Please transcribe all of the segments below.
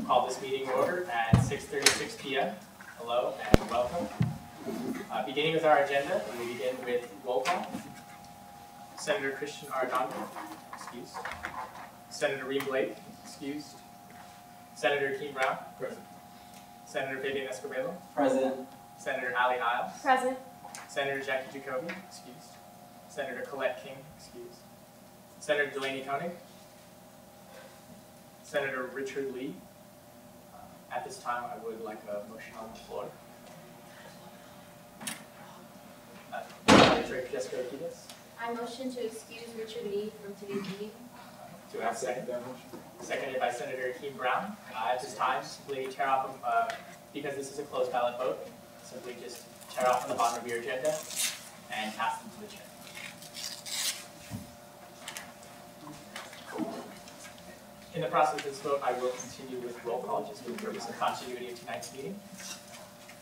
call this meeting in order at 6:36 p.m. Hello and welcome. Beginning with our agenda, we begin with roll call. Senator Christian Arredondo, excused. Senator Reem Blake, excused. Senator Keem Brown, present. Senator Fabian Escobedo, present. Senator Ali Isles, present. Senator Jackie Jacoby, excused. Senator Colette King, excused. Senator Delaney Koenig, Senator Richard Lee. At this time, I would like a motion on the floor. Jessica Ortiz. I motion to excuse Richard Lee from today's meeting. Do I have a second? Seconded by Senator Keem Brown. At this time, simply tear off, because this is a closed ballot vote, simply just tear off on the bottom of your agenda and pass them to the chair. In the process of this vote, I will continue with roll call, just for the purpose of continuity of tonight's meeting.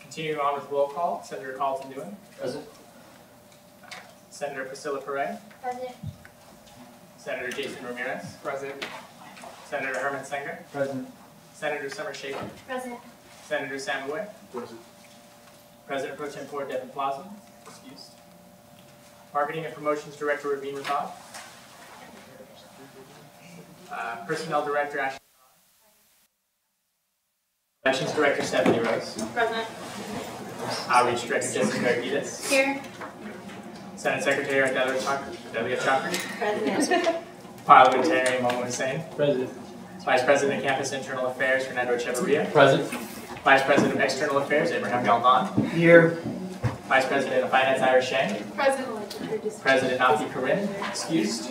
Continuing on with roll call, Senator Carlton Dewin. Present. Senator Priscilla Perret. Present. Senator Jason Ramirez. Present. Senator Herman Sanger. Present. Senator Summer Shaker. Present. Senator Sam Boyd. Present. President Pro Tempore Devin Plaza. Excused. Marketing and Promotions Director Raveen Rathod. Personnel Director Ashley. Elections Director Stephanie Rose. Present. Outreach Director Jessica Arguidas. Here. Senate Secretary Delia Chakri. Present. Parliamentarian Momo Hussain. Present. Vice President of Campus Internal Affairs Fernando Echeverria. Present. Vice President of External Affairs Abraham Galvan. Here. Vice President of Finance Ira Shang. Present. President Nafi Karim, excused,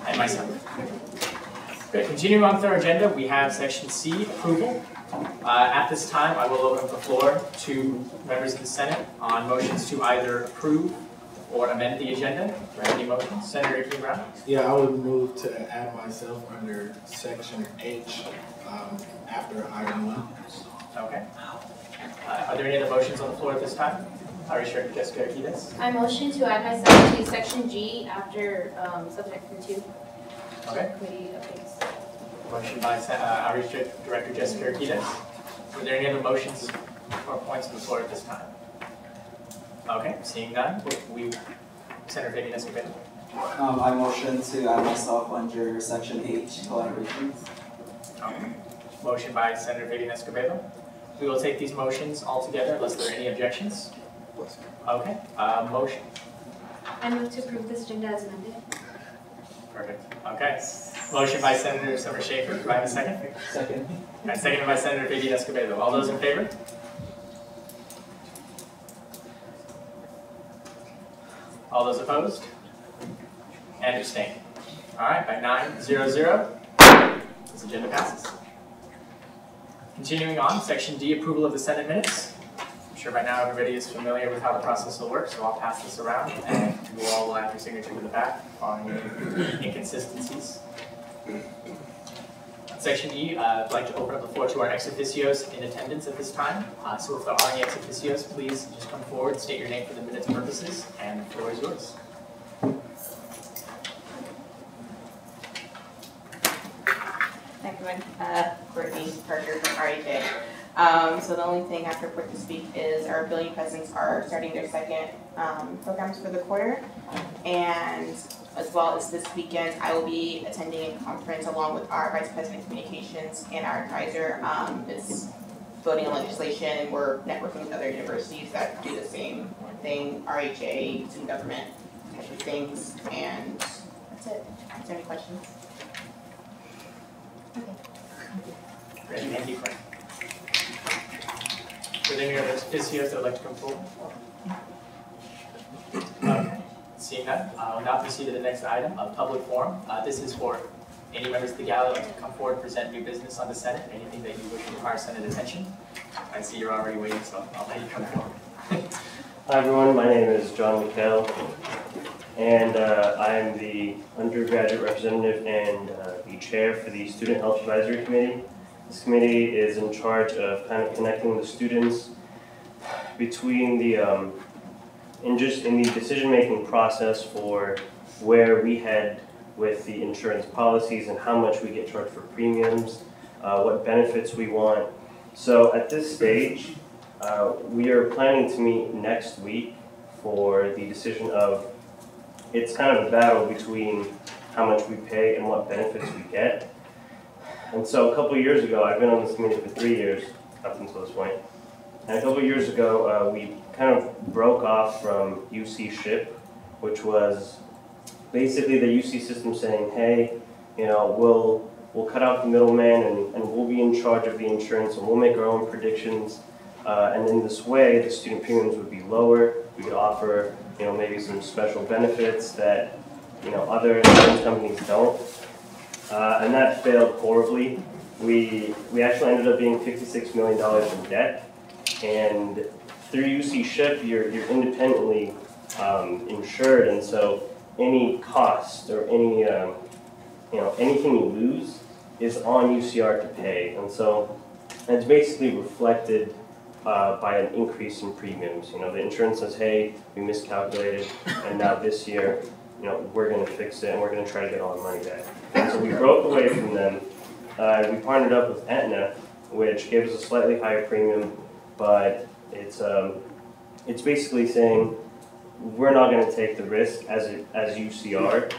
and myself. Good. Continuing on with our agenda, we have Section C, approval. At this time, I will open up the floor to members of the Senate on motions to either approve or amend the agenda. Do I have any motions? Senator Keem Brown? Yeah, I would move to add myself under Section H after item 1. Okay. Are there any other motions on the floor at this time? Irish Director Jessica Ortiz. I motion to add myself to Section G after subsection 2. Okay. Committee updates. Motion by Irish Director Jessica Ortiz. Were there any other motions or points on the floor at this time? Okay, seeing none, Senator Fabian Escobedo. I motion to add myself under Section H, collaborations. Okay. Motion by Senator Fabian Escobedo. We will take these motions all together unless there are any objections. Okay, motion. I move to approve this agenda as amended. Perfect. Okay. Motion by Senator Summer Shaker. Do I have a second? Second. And seconded by Senator Fabian Escobedo. All those in favor? All those opposed? And abstain. All right, by 9-0-0, this agenda passes. Continuing on, Section D, approval of the Senate minutes. I'm sure by now everybody is familiar with how the process will work, so I'll pass this around and you all will add your signature to the back on any inconsistencies. Section E, I'd like to open up the floor to our ex officios in attendance at this time. So if there are any ex officios, please just come forward, state your name for the minutes purposes, and the floor is yours. Hi everyone, Courtney Parker from RHA. So the only thing I have to report this week is our billing presidents are starting their second programs for the quarter, and as well as this weekend I will be attending a conference along with our Vice President of Communications and our advisor. It's voting on legislation, and we're networking with other universities that do the same thing, RHA, student government type of things, and that's it. Is there any questions? Great, thank you, Courtney. Are there any other officios that would like to come forward? Okay. Seeing that, I'll now proceed to the next item of public forum. This is for any members of the gala that like to come forward and present new business on the Senate, anything that you wish to require Senate attention. I see you're already waiting, so I'll let you come forward. Hi everyone, my name is John McHale, and I am the undergraduate representative and the chair for the Student Health Advisory Committee. This committee is in charge of kind of connecting the students between the in the decision-making process for where we head with the insurance policies and how much we get charged for premiums, what benefits we want. So at this stage, we are planning to meet next week for the decision of, it's kind of a battle between how much we pay and what benefits we get. And so a couple of years ago, I've been on this committee for 3 years, up until this point. And a couple of years ago, we kind of broke off from UC SHIP, which was basically the UC system saying, hey, you know, we'll cut out the middleman and we'll be in charge of the insurance and we'll make our own predictions. And in this way, the student premiums would be lower. We could offer, you know, maybe some special benefits that, you know, other insurance companies don't. And that failed horribly. We actually ended up being $56 million in debt. And through UC SHIP, you're independently insured, and so any cost or any you know, anything you lose is on UCR to pay, and so it's basically reflected by an increase in premiums. You know, the insurance says, hey, we miscalculated, and now this year, you know, we're going to fix it and we're going to try to get all our money back. And so we broke away from them. We partnered up with Aetna, which gave us a slightly higher premium, but it's basically saying we're not going to take the risk as UCR.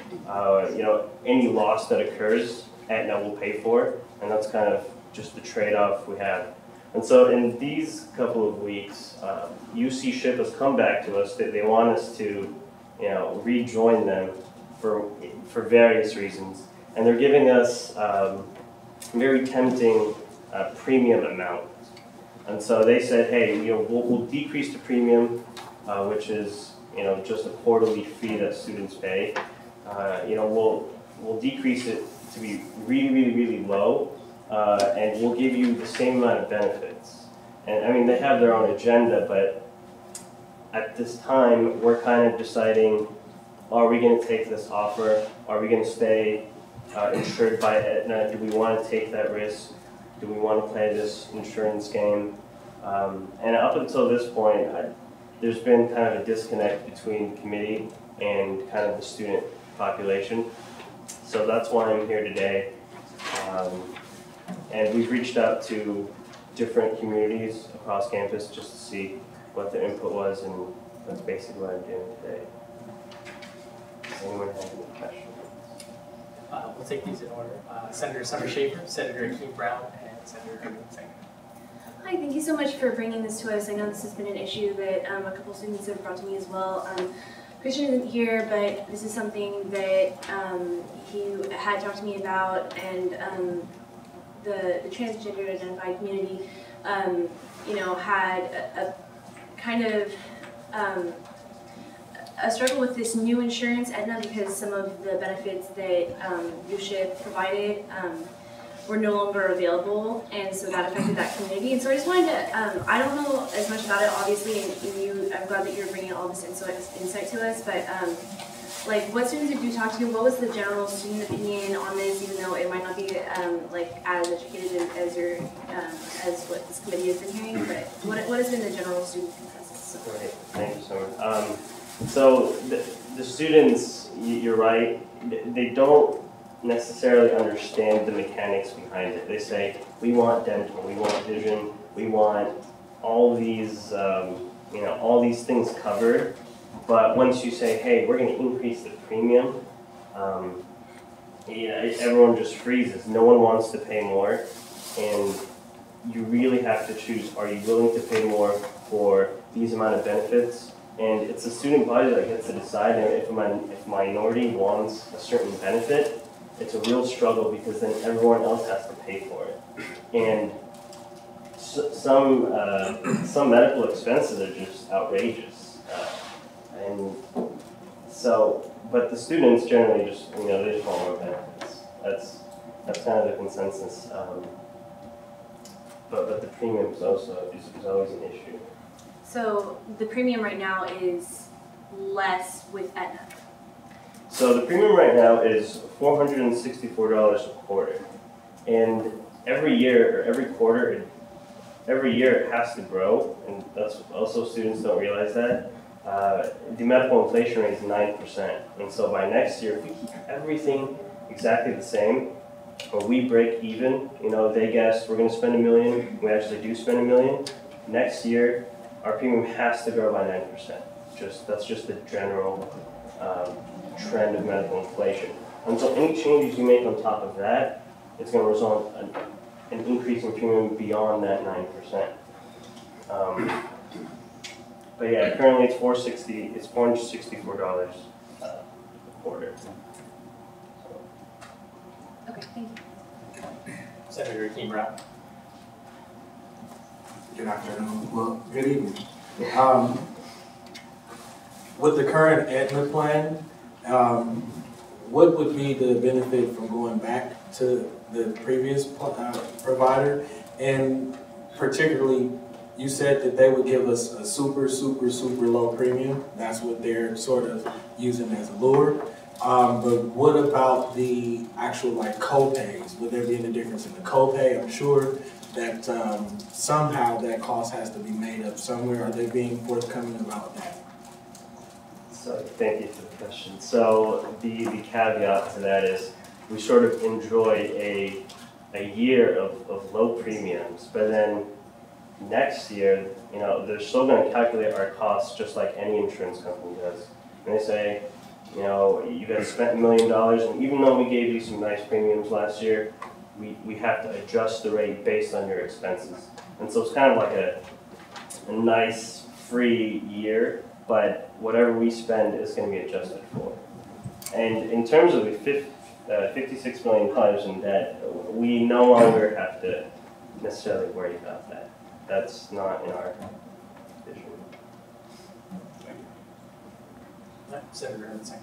You know, any loss that occurs, Aetna will pay for, and that's kind of just the trade-off we have. And so in these couple of weeks, UC SHIP has come back to us that they want us to, you know, rejoin them for various reasons, and they're giving us very tempting premium amount. And so they said, hey, you know, we'll decrease the premium, which is, you know, just a quarterly fee that students pay. You know, we'll decrease it to be really, really, really low, and we'll give you the same amount of benefits. And I mean, they have their own agenda, but at this time, we're kind of deciding, are we going to take this offer? Are we going to stay insured by Aetna? Do we want to take that risk? Do we want to play this insurance game? And up until this point, there's been kind of a disconnect between the committee and kind of the student population. So that's why I'm here today. And we've reached out to different communities across campus just to see what their input was, and that's basically what I'm doing today. Does anyone have any questions? We'll take these in order. Senator Summer Schaefer, Senator Akeem Brown, and Senator Edwin Sanger. Hi, thank you so much for bringing this to us. I know this has been an issue that a couple students have brought to me as well. Christian isn't here, but this is something that he had talked to me about, and the transgender identified community, you know, had a kind of a struggle with this new insurance, Aetna, because some of the benefits that USHIP provided were no longer available, and so that affected that community. And so I just wanted to, I don't know as much about it, obviously, and I'm glad that you're bringing all this insight to us, but like, what students did you talk to? What was the general student opinion on this, even though it might not be like as educated as your as what this committee has been hearing, but what has been the general student consensus? Great, thank you so much. So the students, you're right, they don't necessarily understand the mechanics behind it. They say, we want dental, we want vision, we want all these, you know, all these things covered. But once you say, hey, we're going to increase the premium, yeah, everyone just freezes. No one wants to pay more, and you really have to choose, are you willing to pay more for these amount of benefits? And it's the student body that gets to decide. And if a minority wants a certain benefit, it's a real struggle because then everyone else has to pay for it. And some medical expenses are just outrageous. And so, but the students generally just, you know, they just want more benefits. That's kind of the consensus. But the premium is also is always an issue. So the premium right now is less with Aetna. So the premium right now is $464 a quarter, and every year or every quarter, every year it has to grow, and that's also students don't realize that. The medical inflation rate is 9%, and so by next year, if we keep everything exactly the same, or we break even, they guess we're gonna spend $1 million, we actually do spend $1 million. Next year, our premium has to grow by 9%. That's just the general trend of medical inflation. And so any changes you make on top of that, it's gonna result in an increase in premium beyond that 9%. But yeah, currently it's $464 a quarter. Okay, thank you. Senator Hakeem Brown. Good afternoon, well, good evening. With the current Aetna plan, what would be the benefit from going back to the previous provider? And particularly, you said that they would give us a super low premium. That's what they're sort of using as a lure. But what about the actual co-pays? Would there be any difference in the co-pay? I'm sure that somehow that cost has to be made up somewhere. Are they being forthcoming about that? So thank you for the question. So the caveat to that is we sort of enjoy a year of low premiums, but then next year, they're still going to calculate our costs just like any insurance company does. And they say, you guys spent $1 million, and even though we gave you some nice premiums last year, we have to adjust the rate based on your expenses. And so it's kind of like a nice free year, but whatever we spend is going to be adjusted for. And in terms of the $56 million in debt, we no longer have to necessarily worry about that. That's not in our vision. Senator Hudson.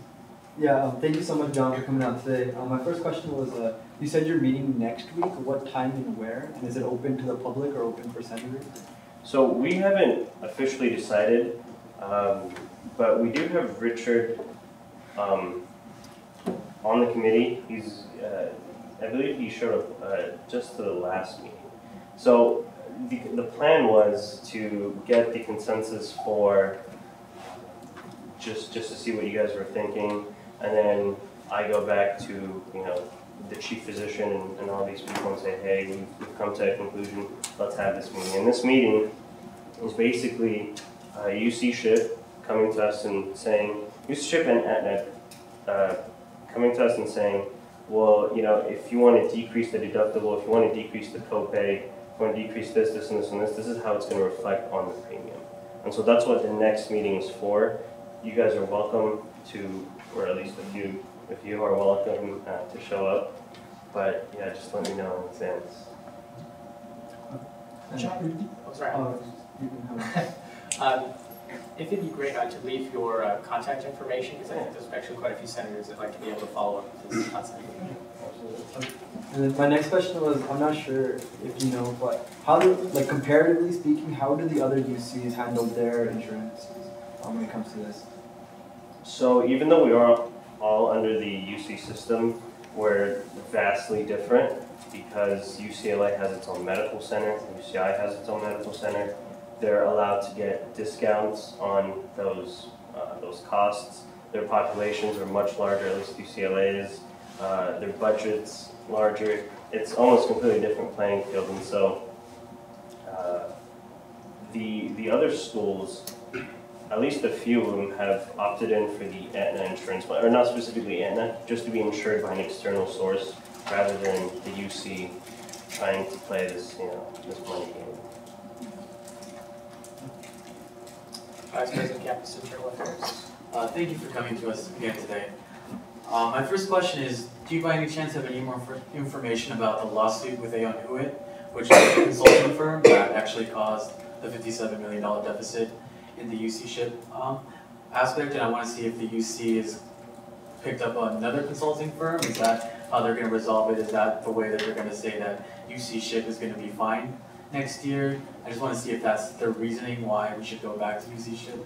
Yeah, thank you so much, John, for coming out today. My first question was, you said you're meeting next week. What time and where? And is it open to the public or open for senators? So we haven't officially decided, but we do have Richard on the committee. He's, I believe he showed up just to the last meeting. So the plan was to get the consensus for just to see what you guys were thinking, and then I go back to the chief physician and all these people and say, hey, we've come to a conclusion. Let's have this meeting. And this meeting is basically UC SHIP coming to us and saying, UC SHIP and Aetna coming to us and saying, well, if you want to decrease the deductible, if you want to decrease the copay, if you want to decrease this, this, and this, and this is how it's going to reflect on the premium. And so that's what the next meeting is for. You guys are welcome to, or at least if you are welcome to show up. But yeah, just let me know in advance. Oh, sorry. If it'd be great to leave your contact information, because I think there's actually quite a few senators that like to be able to follow up with this contact. And then my next question was, I'm not sure if you know, but how do, comparatively speaking, how do the other UCs handle their insurance when it comes to this? So even though we are all under the UC system, we're vastly different because UCLA has its own medical center, UCI has its own medical center. They're allowed to get discounts on those costs. Their populations are much larger, at least UCLA is. Their budget's larger. It's almost a completely different playing field, and so the other schools, at least a few of them, have opted in for the Aetna insurance, or not specifically Aetna, just to be insured by an external source rather than the UC trying to play this, this money game. Vice President Campus Internal Affairs. Thank you for coming to us again today. My first question is, do you by any chance have any more information about the lawsuit with Aon Hewitt, which is a consulting firm that actually caused the $57 million deficit in the UC SHIP aspect? And I want to see if the UC has picked up another consulting firm. Is that how they're going to resolve it? Is that the way that they're going to say that UC SHIP is going to be fine next year? I just want to see if that's the reasoning why we should go back to UC SHIP.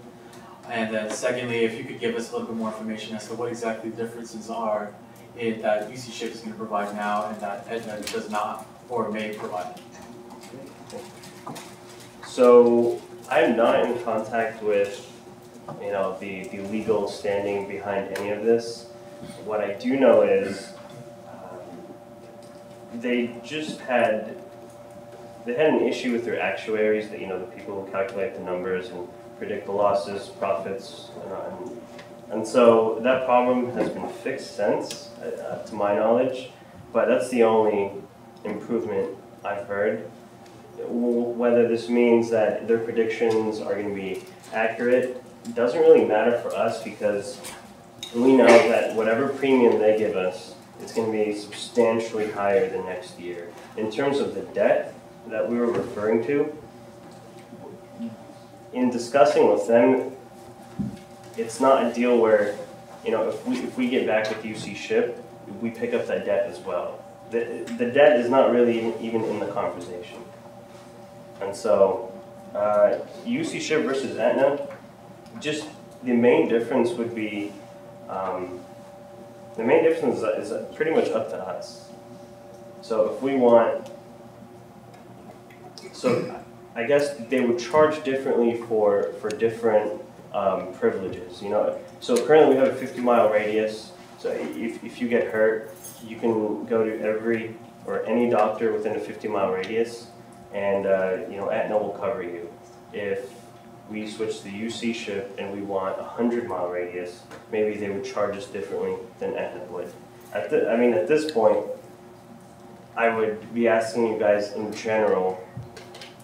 And then secondly, if you could give us a little bit more information as to what exactly the differences are that UC SHIP is going to provide now and that Aetna does not or may provide. So I'm not in contact with the legal standing behind any of this. What I do know is they just had an issue with their actuaries, that, you know, the people who calculate the numbers and predict the losses, profits, and so that problem has been fixed since, to my knowledge, but that's the only improvement I've heard. Whether this means that their predictions are going to be accurate doesn't really matter for us, because we know that whatever premium they give us, it's going to be substantially higher the next year. In terms of the debt that we were referring to, in discussing with them, it's not a deal where, you know, if we get back with UC SHIP, we pick up that debt as well. The debt is not really even in the conversation. And so, UC SHIP versus Aetna, just the main difference would be, the main difference is pretty much up to us. So if we want, so I guess they would charge differently for different privileges, you know. So currently we have a 50-mile radius, so if you get hurt, you can go to every or any doctor within a 50-mile radius, and you know, Aetna will cover you. If we switch to UC SHIP and we want a 100-mile radius, maybe they would charge us differently than Aetna would. At this point, I would be asking you guys in general,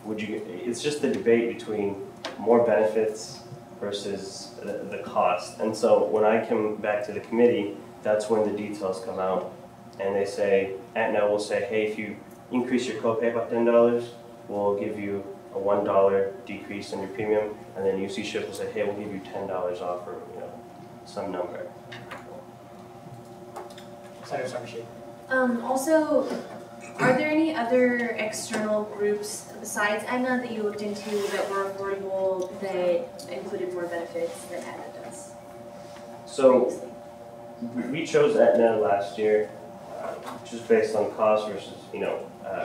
it's just the debate between more benefits versus the cost. And so when I come back to the committee, that's when the details come out. And they say, Aetna will say, hey, if you increase your copay by $10, we'll give you a $1 decrease in your premium. And then UC SHIP will say, hey, we'll give you $10 off, or, you know, some number. Senator Sarmashid. Also, are there any other external groups besides Aetna that you looked into that were affordable that included more benefits than Aetna does? So we chose Aetna last year, just based on cost versus, you know,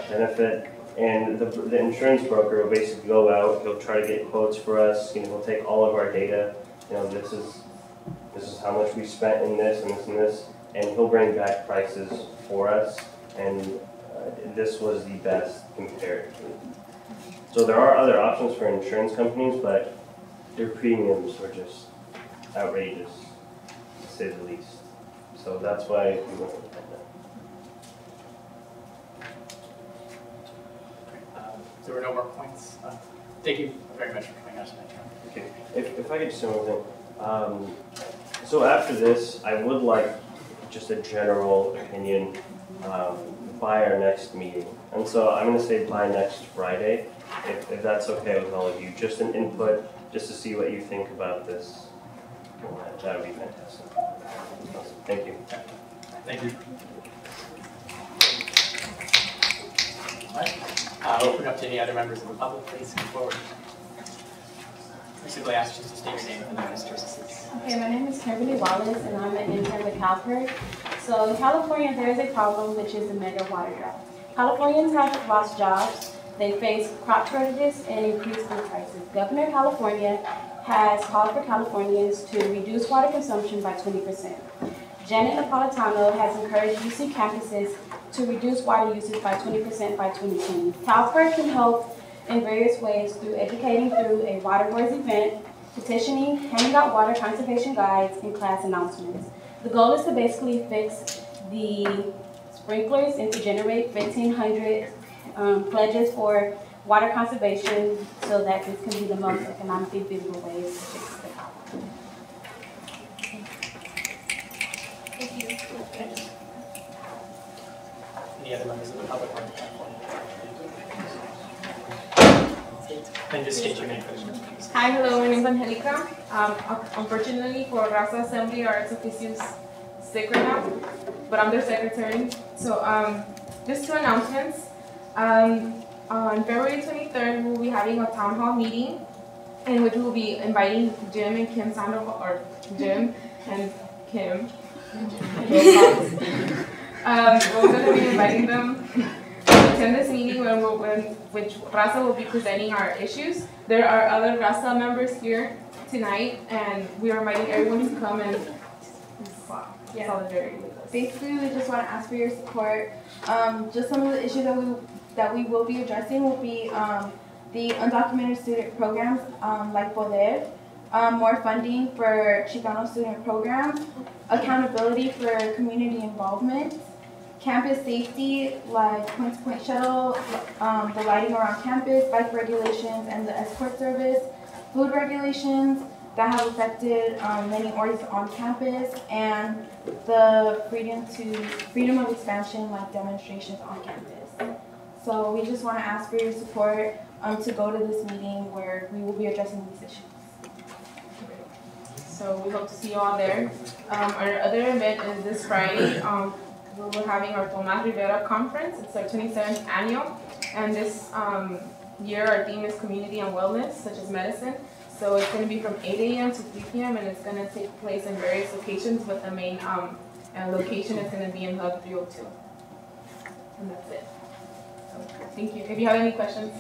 benefit. And the insurance broker will basically go out, he'll try to get quotes for us, you know, he'll take all of our data, you know, this is how much we spent in this and this and this, and he'll bring back prices for us, and this was the best comparatively. So there are other options for insurance companies, but their premiums were just outrageous, to say the least. So that's why we went with Aetna. There were no more points. Thank you very much for coming out tonight. Okay, if I could just say one thing. So after this, I would like just a general opinion by our next meeting. And so I'm going to say by next Friday, if that's okay with all of you. Just an input, just to see what you think about this. That would be fantastic. Awesome. Thank you. Thank you. All right. I'll open up to any other members of the public. Please come forward. I simply ask you to state your name and the ministers. Okay, my name is Kimberly Wallace, and I'm an intern with CalPERS. So in California, there is a problem, which is the mega water drought. Californians have lost jobs, they face crop shortages, and increased food prices. Governor of California has called for Californians to reduce water consumption by 20%. Janet Napolitano has encouraged UC campuses to reduce water usage by 20% by 2020. CalPERS can help in various ways through educating through a water boards event, petitioning, handing out water conservation guides, and class announcements. The goal is to basically fix the sprinklers and to generate 1,500 pledges for water conservation so that this can be the most economically feasible way to fix the problem. Thank you. Any other members of the public want to come forward? Then just state your name for the record. Hi, hello, my name is Angelica. Unfortunately for Raza Assembly, our ex-officio is sick right now, but I'm their secretary. So just two announcements. On February 23rd, we'll be having a town hall meeting in which we'll be inviting Jim and Kim Sandoval, or Jim and Kim. We're going to be inviting them to attend this meeting which Raza will be presenting our issues. There are other Raza members here tonight, and we are inviting everyone to come and Yeah. solidarity with us. Basically, we just want to ask for your support. Just some of the issues that we will be addressing will be the undocumented student programs like Poder, more funding for Chicano student programs, accountability for community involvement, campus safety like point-to-point shuttle, the lighting around campus, bike regulations, and the escort service, food regulations that have affected many orgs on campus, and the freedom of expansion like demonstrations on campus. So we just want to ask for your support to go to this meeting where we will be addressing these issues. So we hope to see you all there. Our other event is this Friday. We're having our Tomas Rivera conference. It's our 27th annual, and this year our theme is community and wellness, such as medicine. So it's going to be from 8 a.m. to 3 p.m. and it's going to take place in various locations, but the main location is going to be in Hub 302. And that's it. So, thank you. If you have any questions.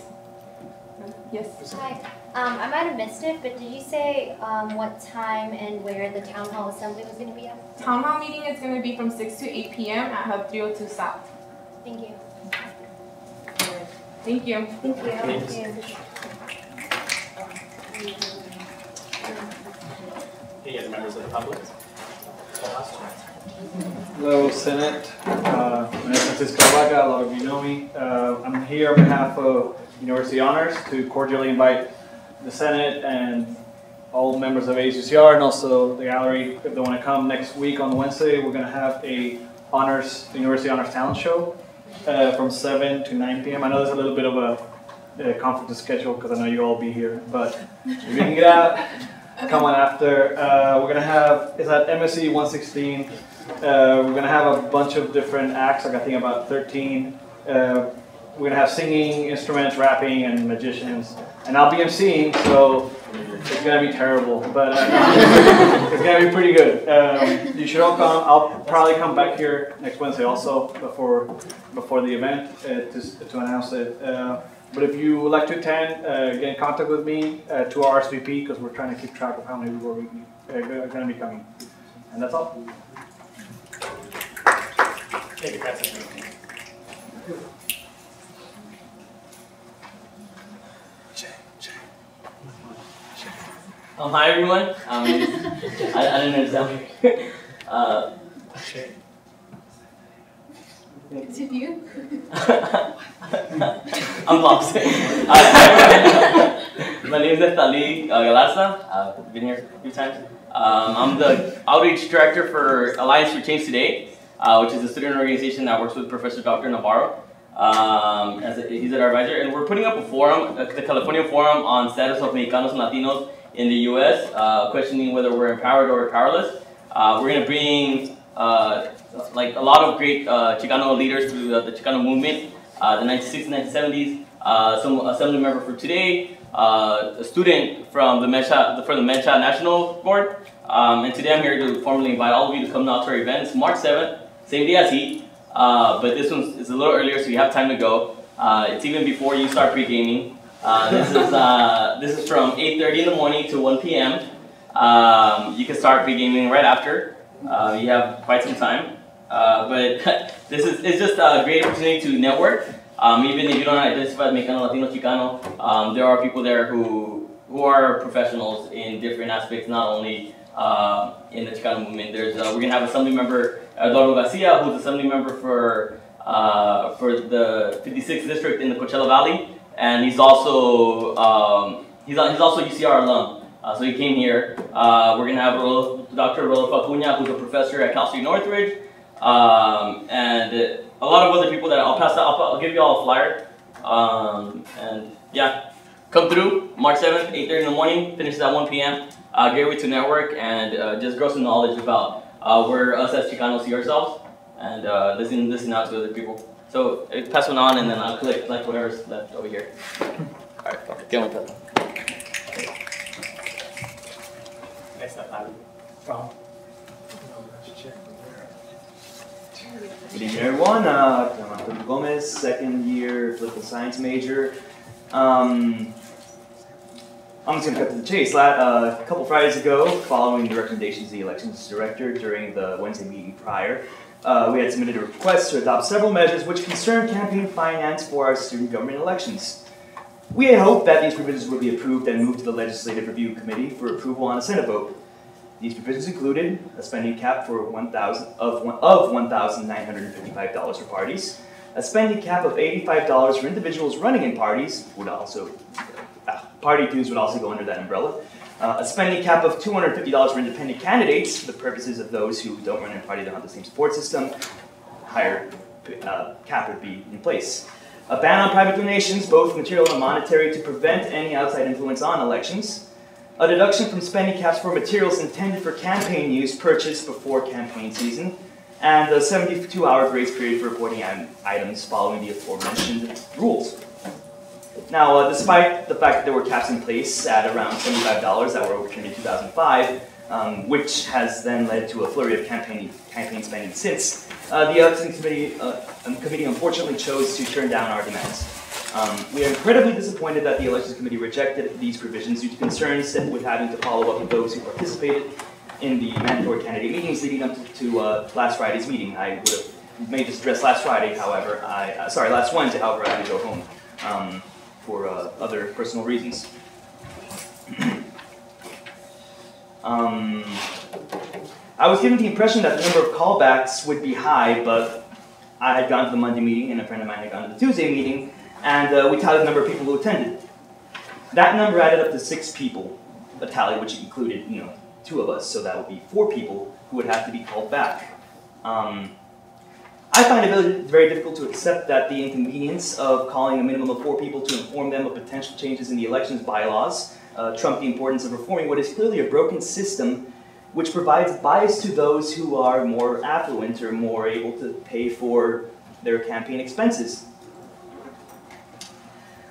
Yes? Hi. I might have missed it, but did you say what time and where the town hall assembly was going to be at? Town hall meeting is going to be from 6 to 8 p.m. at Hub 302 South. Thank you. Thank you. Thank you. Thank you. Any other members of the public? Hello, Senate. My name is Francisco Vaca. A lot of you know me. I'm here on behalf of University Honors to cordially invite the Senate and all members of ASUCR and also the gallery, if they want to come next week on Wednesday. We're going to have a University Honors Talent Show from 7 to 9 p.m. I know there's a little bit of a conflict of schedule because I know you all will be here, but if you can get out, come on after. We're going to have, it's at MSC 116. We're going to have a bunch of different acts, like I think about 13. We're going to have singing, instruments, rapping, and magicians. And I'll be emceeing, so it's going to be terrible, but it's going to be pretty good. You should all come. I'll probably come back here next Wednesday also before the event to announce it. But if you would like to attend, get in contact with me to our RSVP because we're trying to keep track of how many people are going to be coming. And that's all. Thank you, Francis. Hi everyone. I didn't understand. Is it you? I'm lost. My name is Neftali Galarza. I've been here a few times. I'm the outreach director for Alliance for Change Today, which is a student organization that works with Professor Dr. Navarro. He's our advisor, and we're putting up a forum, the California Forum on Status of Mexicanos and Latinos in the U.S., questioning whether we're empowered or powerless. We're going to bring like a lot of great Chicano leaders to the Chicano movement, the 1960s, 1970s, some assembly member for today, a student from the Mencha National Board, and today I'm here to formally invite all of you to come out to our event. It's March 7th, same day as he, but this one is a little earlier, so you have time to go. It's even before you start pre-gaming. This is from 8:30 in the morning to 1 p.m. You can start pre-gaming right after. You have quite some time, but it's just a great opportunity to network. Even if you don't identify as Mexicano, Latino, Chicano, there are people there who are professionals in different aspects, not only in the Chicano movement. We're gonna have Assembly Member Eduardo Garcia, who's Assembly Member for the 56th district in the Coachella Valley, and he's also UCR alum. So he came here. We're gonna have Dr. Rodolfo Acuña, who's a professor at Cal State Northridge, and a lot of other people that I'll pass out. I'll give you all a flyer. And yeah, come through March 7th, 8:30 in the morning. Finishes at 1 p.m. Great way to network and just grow some knowledge about where us as Chicanos see ourselves, and listen out to other people. So pass one on, and then I'll collect whatever's left over here. All right, get one pen. Next up, from. Good evening, everyone. I'm Arturo Gomez, second year political science major. I'm just going to cut to the chase. A couple Fridays ago, following the recommendations of the elections director during the Wednesday meeting prior, we had submitted a request to adopt several measures which concern campaign finance for our student government elections. We had hoped that these provisions would be approved and moved to the Legislative Review Committee for approval on a Senate vote. These provisions included a spending cap for $1,955 for parties, a spending cap of $85 for individuals running in parties would also, party dues would also go under that umbrella, a spending cap of $250 for independent candidates for the purposes of those who don't run in party that don't have the same support system, higher cap would be in place. A ban on private donations, both material and monetary, to prevent any outside influence on elections. A deduction from spending caps for materials intended for campaign use purchased before campaign season, and a 72-hour grace period for reporting items following the aforementioned rules. Now, despite the fact that there were caps in place at around $75 that were overturned in 2005, which has then led to a flurry of campaign spending since, the Elections Committee unfortunately chose to turn down our demands. We are incredibly disappointed that the Elections Committee rejected these provisions due to concerns with having to follow up with those who participated in the mandatory candidate meetings leading up to last Friday's meeting. I would have made this address last Friday, however, last Wednesday, however, I had to go home for other personal reasons. I was given the impression that the number of callbacks would be high, but I had gone to the Monday meeting and a friend of mine had gone to the Tuesday meeting, and we tallied the number of people who attended. That number added up to 6 people, a tally which included, 2 of us, so that would be 4 people who would have to be called back. I find it very difficult to accept that the inconvenience of calling a minimum of 4 people to inform them of potential changes in the elections bylaws trump the importance of reforming what is clearly a broken system which provides bias to those who are more affluent or more able to pay for their campaign expenses.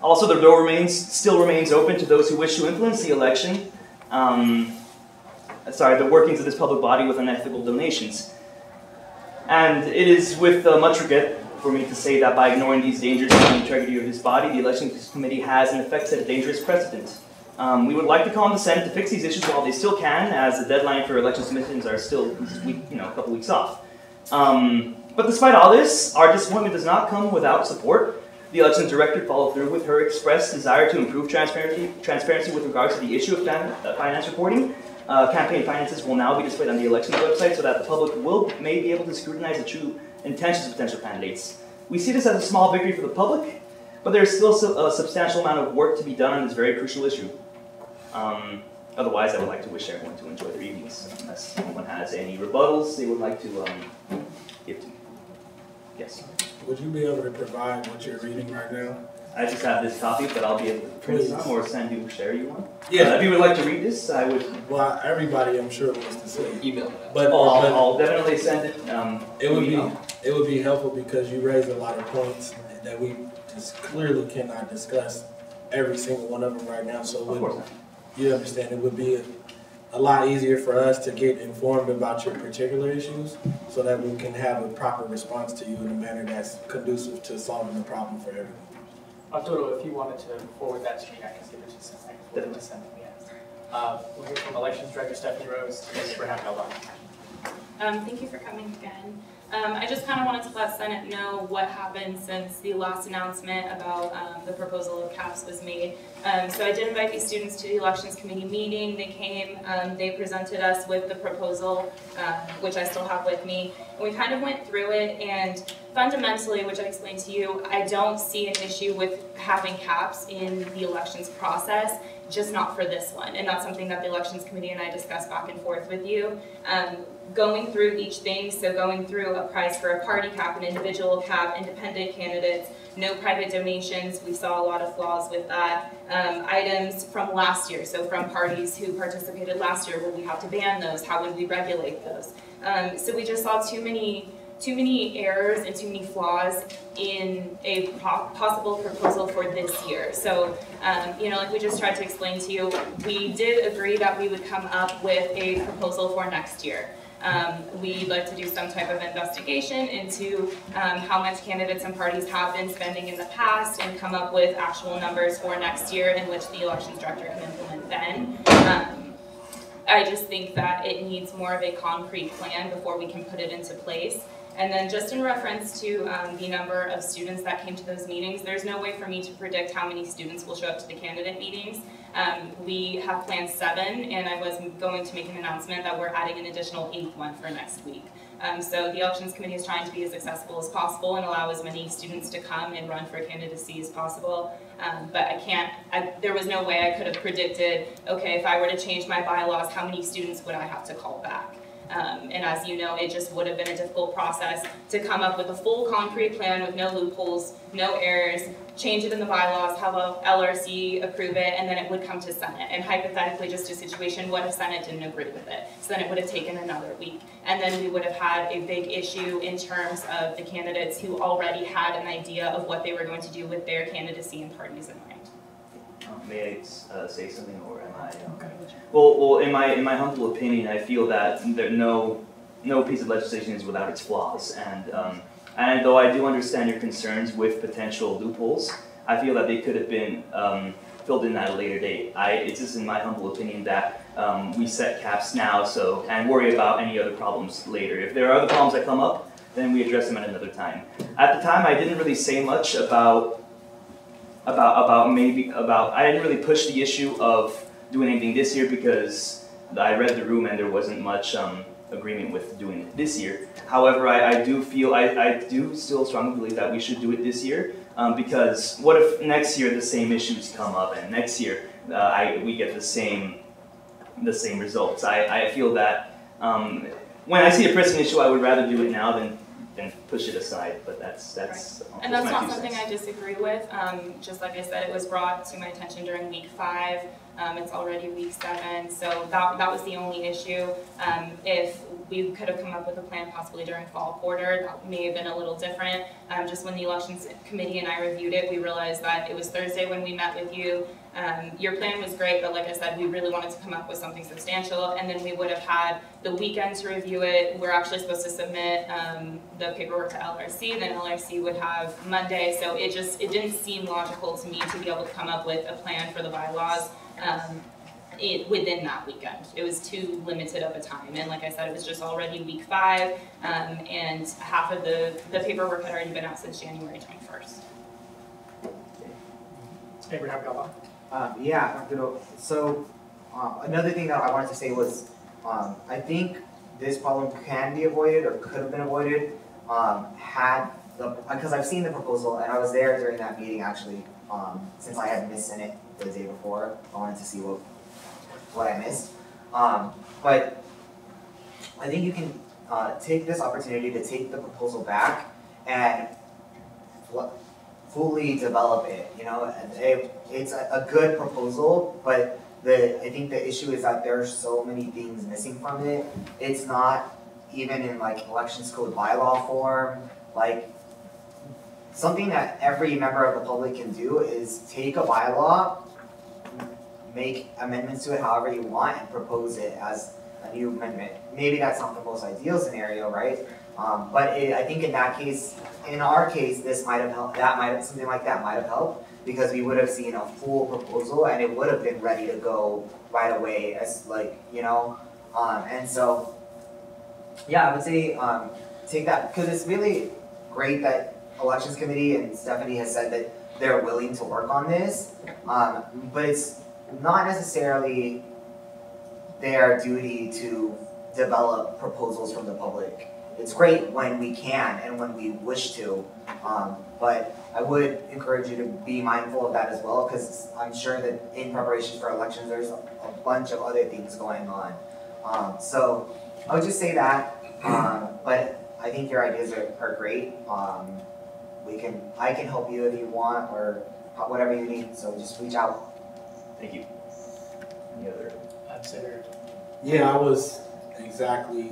Also, the door still remains open to those who wish to influence the election, the workings of this public body with unethical donations. And it is with much regret for me to say that by ignoring these dangers to the integrity of this body, the Elections Committee has in effect set a dangerous precedent. We would like to call on the Senate to fix these issues while they still can, as the deadline for election submissions are still a couple weeks off. But despite all this, our disappointment does not come without support. The elections director followed through with her expressed desire to improve transparency with regards to the issue of finance reporting. Campaign finances will now be displayed on the elections website so that the public may be able to scrutinize the true intentions of potential candidates. We see this as a small victory for the public, but there is still a substantial amount of work to be done on this very crucial issue. Otherwise, I would like to wish everyone to enjoy their evenings, unless anyone has any rebuttals they would like to give to me. Yes? Would you be able to provide what you're reading right now? I just have this copy, but I'll be able to print some or share you one. Yeah. If you would like to read this, I would. Well, everybody, I'm sure, wants to see it. Email. But I'll definitely send it. It would be helpful because you raised a lot of points that we just clearly cannot discuss every single one of them right now. So you understand it would be a lot easier for us to get informed about your particular issues so that we can have a proper response to you in a manner that's conducive to solving the problem for everyone. Arturo, if you wanted to forward that to me, I can see what you said. I can forward it to send me. We'll hear from Elections Director Stephanie Rose. Thank you for having us on. Thank you for coming again. I just kind of wanted to let Senate know what happened since the last announcement about the proposal of caps was made. So I did invite these students to the Elections Committee meeting. They came, they presented us with the proposal, which I still have with me. And we kind of went through it, and fundamentally, which I explained to you, I don't see an issue with having caps in the elections process, just not for this one. And that's something that the Elections Committee and I discussed back and forth with you. Going through each thing, so going through a price for a party cap, an individual cap, independent candidates, no private donations, we saw a lot of flaws with that. Items from last year, so from parties who participated last year, will we have to ban those? How would we regulate those? So we just saw too many errors and too many flaws in a possible proposal for this year. So, like we just tried to explain to you, we did agree that we would come up with a proposal for next year. We'd like to do some type of investigation into how much candidates and parties have been spending in the past and come up with actual numbers for next year in which the elections director can implement then. I just think that it needs more of a concrete plan before we can put it into place. And then just in reference to the number of students that came to those meetings, there's no way for me to predict how many students will show up to the candidate meetings. We have planned 7, and I was going to make an announcement that we're adding an additional 8th one for next week. So the elections committee is trying to be as accessible as possible and allow as many students to come and run for candidacy as possible. But there was no way I could have predicted, okay, if I were to change my bylaws, how many students would I have to call back? And as you know, it just would have been a difficult process to come up with a full concrete plan with no loopholes, no errors, change it in the bylaws, have a LRC approve it, and then it would come to Senate. And hypothetically, just a situation, what if Senate didn't agree with it? So then it would have taken another week. And then we would have had a big issue in terms of the candidates who already had an idea of what they were going to do with their candidacy and parties in mind. May I say something, or am I? Okay. Well, in my humble opinion, I feel that no piece of legislation is without its flaws, and though I do understand your concerns with potential loopholes, I feel that they could have been filled in at a later date. It's just in my humble opinion that we set caps now, and worry about any other problems later. If there are other problems that come up, then we address them at another time. At the time, I didn't really say much I didn't really push the issue of doing anything this year because I read the room and there wasn't much agreement with doing it this year. However, I do still strongly believe that we should do it this year because what if next year the same issues come up and next year we get the same results. I feel that when I see a pressing issue, I would rather do it now than push it aside, but that's right. And that's not something I disagree with. Just like I said, it was brought to my attention during week 5. It's already week 7, so that was the only issue. If we could have come up with a plan possibly during fall quarter, that may have been a little different. Just when the elections committee and I reviewed it, we realized that it was Thursday when we met with you. Your plan was great, but like I said, we really wanted to come up with something substantial, and then we would have had the weekend to review it. We're actually supposed to submit the paperwork to LRC, then LRC would have Monday, so it didn't seem logical to me to be able to come up with a plan for the bylaws within that weekend. It was too limited of a time, and like I said, it was just already week 5, and half of the paperwork had already been out since January 21st. Abraham Galva. Yeah, so another thing that I wanted to say was I think this problem can be avoided or could have been avoided because I've seen the proposal and I was there during that meeting actually since I had missed Senate the day before. I wanted to see what I missed. But I think you can take this opportunity to take the proposal back and fully develop it. You know, it's a good proposal, but I think the issue is that there are so many things missing from it. It's not even in like elections code bylaw form. Like something that every member of the public can do is take a bylaw, make amendments to it however you want, and propose it as a new amendment. Maybe that's not the most ideal scenario, right? But I think in that case, in our case, this might have helped. Something like that might have helped because we would have seen a full proposal and it would have been ready to go right away. As and so yeah, I would say take that because it's really great that elections committee and Stephanie has said that they're willing to work on this, but it's not necessarily their duty to develop proposals from the public. It's great when we can and when we wish to, but I would encourage you to be mindful of that as well because I'm sure that in preparation for elections there's a bunch of other things going on. So I would just say that, but I think your ideas are great. I can help you if you want or whatever you need, so just reach out. Thank you. Any other? Senator. Yeah, I was exactly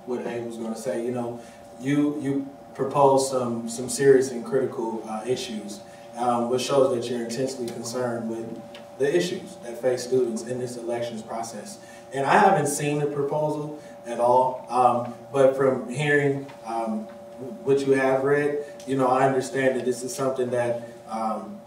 what Abe was going to say. You know, you proposed some serious and critical issues, which shows that you're intensely concerned with the issues that face students in this elections process. And I haven't seen the proposal at all, but from hearing what you have read, you know, I understand that this is something that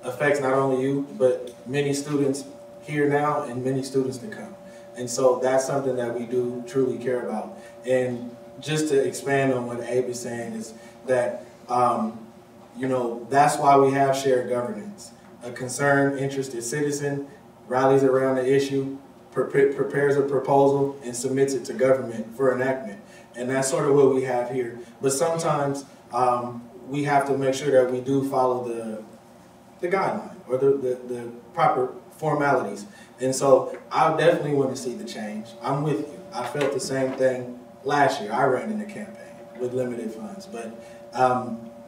affects not only you, but many students here now and many students to come. And so that's something that we do truly care about. And just to expand on what Abe is saying is that, you know, that's why we have shared governance. A concerned, interested citizen rallies around the issue, prepares a proposal, and submits it to government for enactment. And that's sort of what we have here. But sometimes we have to make sure that we do follow the guideline or the proper formalities. And so I definitely want to see the change. I'm with you. I felt the same thing last year. I ran in the campaign with limited funds. But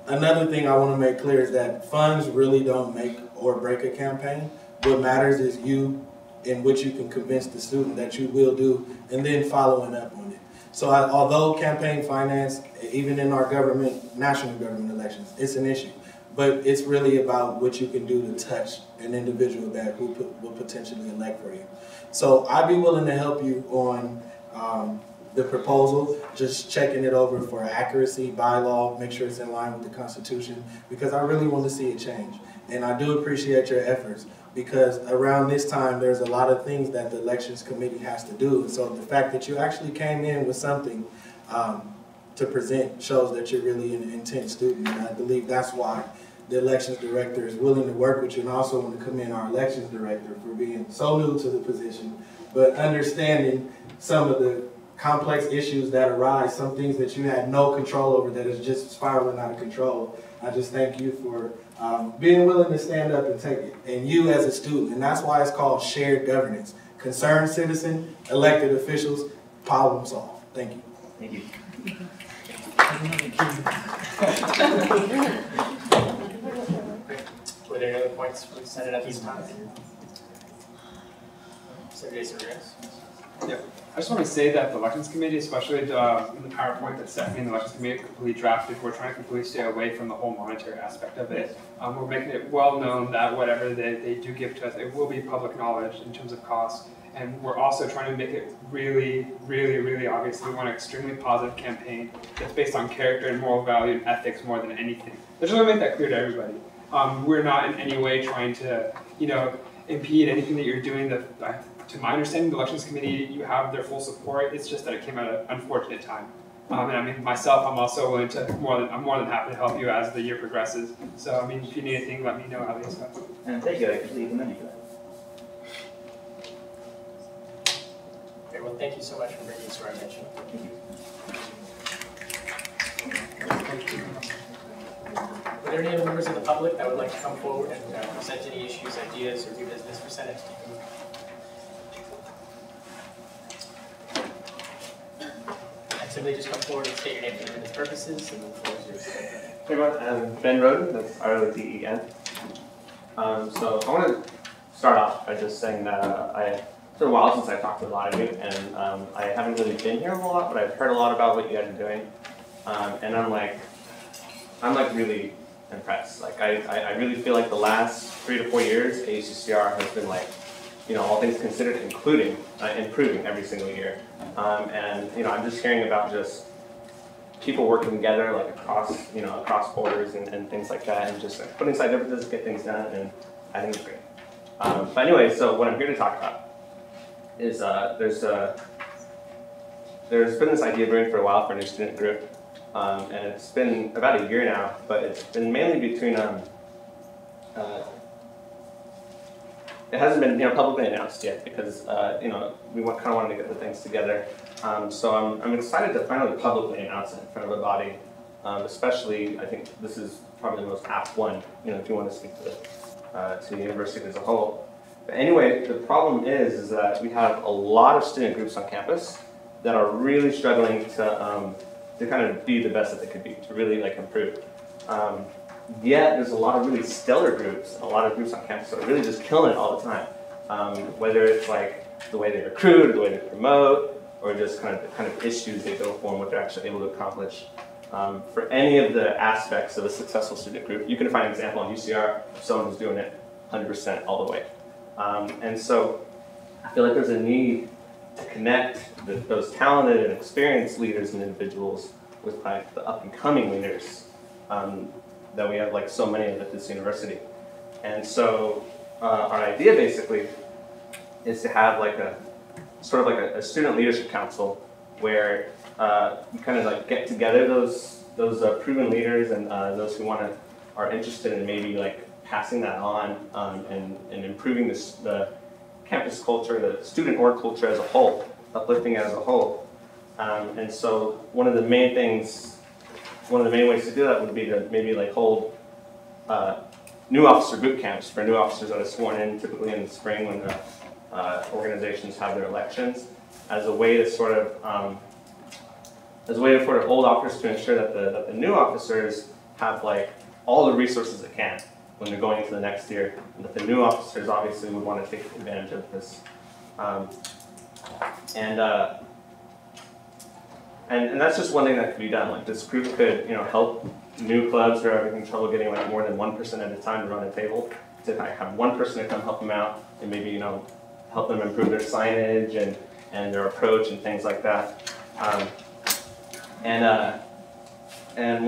another thing I want to make clear is that funds really don't make or break a campaign. What matters is you and what you can convince the student that you will do, and then following up on it. So although campaign finance, even in our government, national government elections, it's an issue. But it's really about what you can do to touch an individual that will potentially elect for you. So I'd be willing to help you on the proposal, just checking it over for accuracy, bylaw, make sure it's in line with the Constitution, because I really want to see it change. And I do appreciate your efforts, because around this time there's a lot of things that the Elections Committee has to do. And so the fact that you actually came in with something to present shows that you're really an intense student. And I believe that's why the Elections Director is willing to work with you, and also want to commend our Elections Director for being so new to the position, but understanding some of the complex issues that arise, some things that you had no control over that is just spiraling out of control. I just thank you for being willing to stand up and take it. And you as a student, and that's why it's called shared governance. Concerned citizen, elected officials, problem solved. Thank you. Thank you. Were there any other points for the Senate at this time? Senator Jason Reyes. Yeah, I just want to say that the Elections Committee, especially in the PowerPoint that Stephanie and the Elections Committee completely drafted, we're trying to completely stay away from the whole monetary aspect of it. We're making it well known that whatever they do give to us, it will be public knowledge in terms of cost. And we're also trying to make it really, really, really obvious. We want an extremely positive campaign that's based on character and moral value and ethics more than anything. I just want to make that clear to everybody. We're not in any way trying to, impede anything that you're doing. To my understanding, the Elections Committee, you have their full support. It's just that it came at an unfortunate time. And I mean, myself, I'm also willing to, I'm more than happy to help you as the year progresses. So, I mean, if you need anything, let me know, Alicia. And thank you, I completely commend you for that. Okay, well, thank you so much for bringing this to our attention. Thank you. Are there any other members of the public that would like to come forward and present any issues, ideas, or do business for Senate? And simply just come forward and state your name for the business purposes, and the floor is yours. Hey everyone, I'm Ben Roden, that's R-O-D-E-N. So I want to start off by just saying that it's been a while since I've talked to a lot of you, and I haven't really been here a whole lot, but I've heard a lot about what you guys are doing, and I'm really impressed. Like I really feel like the last 3 to 4 years, ASUCR has been like, all things considered, including improving every single year. And I'm just hearing about just people working together like across borders and things like that, and just like, putting aside differences to get things done, and I think it's great. But anyway, so what I'm here to talk about is there's been this idea brewing for a while for a new student group. And it's been about a year now, but it's been mainly between, it hasn't been publicly announced yet because, we kind of wanted to get the things together. So I'm excited to finally publicly announce it in front of a body, especially I think this is probably the most apt one, if you want to speak to the university as a whole. But anyway, the problem is that we have a lot of student groups on campus that are really struggling to kind of be the best that they could be, to really improve. Yet there's a lot of really stellar groups, and a lot of groups on campus that are really just killing it all the time. Whether it's the way they recruit, or the way they promote, or just kind of issues they go for and what they're actually able to accomplish. For any of the aspects of a successful student group, you can find an example on UCR of someone who's doing it 100% all the way. And so I feel like there's a need to connect those talented and experienced leaders and individuals with the up-and-coming leaders that we have so many of at this university. And so our idea basically is to have like a sort of like a student leadership council where you kind of like get together those proven leaders and those who are interested in maybe like passing that on and improving the campus culture, the student org culture as a whole, uplifting it as a whole. And so one of the main ways to do that would be to maybe like hold new officer boot camps for new officers that are sworn in, typically in the spring when the organizations have their elections, as a way to sort of hold officers to ensure that the new officers have like all the resources they can when they're going into the next year, and that the new officers obviously would want to take advantage of this. And that's just one thing that could be done. Like this group could, help new clubs who are having trouble getting like more than 1% at a time to run a table, to have one person to come help them out and maybe, help them improve their signage and their approach and things like that. And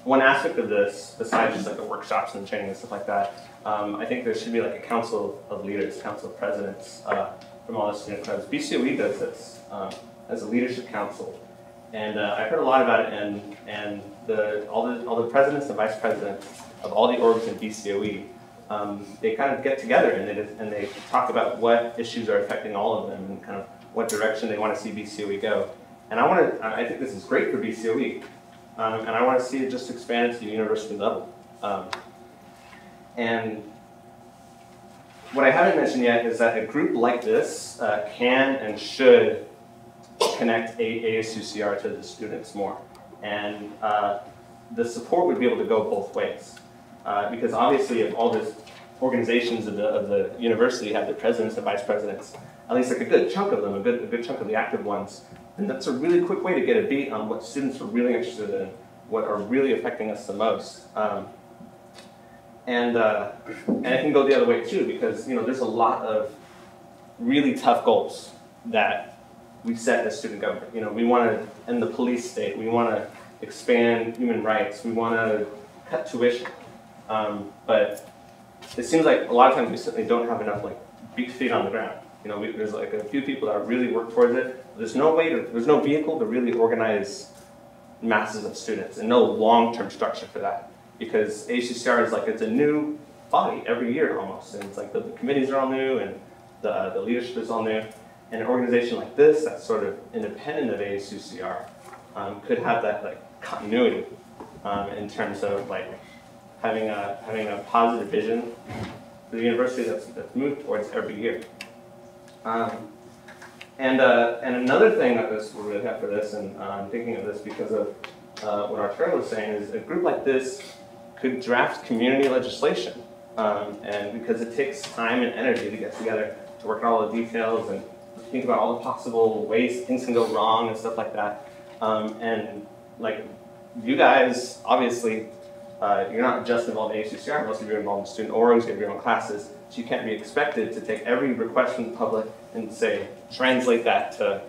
one aspect of this, besides just like the workshops and training and stuff like that, I think there should be like a council of leaders, council of presidents from all the student clubs. BCOE does this as a leadership council, and I heard a lot about it. And all the presidents and vice presidents of all the orgs in BCOE, they kind of get together and they talk about what issues are affecting all of them and kind of what direction they want to see BCOE go. And I think this is great for BCOE. And I want to see it just expand to the university level. And what I haven't mentioned yet is that a group like this can and should connect ASUCR to the students more. And the support would be able to go both ways. Because obviously if all these organizations of the university have the presidents and vice presidents, at least like a good chunk of them, a good chunk of the active ones, and that's a really quick way to get a beat on what students are really interested in, what are really affecting us the most. And it can go the other way too, because there's a lot of really tough goals that we set as student government. We want to end the police state. We want to expand human rights. We want to cut tuition. But it seems like a lot of times we simply don't have enough feet on the ground. There's like a few people that really work towards it. There's no vehicle to really organize masses of students, and no long-term structure for that. Because ASUCR is it's a new body every year almost, and it's like the committees are all new and the leadership is all new. And an organization like this that's sort of independent of ASUCR could have that continuity in terms of having a positive vision for the university that's moved towards every year. And another thing that we're really have for this, and I'm thinking of this because of what Arturo was saying, is a group like this could draft community legislation. And because it takes time and energy to get together to work on all the details and think about all the possible ways things can go wrong and stuff like that. And you guys, obviously, you're not just involved in ASUCR, most of you are involved in student orgs, you have your own classes, so you can't be expected to take every request from the public and say, translate that to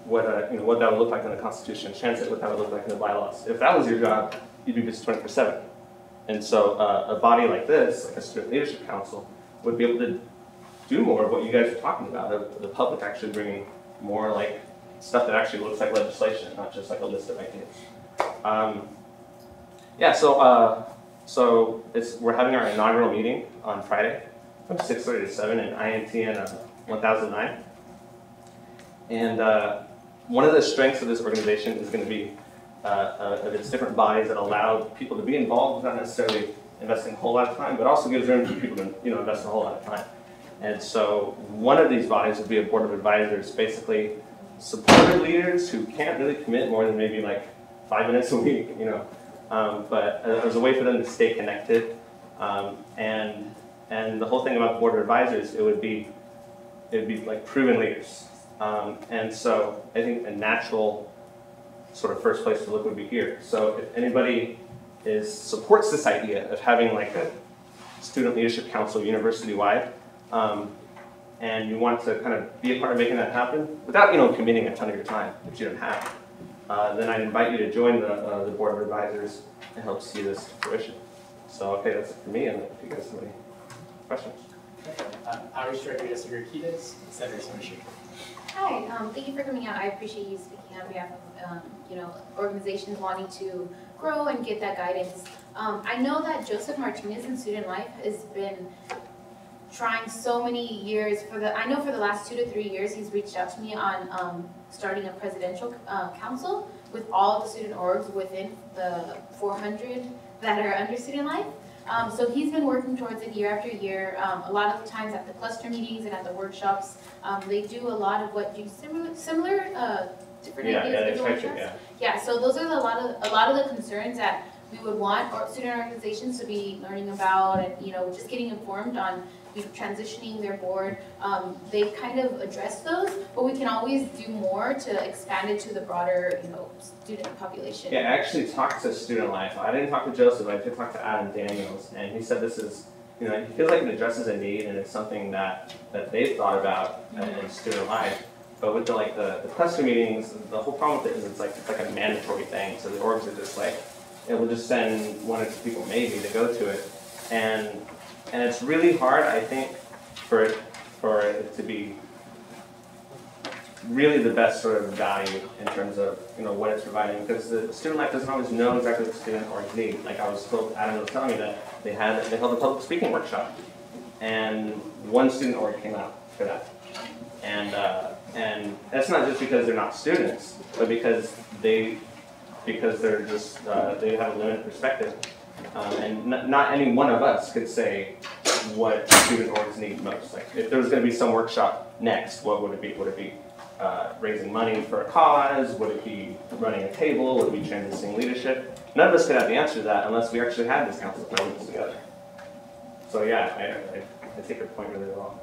what that would look like in the Constitution, translate what that would look like in the bylaws. If that was your job, you'd be busy 24/7. And so a body like this, like a Student Leadership Council, would be able to do more of what you guys are talking about, of the public actually bringing more stuff that actually looks like legislation, not just like a list of ideas. So we're having our inaugural meeting on Friday from 6:30 to 7 in INTN 1009. And one of the strengths of this organization is going to be of its different bodies that allow people to be involved, not necessarily investing a whole lot of time, but also gives room for people to invest a whole lot of time. And so one of these bodies would be a board of advisors, basically supportive leaders who can't really commit more than maybe 5 minutes a week, but as a way for them to stay connected. And the whole thing about the board of advisors, it would be proven leaders. And so I think a natural sort of first place to look would be here. So if anybody supports this idea of having a student leadership council university-wide, and you want to kind of be a part of making that happen, without committing a ton of your time, which you don't have, then I'd invite you to join the board of advisors and help see this to fruition. So okay, that's it for me, and if you guys have any questions. Outreach Director Jessica Urquidez, Senator Summer Shaker. Hi, thank you for coming out. I appreciate you speaking on behalf of, organizations wanting to grow and get that guidance. I know that Joseph Martinez in Student Life has been trying so many years for the last 2 to 3 years he's reached out to me on starting a presidential council with all of the student orgs within the 400 that are under Student Life. So he's been working towards it year after year. A lot of the times at the cluster meetings and at the workshops, they do a lot of what you similar different ideas. Yeah. So those are a lot of the concerns that we would want student organizations to be learning about, and just getting informed on transitioning their board. They kind of address those, but we can always do more to expand it to the broader student population. Yeah, I actually talked to Student Life. I didn't talk to Joseph, I did talk to Adam Daniels, and he said this is, he feels like it addresses a need, and it's something that they've thought about in Student Life. But with the cluster meetings, the whole problem with it is it's like a mandatory thing. So the orgs are just like, we'll just send 1 or 2 people maybe to go to it, and it's really hard, I think, for it to be really the best sort of value in terms of what it's providing, because the Student Life doesn't always know exactly what the student orgs need. Like I was told, Adam was telling me that they held a public speaking workshop, and 1 student org came out for that, and that's not just because they're not students, but because they're just they have a limited perspective. And not any one of us could say what student orgs need most. Like if there was going to be some workshop next, what would it be? Would it be raising money for a cause? Would it be running a table? Would it be transitioning leadership? None of us could have the answer to that unless we actually had this council of presidents together. So yeah, I take your point really well.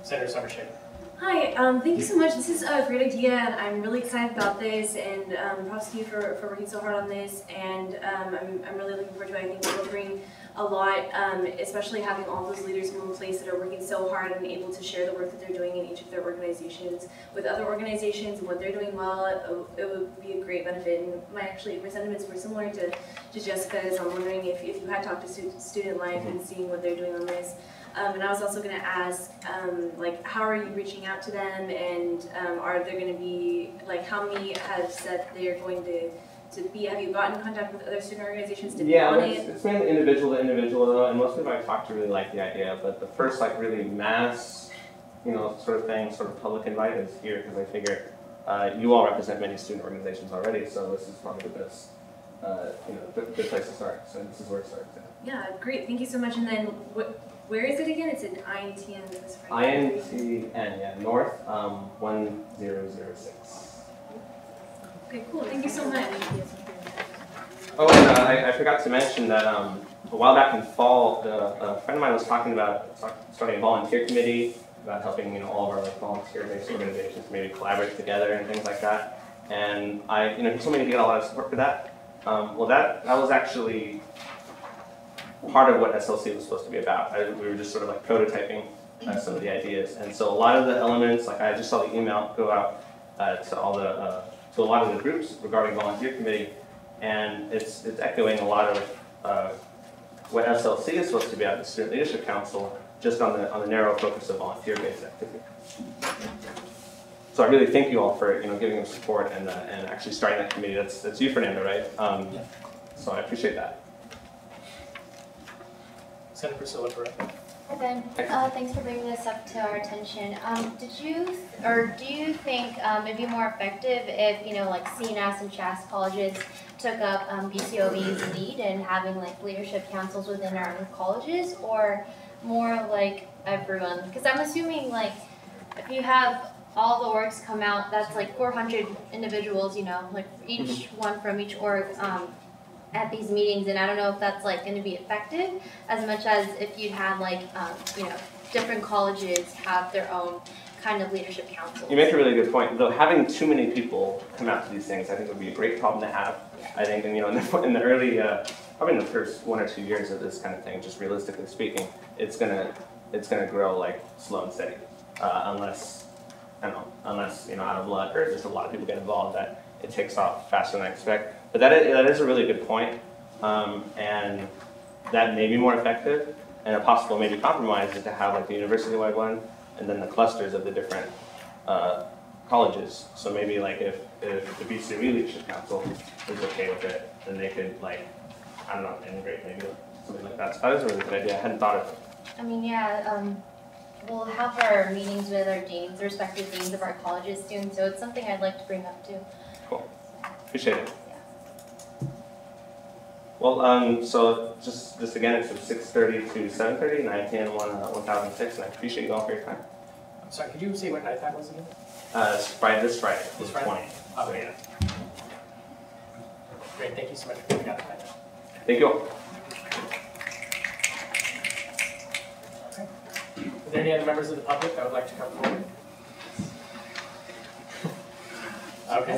Senator Summer Shaker. Hi, thank you so much. This is a great idea, and I'm really excited about this, and props to you for working so hard on this, and I'm really looking forward to it. I think it will bring a lot, especially having all those leaders in one place that are working so hard and able to share the work that they're doing in each of their organizations with other organizations and what they're doing well. It would be a great benefit, and my sentiments were similar to Jessica's. I'm wondering if you had talked to Student Life and seeing what they're doing on this. And I was also going to ask, how are you reaching out to them, and are there going to be, how many have said they're going to be, have you gotten in contact with other student organizations to be on it? It's mainly individual to individual though, and most people I talked to really like the idea, but the first really mass, sort of thing, sort of public invite is here, because I figure you all represent many student organizations already, so this is probably the best, good place to start, so this is where it starts. Yeah, great, thank you so much, and then where is it again? It's in INTN. INTN, yeah, North 1006. Okay, cool. Thank you so much. Oh, and I forgot to mention that a while back in fall, a friend of mine was talking about starting a volunteer committee about helping all of our volunteer-based organizations maybe collaborate together and things like that. And he told me to get a lot of support for that. Well, that was actually part of what SLC was supposed to be about. We were just sort of prototyping some of the ideas, and so a lot of the elements, I just saw the email go out to a lot of the groups regarding volunteer committee, and it's echoing a lot of what SLC is supposed to be about, the Student Leadership Council, just on the narrow focus of volunteer-based activity. So I really thank you all for giving them support and actually starting that committee. That's you, Fernando, right? So I appreciate that. Senator Priscilla Perez. Hi Ben, thanks for bringing this up to our attention. Do you think it'd be more effective if CNAS and CHAS colleges took up BCOB's lead in having leadership councils within our own colleges, or more everyone? Because I'm assuming if you have all the orgs come out, that's 400 individuals, each one from each org. At these meetings, and I don't know if that's going to be effective as much as if you'd had different colleges have their own kind of leadership councils. You make a really good point. Though having too many people come out to these things, I think would be a great problem to have. Yeah. I think, in the early, probably in the first 1 or 2 years of this kind of thing, just realistically speaking, it's gonna grow slow and steady, unless out of luck or just a lot of people get involved, that it takes off faster than I expect. But that is a really good point, and that may be more effective. And a possible maybe compromise is to have like the university-wide one, and then the clusters of the different colleges. So maybe like if the BCOE Leadership Council is okay with it, then they could like, I don't know, integrate maybe something like that. So that was a really good idea. I hadn't thought of it. I mean, yeah, we'll have our meetings with our deans, the respective deans of our colleges soon, so it's something I'd like to bring up too. Cool. Appreciate it. Well, so just again, it's from 6:30 to 7:30, 9 p.m. on 1006, and I appreciate you all for your time. I'm sorry, could you say what night that was again? This Friday, This the Friday? 20th. So yeah. Great, thank you so much for coming out tonight. Thank you all. Okay. Are there any other members of the public that would like to come forward? Okay.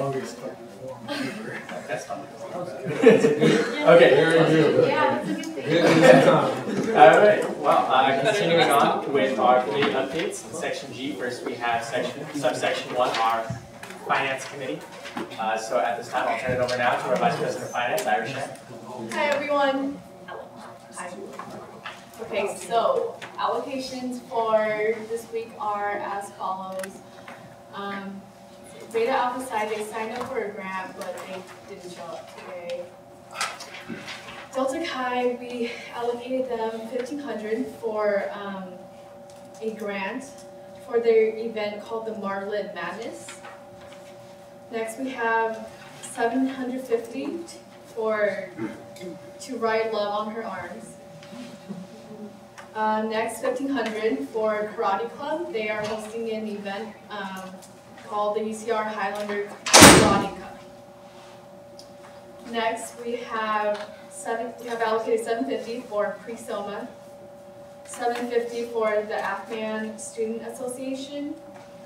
That's fine. Okay. Yeah, that's a good thing. All right. Well, continuing on with our committee updates. In section G, first we have subsection 1, our finance committee. So at this time, I'll turn it over now to our Vice President of Finance, Irish. Hi everyone. Hi. Okay, so allocations for this week are as follows. Beta Alpha Psi, they signed up for a grant, but they didn't show up today. Delta Chi, we allocated them $1,500 for a grant for their event called the Marlet Madness. Next we have $750 to write love on her arms. Next, $1,500 for Karate Club. They are hosting an event called the UCR Highlander Karate Cup. Next, we have allocated $750 for pre-SOMA, $750 for the Afghan Student Association,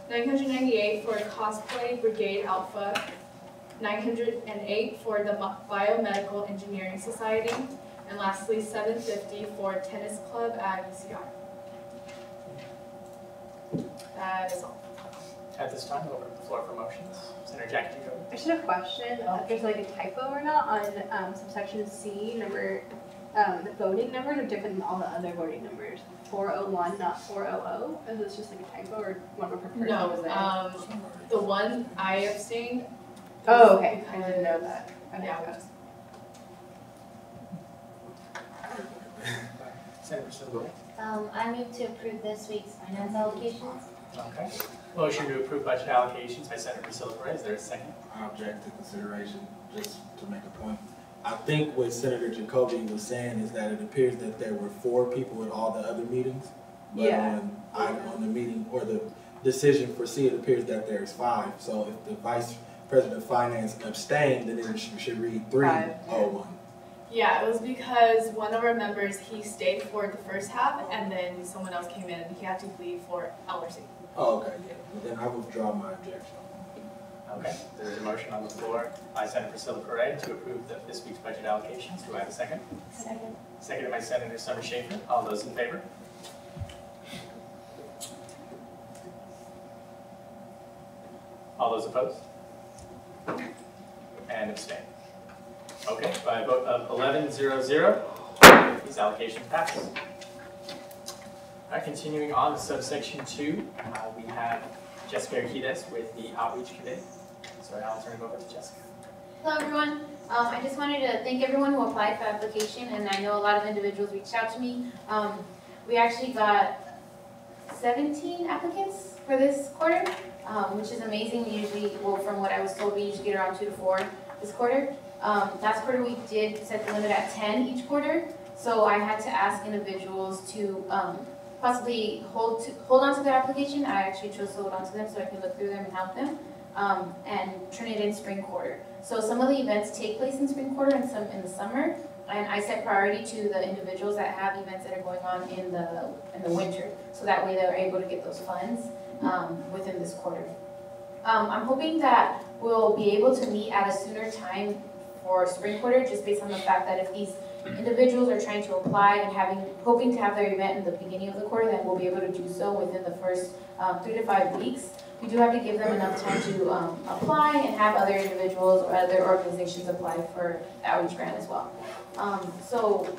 $998 for Cosplay Brigade Alpha, $908 for the Biomedical Engineering Society, and lastly $750 for Tennis Club at UCR. That is all. At this time, we'll open the floor for motions. Senator Jackie, go. I just have a question. If there's like a typo or not on subsection C, number, the voting numbers are different than all the other voting numbers. 401, not 400. Is this just like a typo or one more person was there? No, the one I abstained. Oh, okay. I didn't know that. Okay. Yeah. Senator Silver. I move to approve this week's finance allocations. Okay. Motion to approve budget allocations by Senator Silver. Is there a second? I object to consideration, just to make a point. I think what Senator Jacoby was saying is that it appears that there were 4 people at all the other meetings. But on the meeting or the decision for C, it appears that there's 5. So if the Vice President of Finance abstained, then it should read 301. Yeah, it was because one of our members, he stayed for the first half, and then someone else came in, and he had to leave for LRC. Oh, okay, yeah. Well, then I withdraw my objection. Okay, there's a motion on the floor by Senator Priscilla Perez to approve this week's budget allocations. Do I have a second? Second. Seconded by Senator Summer Schaefer. All those in favor? All those opposed? And abstain. Okay, by a vote of 11-0-0, these allocations pass. All right, continuing on to subsection 2, we have Jessica Arquides with the Outreach Committee. So I'll turn it over to Jessica. Hello everyone. I just wanted to thank everyone who applied for application, and I know a lot of individuals reached out to me. We actually got 17 applicants for this quarter, which is amazing. We usually, well, from what I was told, we usually get around 2 to 4 this quarter. Last quarter we did set the limit at 10 each quarter, so I had to ask individuals to possibly hold on to their application. I actually chose to hold on to them so I could look through them and help them, and turn it in spring quarter. So some of the events take place in spring quarter and some in the summer, and I set priority to the individuals that have events that are going on in the winter, so that way they're able to get those funds within this quarter. I'm hoping that we'll be able to meet at a sooner time for spring quarter, just based on the fact that if these individuals are trying to apply and hoping to have their event in the beginning of the quarter, then we'll be able to do so within the first 3 to 5 weeks. We do have to give them enough time to apply and have other individuals or other organizations apply for the outreach grant as well. So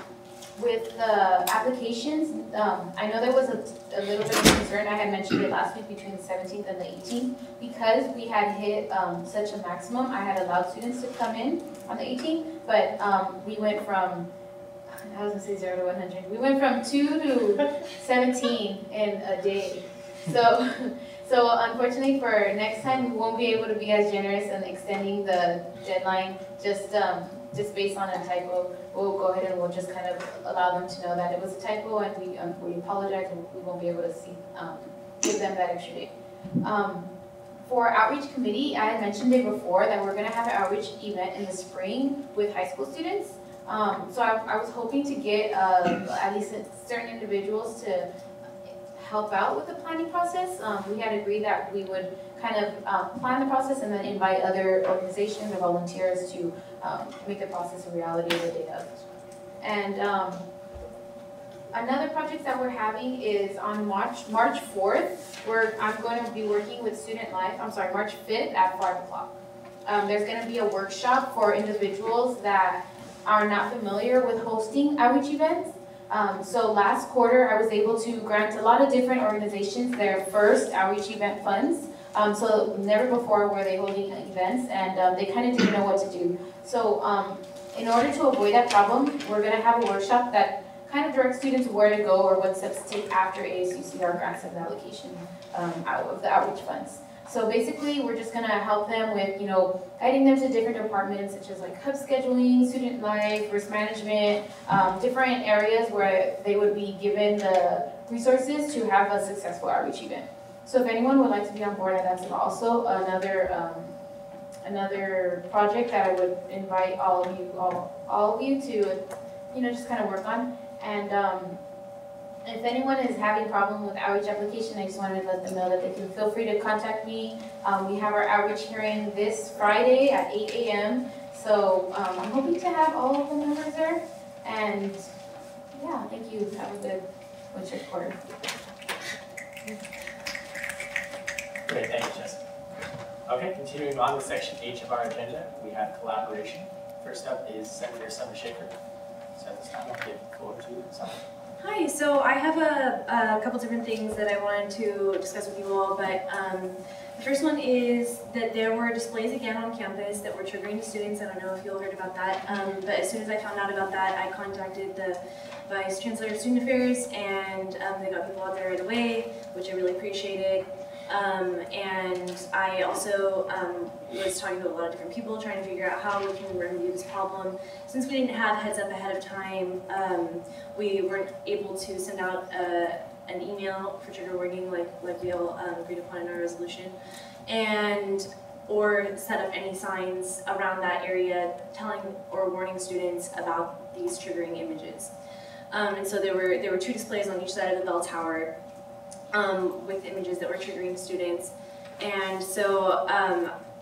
with the applications, I know there was a little bit of concern, I had mentioned it last week between the 17th and the 18th. Because we had hit such a maximum, I had allowed students to come in on the 18th, but we went from, I was gonna say 0 to 100. We went from 2 to 17 in a day. So unfortunately for next time, we won't be able to be as generous in extending the deadline just based on a typo. We'll go ahead and we'll just kind of allow them to know that it was a typo and we apologize and we won't be able to give them that extra day. For outreach committee, I had mentioned it before that we're gonna have an outreach event in the spring with high school students. So I was hoping to get at least certain individuals to help out with the planning process. We had agreed that we would kind of plan the process and then invite other organizations or volunteers to make the process a reality the day of. And another project that we're having is on March 4th, where I'm going to be working with Student Life, March 5th at 5 o'clock. There's going to be a workshop for individuals that are not familiar with hosting outreach events. So last quarter, I was able to grant a lot of different organizations their first outreach event funds. So never before were they holding events, and they kind of didn't know what to do. So in order to avoid that problem, we're going to have a workshop that kind of directs students where to go or what steps to take after ASUCR grants an allocation out of the outreach funds. So basically, we're just gonna help them with, guiding them to different departments such as like hub scheduling, student life, risk management, different areas where they would be given the resources to have a successful outreach event. So if anyone would like to be on board, that's also another project that I would invite all of you to, just kind of work on. And if anyone is having a problem with outreach application, I just wanted to let them know that they can feel free to contact me. We have our outreach hearing this Friday at 8 a.m. So I'm hoping to have all of the members there. And yeah, thank you. Have a good winter quarter. Great, thank you, Jessica. Okay, continuing on with section H of our agenda, we have collaboration. First up is Senator Summer-Shaker. So this time I'll give the floor to Summer. Hi, so I have a couple different things that I wanted to discuss with you all, but the first one is that there were displays again on campus that were triggering to students. I don't know if you all heard about that, but as soon as I found out about that, I contacted the Vice Chancellor of Student Affairs, and they got people out there right away, which I really appreciated. And I also was talking to a lot of different people trying to figure out how we can remedy this problem. Since we didn't have heads up ahead of time, we weren't able to send out an email for trigger warning like we all agreed upon in our resolution, or set up any signs around that area telling or warning students about these triggering images. And so there were two displays on each side of the bell tower with images that were triggering students. And so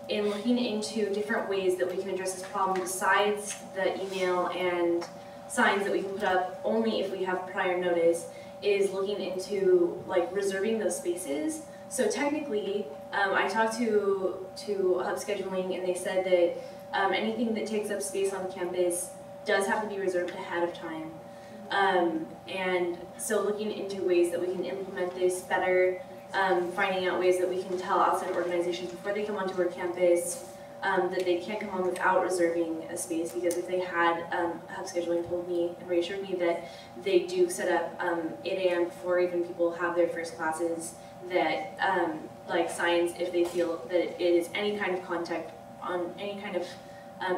in looking into different ways that we can address this problem besides the email and signs that we can put up only if we have prior notice, is looking into reserving those spaces. So technically, I talked to hub scheduling, and they said that anything that takes up space on campus does have to be reserved ahead of time. And so looking into ways that we can implement this better, finding out ways that we can tell outside organizations before they come onto our campus that they can't come on without reserving a space, because if they had, hub scheduling told me and reassured me that they do set up 8 a.m. before even people have their first classes, that signs if they feel that it is any kind of contact on any kind of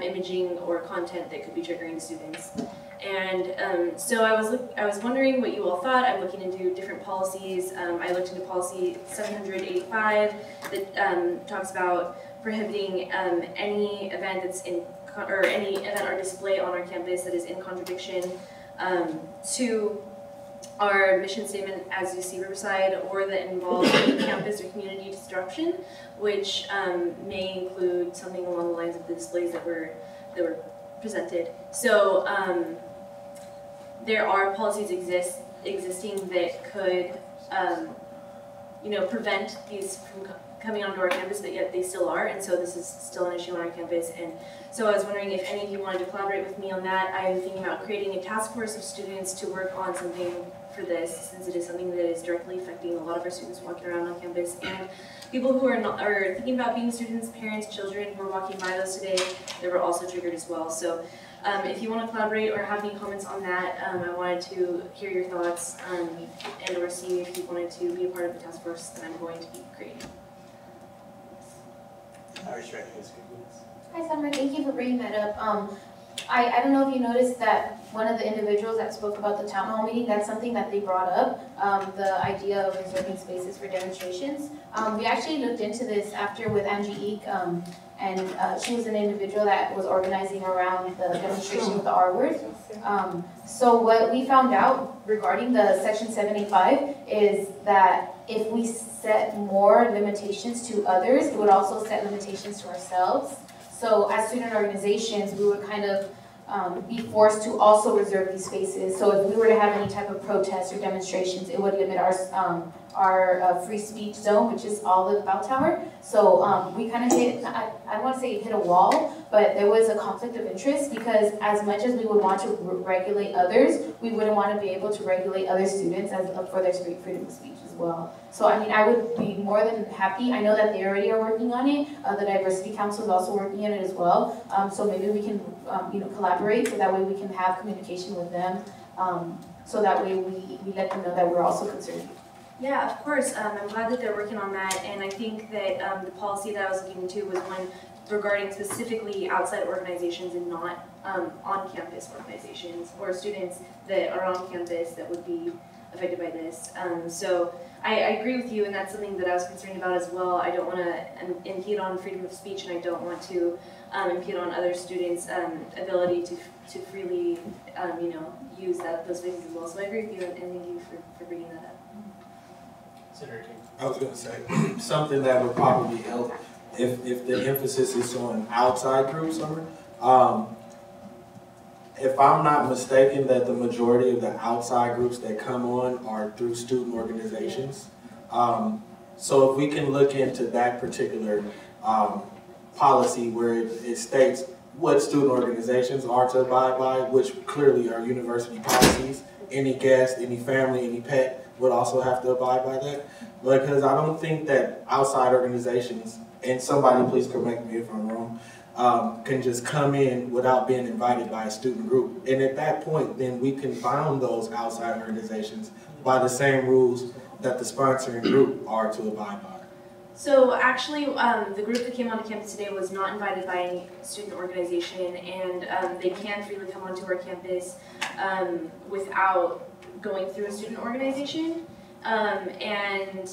imaging or content that could be triggering to students. And so I was wondering what you all thought. I'm looking into different policies. I looked into policy 785 that talks about prohibiting any event that's any event or display on our campus that is in contradiction to our mission statement as UC Riverside, or that involves campus or community disruption, which may include something along the lines of the displays that were presented. So there are policies existing that could prevent these from coming onto our campus, but yet they still are, and so this is still an issue on our campus. And so I was wondering if any of you wanted to collaborate with me on that. I'm thinking about creating a task force of students to work on something for this, since it is something that is directly affecting a lot of our students walking around on campus, and people who are thinking about being students, parents, children who are walking by those today, they were also triggered as well. So if you want to collaborate or have any comments on that, I wanted to hear your thoughts and or see if you wanted to be a part of the task force that I'm going to be creating. Hi Summer, thank you for bringing that up. I don't know if you noticed that one of the individuals that spoke about the town hall meeting, that's something that they brought up, the idea of reserving spaces for demonstrations. We actually looked into this after with Angie Eek, and she was an individual that was organizing around the demonstration with the R word. So what we found out regarding the section 785 is that if we set more limitations to others, it would also set limitations to ourselves. So as student organizations, we would kind of be forced to also reserve these spaces. So if we were to have any type of protests or demonstrations, it would limit our free speech zone, which is all the bell tower. So we kind of hit, I want to say hit a wall, but there was a conflict of interest because as much as we would want to regulate others, we wouldn't want to be able to regulate other students for their freedom of speech as well. So I mean, I would be more than happy. I know that they already are working on it. The Diversity Council is also working on it as well. So maybe we can collaborate so that way we can have communication with them. So that way we let them know that we're also concerned. Yeah, of course. I'm glad that they're working on that, and I think that the policy that I was looking into was one regarding specifically outside organizations and not on-campus organizations or students that are on campus that would be affected by this. So I agree with you, and that's something that I was concerned about as well. I don't want to impede on freedom of speech, and I don't want to impede on other students' ability to freely, use those spaces as well. So I agree with you, and thank you for bringing that up. I was going to say something that would probably help if the emphasis is on outside groups. If I'm not mistaken, that the majority of the outside groups that come on are through student organizations. So if we can look into that particular policy where it states what student organizations are to abide by, which clearly are university policies. Any guest, any family, any pet would also have to abide by that. Because I don't think that outside organizations, and somebody please correct me if I'm wrong, can just come in without being invited by a student group. And at that point, then we can bound those outside organizations by the same rules that the sponsoring group are to abide by. So actually, the group that came onto campus today was not invited by any student organization, and they can freely come onto our campus without going through a student organization. And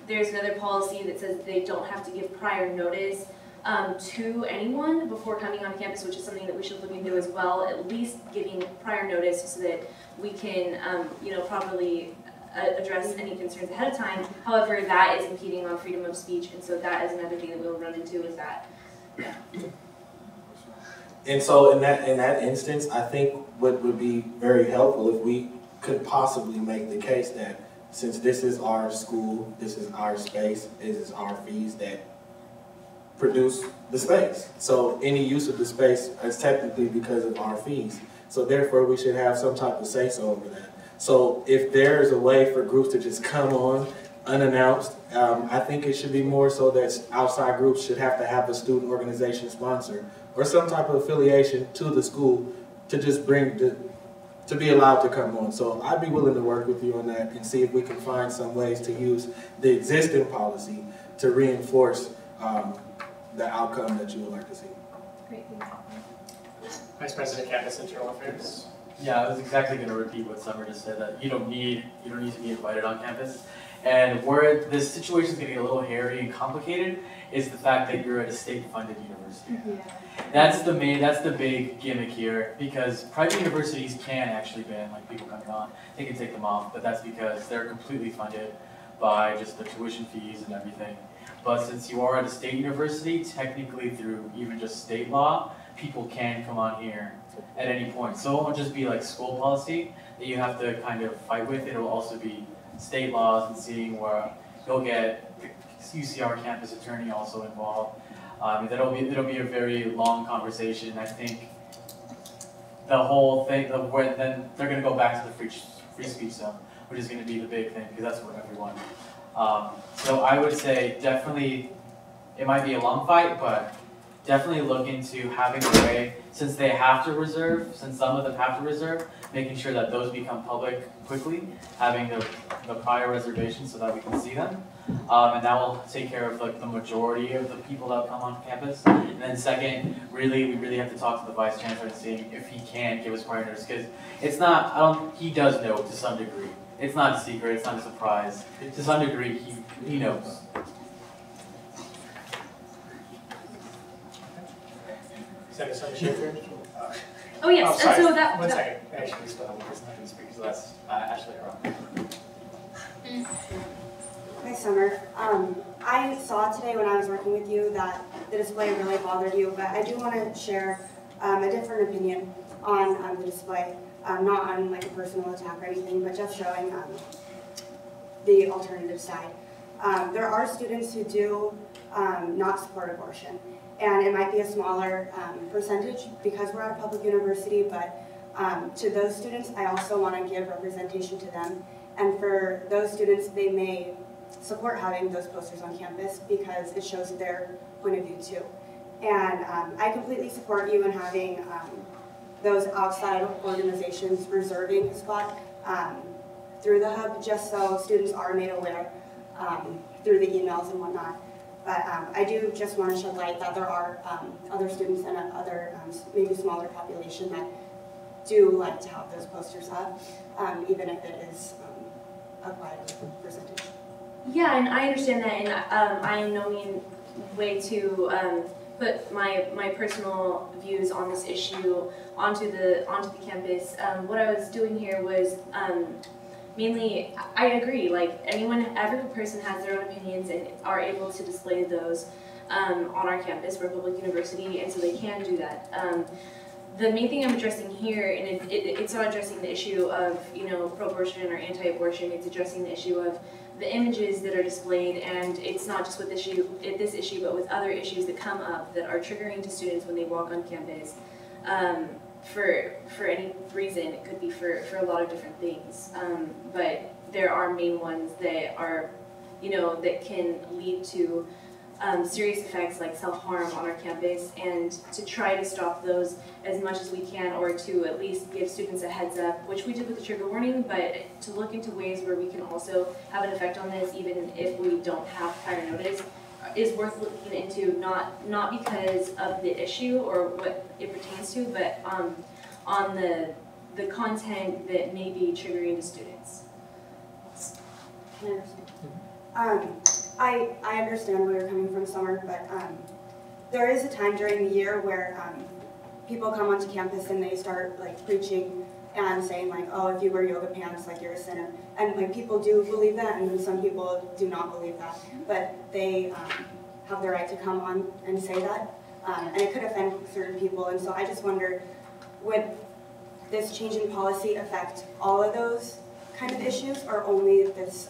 there's another policy that says they don't have to give prior notice to anyone before coming on campus, which is something that we should look into as well, at least giving prior notice so that we can properly address any concerns ahead of time. However, that is impeding on freedom of speech, and so that is another thing that we'll run into is that. Yeah. And so in that instance, I think what would be very helpful if we could possibly make the case that since this is our school, this is our space, this is our fees that produce the space. So any use of the space is technically because of our fees. So therefore we should have some type of say-so over that. So if there's a way for groups to just come on unannounced, I think it should be more so that outside groups should have to have a student organization sponsor or some type of affiliation to the school to just to be allowed to come on. So I'd be willing to work with you on that and see if we can find some ways to use the existing policy to reinforce the outcome that you would like to see. Great, thank you. Vice President, Campus Internal Affairs. Yeah, I was exactly going to repeat what Summer just said, that you don't need to be invited on campus. And where this situation is going to get a little hairy and complicated is the fact that you're at a state-funded university. Yeah. That's the big gimmick here, because private universities can actually ban people coming on. They can take them off, but that's because they're completely funded by just the tuition fees and everything. But since you are at a state university, technically through even just state law, people can come on here at any point. So it won't just be like school policy that you have to kind of fight with. It'll also be state laws and seeing where you'll get UCR campus attorney also involved. It'll be a very long conversation. I think the whole thing, then they're going to go back to the free speech zone, which is going to be the big thing because that's for everyone. So I would say definitely, it might be a long fight, but definitely look into having a way, since they have to reserve, since some of them have to reserve, making sure that those become public quickly, having the prior reservations so that we can see them. And that will take care of like the majority of the people that come on campus. And then second, we really have to talk to the vice chancellor and see if he can give us prior notice, because it's not, he does know to some degree. It's not a secret, it's not a surprise. To some degree, he knows. Senator Schaefer? Oh yes, sorry. so that. One second. Actually, still have one person that can speak, so that's Ashley Rowe. Hi, Summer. I saw today when I was working with you that the display really bothered you, but I do want to share a different opinion on the display. Not on like a personal attack or anything, but just showing the alternative side. There are students who do not support abortion, and it might be a smaller percentage because we're at a public university, but to those students, I also want to give representation to them. And for those students, they may support having those posters on campus because it shows their point of view too. And I completely support you in having those outside organizations reserving a spot through the hub, just so students are made aware through the emails and whatnot. But I do just want to shed light that there are other students and other maybe smaller population that do like to have those posters up, even if it is a quite percentage. Yeah, and I understand that, and I am no mean way to put my personal views on this issue onto the campus. What I was doing here was mainly, I agree, like every person has their own opinions and are able to display those on our campus. We're a public university, and so they can do that. The main thing I'm addressing here, and it's not addressing the issue of pro-abortion or anti-abortion. It's addressing the issue of the images that are displayed, and it's not just with this issue, but with other issues that come up that are triggering to students when they walk on campus. For any reason, it could be for a lot of different things. But there are main ones that are, that can lead to serious effects like self-harm on our campus, and to try to stop those as much as we can, or to at least give students a heads up, which we did with the trigger warning, but to look into ways where we can also have an effect on this even if we don't have prior notice is worth looking into, not because of the issue or what it pertains to, but on the content that may be triggering to students. I understand where you're coming from, Summer, but there is a time during the year where people come onto campus and they start like preaching and saying like, oh, if you wear yoga pants, like you're a sinner. And like people do believe that, and then some people do not believe that. But they have the right to come on and say that. And it could offend certain people. And so I just wonder, would this change in policy affect all of those kind of issues, or only this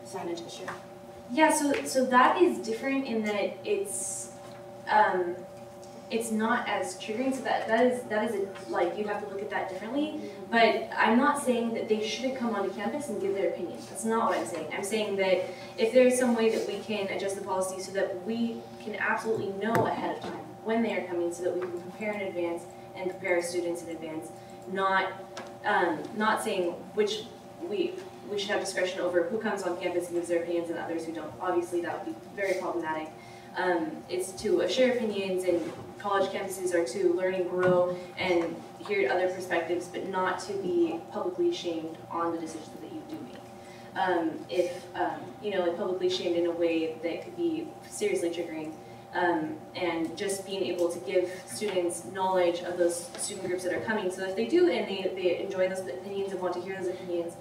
signage issue? Yeah, so that is different in that it's not as triggering, so that is like, you have to look at that differently. But I'm not saying that they shouldn't come onto campus and give their opinion. That's not what I'm saying. I'm saying that if there's some way that we can adjust the policy so that we can absolutely know ahead of time when they are coming, so that we can prepare in advance and prepare our students in advance, not saying which we should have discretion over who comes on campus and gives their opinions and others who don't. Obviously, that would be very problematic. It's to share opinions, and college campuses are to learn and grow and hear other perspectives, but not to be publicly shamed on the decisions that you do make. If like publicly shamed in a way that could be seriously triggering, and just being able to give students knowledge of those student groups that are coming, so if they do and they enjoy those opinions and want to hear those opinions,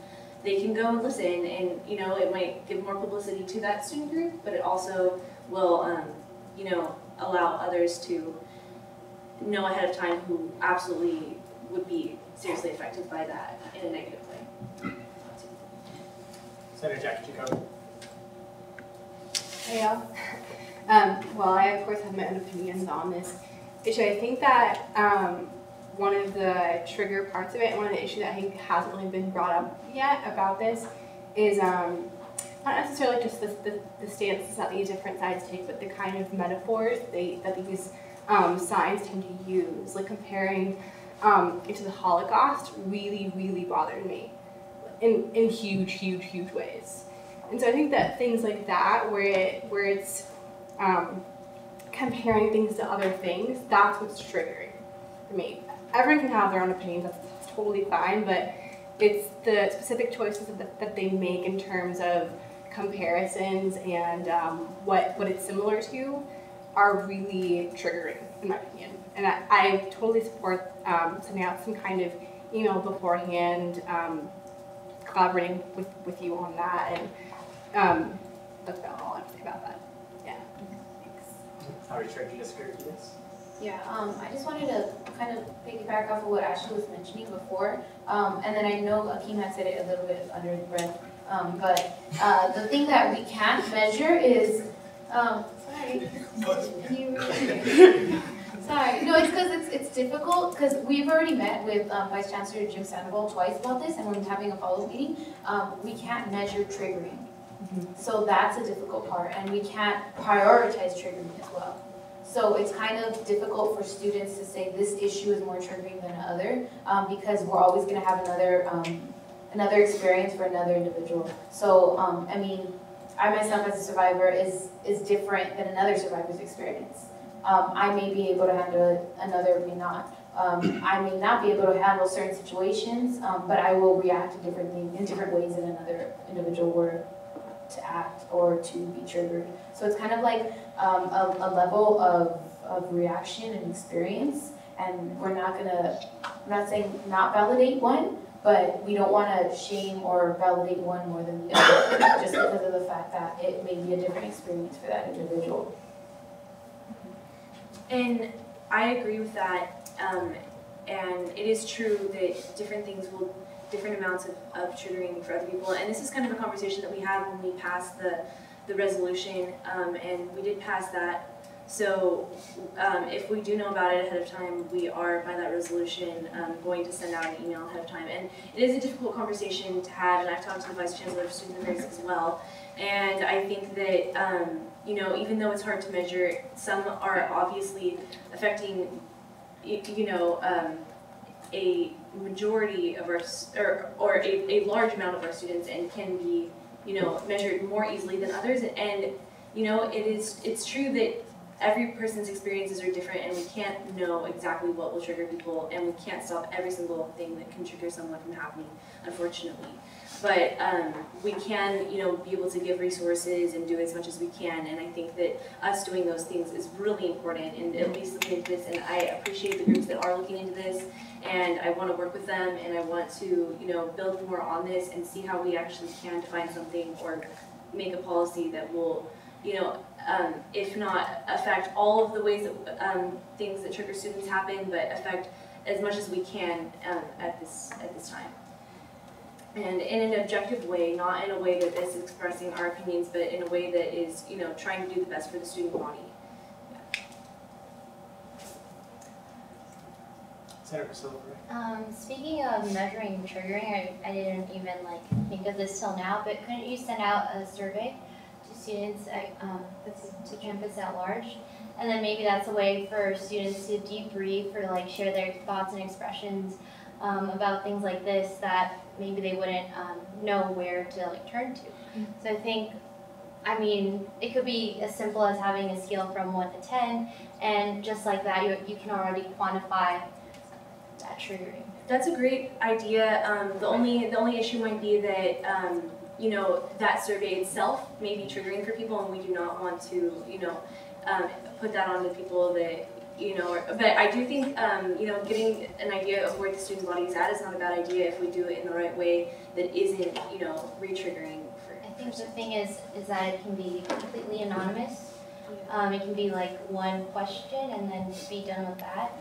they can go and listen, and it might give more publicity to that student group, but it also will allow others to know ahead of time who absolutely would be seriously affected by that in a negative way. Senator Jackie Jacob. Hey y'all. Well, I of course have my own opinions on this issue. I think that one of the trigger parts of it, and one of the issues that I think hasn't really been brought up yet about this, is not necessarily just the stances that these different sides take, but the kind of metaphors that these sides tend to use. Like comparing it to the Holocaust really bothered me in huge ways. And so I think that things like that, where it's comparing things to other things, that's what's triggering for me. Everyone can have their own opinions, that's totally fine, but it's the specific choices that they make in terms of comparisons and what it's similar to are really triggering, in my opinion. And I totally support sending out some kind of email beforehand, collaborating with you on that, and that's about all I have to say about that. Yeah. Thanks. How are you trying to disagree with this? Yeah, I just wanted to kind of piggyback off of what Ashley was mentioning before, and then I know Akeem had said it a little bit under his breath, but the thing that we can't measure is, sorry. Sorry, no, it's because it's difficult, because we've already met with Vice Chancellor Jim Sandoval twice about this, and when having a follow-up meeting, we can't measure triggering. So that's a difficult part, and we can't prioritize triggering as well. So it's kind of difficult for students to say this issue is more triggering than other, because we're always going to have another experience for another individual. So I mean, I myself as a survivor is different than another survivor's experience. I may be able to handle it, another may not. I may not be able to handle certain situations, but I will react to different things in different ways than another individual were to act or to be triggered. So it's kind of like a level of reaction and experience, and we're not gonna, I'm not saying not validate one, but we don't want to shame or validate one more than the other, just because of the fact that it may be a different experience for that individual. And I agree with that, and it is true that different things will, different amounts of triggering for other people, and this is kind of a conversation that we had when we passed the resolution, and we did pass that. So if we do know about it ahead of time, we are, by that resolution, going to send out an email ahead of time. And it is a difficult conversation to have, and I've talked to the Vice Chancellor of Student Affairs as well. And I think that, you know, even though it's hard to measure, some are obviously affecting, you know, a majority of our, or a large amount of our students, and can be, you know, measured more easily than others. And, you know, it's true that every person's experiences are different, and we can't know exactly what will trigger people, and we can't stop every single thing that can trigger someone from happening, unfortunately. But we can, you know, be able to give resources and do as much as we can, and I think that us doing those things is really important, and at least looking into this, and I appreciate the groups that are looking into this, and I want to work with them, and I want to, you know, build more on this and see how we actually can find something or make a policy that will, you know, if not affect all of the ways that things that trigger students happen, but affect as much as we can at this time. And in an objective way, not in a way that is expressing our opinions, but in a way that is, you know, trying to do the best for the student body. Senator Silver. Speaking of measuring triggering, I didn't even think of this till now, but couldn't you send out a survey to students to campus at large? And then maybe that's a way for students to debrief or share their thoughts and expressions about things like this that maybe they wouldn't know where to turn to. So I think, I mean, it could be as simple as having a scale from 1 to 10, and just like that, you can already quantify that triggering. That's a great idea. The only issue might be that you know, that survey itself may be triggering for people, and we do not want to, you know, put that on the people that, you know, but I do think, you know, getting an idea of where the student body is at is not a bad idea if we do it in the right way that isn't, you know, re-triggering. I think the thing is that it can be completely anonymous. It can be one question and then be done with that.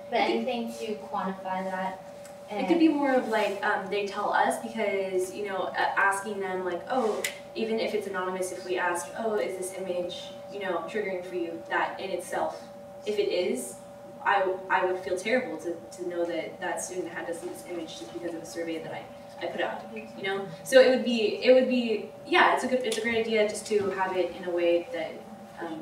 But anything to quantify that. It could be more of they tell us, because, you know, asking them oh, even if it's anonymous, if we ask, oh, is this image, you know, triggering for you, that in itself, if it is, I would feel terrible to know that that student had to see this image just because of a survey that I put out, you know? So it would be, yeah, it's a great idea just to have it in a way that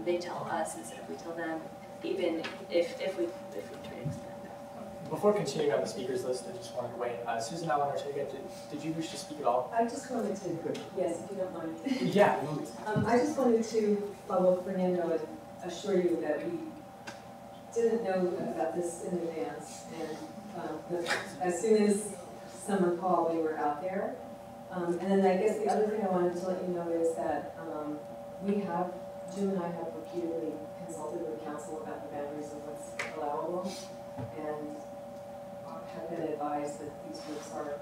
they tell us instead of we tell them, even if we try to expand that. Before continuing on the speakers list, I just wanted to wait. Susan Allen Ortega, did you wish to speak at all? I just wanted to, yes, if you don't mind. Yeah. I just wanted to follow Fernando and assure you that we didn't know about this in advance, and as soon as summer fall, we were out there. And then I guess the other thing I wanted to let you know is that Jim and I have repeatedly consulted with council about the boundaries of what's allowable, and have been advised that these groups are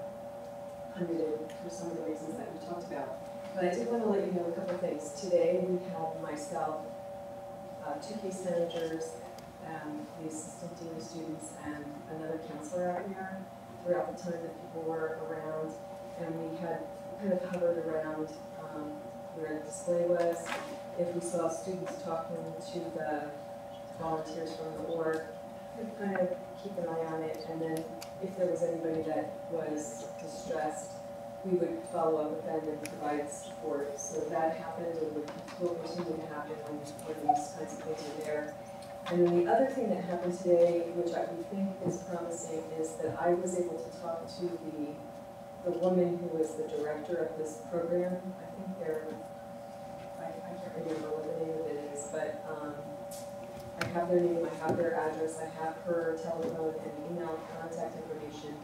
permitted for some of the reasons that we talked about. But I did want to let you know a couple of things. Today we have myself, 2 case managers, the assistant dean of students, and another counselor out here throughout the time that people were around, and we had kind of hovered around where the display was. If we saw students talking to the volunteers from the org, we'd kind of keep an eye on it, and then if there was anybody that was distressed, we would follow up with them and provide support. So that happened and will continue to happen when these kinds of things are there. And then the other thing that happened today, which we think is promising, is that I was able to talk to the woman who was the director of this program. I think I can't remember what the name of it is, but I have their name, I have their address, I have her telephone and email contact information.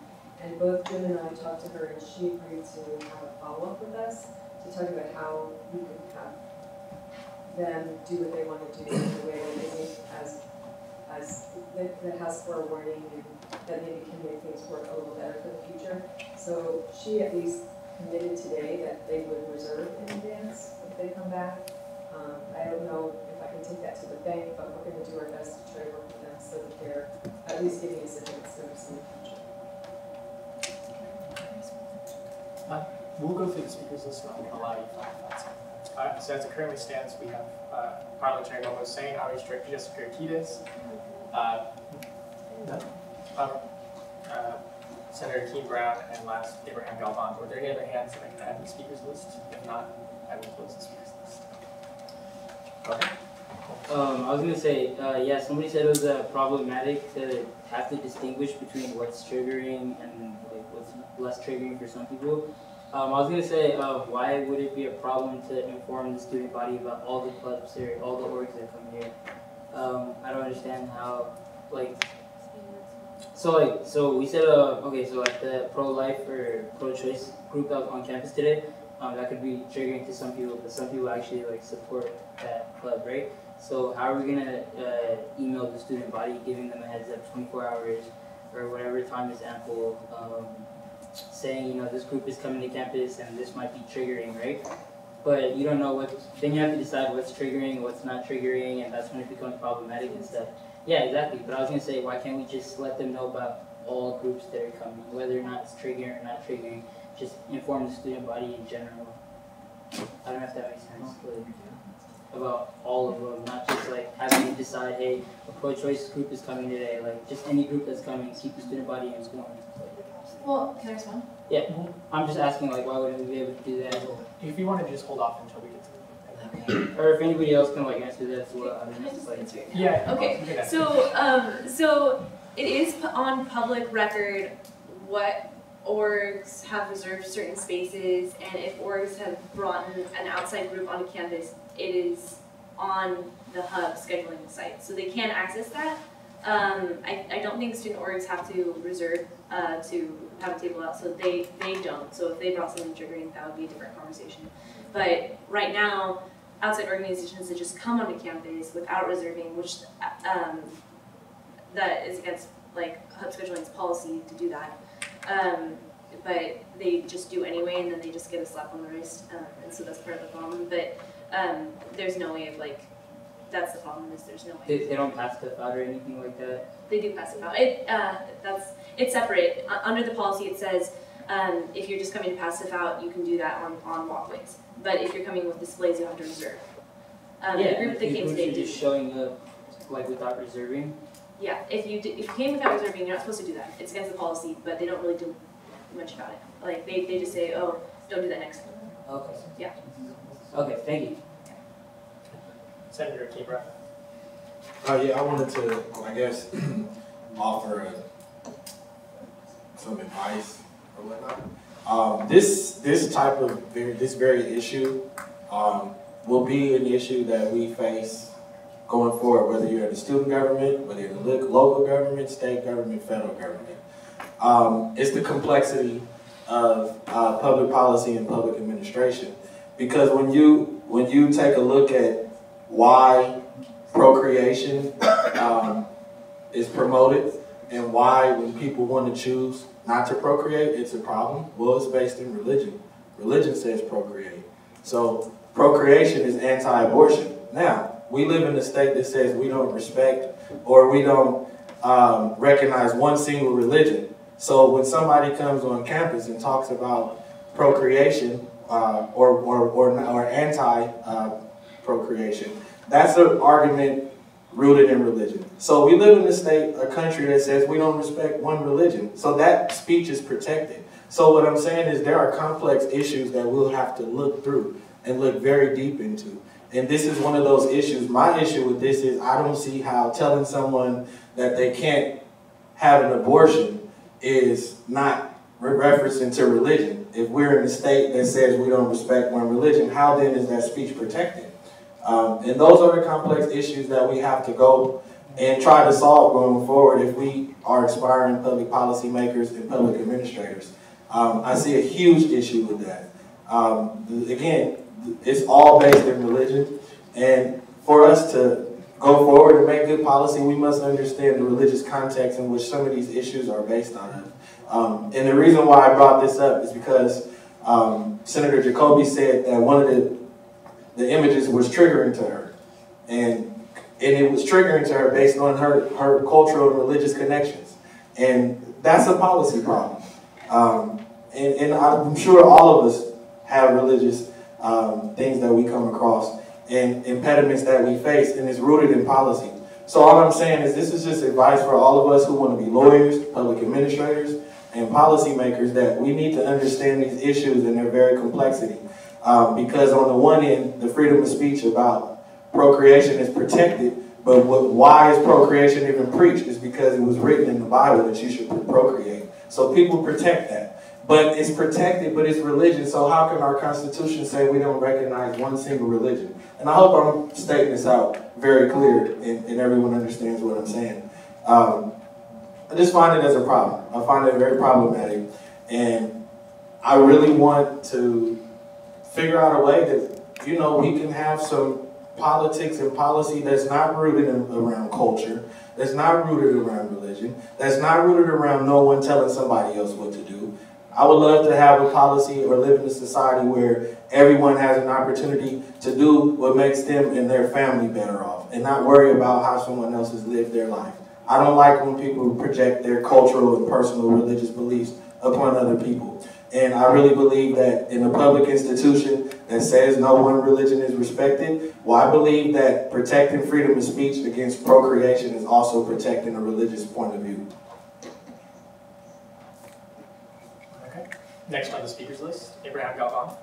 And both Jim and I talked to her, and she agreed to have a follow-up with us to talk about how we could have them do what they want to do in a way that isn't that has forewarning and that maybe can make things work a little better for the future. So she at least committed today that they would reserve in advance if they come back. I don't know if I can take that to the bank, but we're going to do our best to try to work with them so that they're at least giving us advance notice in the future. We'll go through the speakers list and I'm going to allow you 5 minutes. So as it currently stands, we have Parliamentary Member Hussein, Outreach Director Jessica Urquidez, Senator Keene Brown, and last Abraham Galvan. Were there any other hands that I can add to the speakers list? If not, I will close the speakers list. Okay. I was going to say, yeah, somebody said it was problematic to have to distinguish between what's triggering and like what's less triggering for some people. I was going to say, why would it be a problem to inform the student body about all the clubs or all the orgs that come here? I don't understand how, like, so we said, okay, so like the pro-life or pro-choice group that was on campus today, that could be triggering to some people, but some people actually like support that club, right? So how are we gonna email the student body, giving them a heads up 24 hours or whatever time is ample, saying, you know, this group is coming to campus and this might be triggering, right? But you don't know what, then you have to decide what's triggering, what's not triggering, and that's when it becomes problematic and stuff. Yeah, exactly, but I was gonna say, why can't we just let them know about all groups that are coming, whether or not it's triggering or not triggering, just inform the student body in general. I don't know if that makes sense, but about all of them, not just like having to decide, hey, a pro-choice group is coming today, like just any group that's coming, keep the student body informed. Well, can I respond? Yeah, I'm just asking, like, why wouldn't we be able to do that? If you want to just hold off until we get to the Or if anybody else can like answer that as well, I don't know. Like, yeah. Okay. So it is on public record what orgs have reserved certain spaces, and if orgs have brought an outside group onto campus, it is on the hub scheduling site, so they can access that. I don't think student orgs have to reserve to have a table out, so they don't. So if they brought something triggering, that would be a different conversation. But right now, outside organizations that just come onto campus without reserving, which that is against like hub scheduling's policy to do that. But they just do anyway, and then they just get a slap on the wrist, and so that's part of the problem. But there's no way of like, that's the problem, is there's no way. They don't pass stuff out or anything like that? They do pass it out. It's separate. Under the policy it says If you're just coming to pass stuff out, you can do that on walkways. But if you're coming with displays, you have to reserve. The group that came today You're just showing up like without reserving. Yeah, if you came without reserving, you're not supposed to do that. It's against the policy, but they don't really do much about it. Like they just say, oh, don't do that next time. Okay. Yeah. Okay, thank you. Senator Kibra. Yeah, I wanted to, I guess, offer some advice or whatnot. This very issue will be an issue that we face going forward, whether you're in the student government, whether you're in the local government, state government, federal government. It's the complexity of public policy and public administration. Because when you take a look at why procreation is promoted and why when people want to choose not to procreate, it's a problem. Well, it's based in religion. Religion says procreate. So procreation is anti-abortion. Now, we live in a state that says we don't respect or we don't recognize one single religion. So when somebody comes on campus and talks about procreation or anti-procreation, that's an argument rooted in religion. So we live in a country that says we don't respect one religion. So that speech is protected. So what I'm saying is there are complex issues that we'll have to look through and look very deep into. And this is one of those issues. My issue with this is I don't see how telling someone that they can't have an abortion is not referencing to religion. If we're in a state that says we don't respect one religion, how then is that speech protected? And those are the complex issues that we have to go and try to solve going forward if we are aspiring public policy makers and public administrators. I see a huge issue with that. Again, it's all based in religion, and for us to go forward and make good policy, we must understand the religious context in which some of these issues are based on. And the reason why I brought this up is because Senator Jacoby said that one of the images was triggering to her, and it was triggering to her based on her cultural and religious connections, and that's a policy problem. And I'm sure all of us have religious things that we come across and impediments that we face, and it's rooted in policy. So all I'm saying is this is just advice for all of us who want to be lawyers, public administrators, and policymakers, that we need to understand these issues and their very complexity. Because on the one end, the freedom of speech about procreation is protected, but why is procreation even preached? Is because it was written in the Bible that you should procreate. So people protect that. But it's protected, but it's religion, so how can our Constitution say we don't recognize one single religion? And I hope I'm stating this out very clear and everyone understands what I'm saying. I just find it as a problem. I find it very problematic. And I really want to figure out a way that, we can have some politics and policy that's not rooted around culture, that's not rooted around religion, that's not rooted around no one telling somebody else what to do. I would love to have a policy or live in a society where everyone has an opportunity to do what makes them and their family better off and not worry about how someone else has lived their life. I don't like when people project their cultural and personal religious beliefs upon other people. And I really believe that in a public institution that says no one religion is respected, well, I believe that protecting freedom of speech against procreation is also protecting a religious point of view. Next on the speakers list, Abraham Galvan.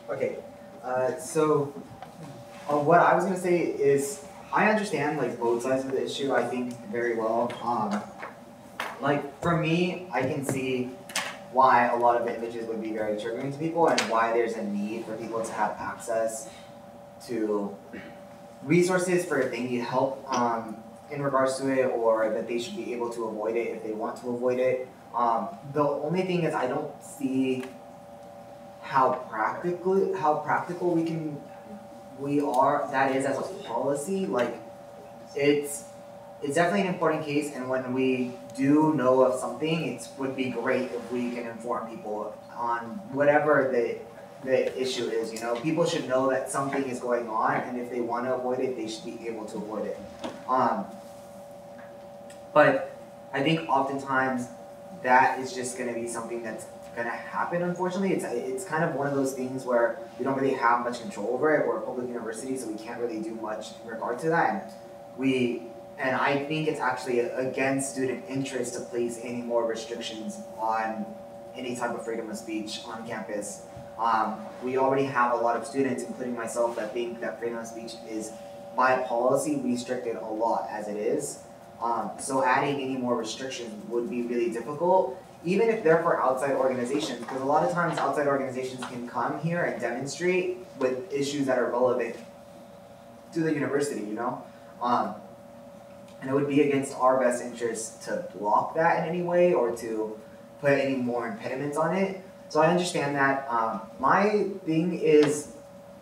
Okay, so what I was going to say is I understand both sides of the issue, I think, very well. For me, I can see why a lot of the images would be very triggering to people and why there's a need for people to have access to resources for if they need help in regards to it, or that they should be able to avoid it if they want to avoid it. The only thing is I don't see how practical that is as a policy. It's definitely an important case, and when we do know of something, it would be great if we can inform people on whatever the issue is. People should know that something is going on, and if they want to avoid it, they should be able to avoid it. But I think oftentimes that is just going to be something that's going to happen, unfortunately. It's kind of one of those things where we don't really have much control over it. We're a public university, so we can't really do much in regard to that. And I think it's actually against student interest to place any more restrictions on any type of freedom of speech on campus. We already have a lot of students, including myself, that think that freedom of speech is by policy restricted a lot as it is. So adding any more restrictions would be really difficult, even if they're for outside organizations, because a lot of times outside organizations can come here and demonstrate with issues that are relevant to the university, you know? And it would be against our best interest to block that in any way or to put any more impediments on it. So I understand that. My thing is,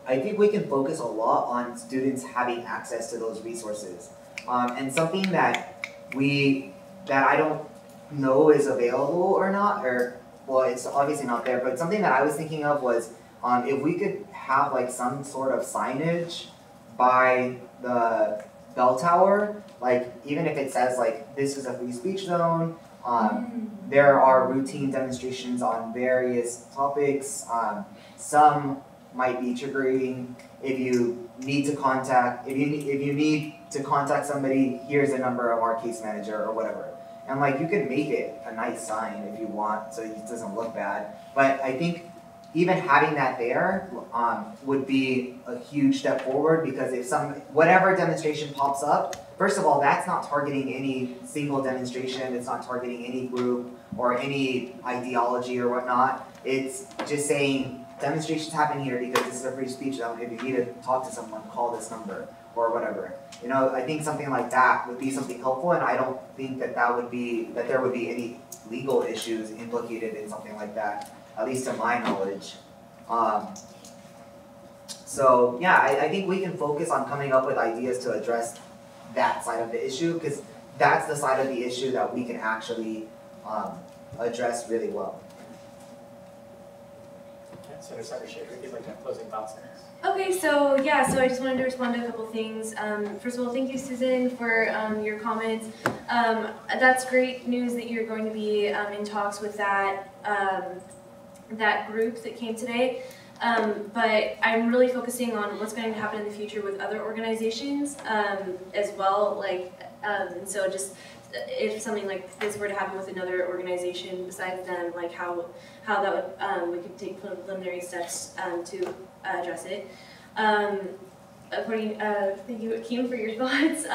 I think we can focus a lot on students having access to those resources. And something that I don't know is available or not, or, well, it's obviously not there, but something that I was thinking of was if we could have like some sort of signage by the bell tower, like even if it says like this is a free speech zone, there are routine demonstrations on various topics. Some might be triggering. If you need to contact somebody, here's the number of our case manager or whatever. And like you can make it a nice sign if you want, so it doesn't look bad. But I think even having that there would be a huge step forward, because if whatever demonstration pops up, first of all, that's not targeting any single demonstration, it's not targeting any group or any ideology or whatnot. It's just saying demonstrations happen here because this is a free speech zone. If you need to talk to someone, call this number or whatever. You know, I think something like that would be something helpful, and I don't think that there would be any legal issues implicated in something like that, at least to my knowledge. So yeah, I think we can focus on coming up with ideas to address that side of the issue, because that's the side of the issue that we can actually address really well. Senator Schaefer, if you'd like to have closing thoughts on this. Okay, so yeah, so I just wanted to respond to a couple things. First of all, thank you, Susan, for your comments. That's great news that you're going to be in talks with that group that came today. But I'm really focusing on what's going to happen in the future with other organizations as well. And so just if something like this were to happen with another organization besides them, like how that would we could take preliminary steps to address it. Thank you, Akeem, for your thoughts.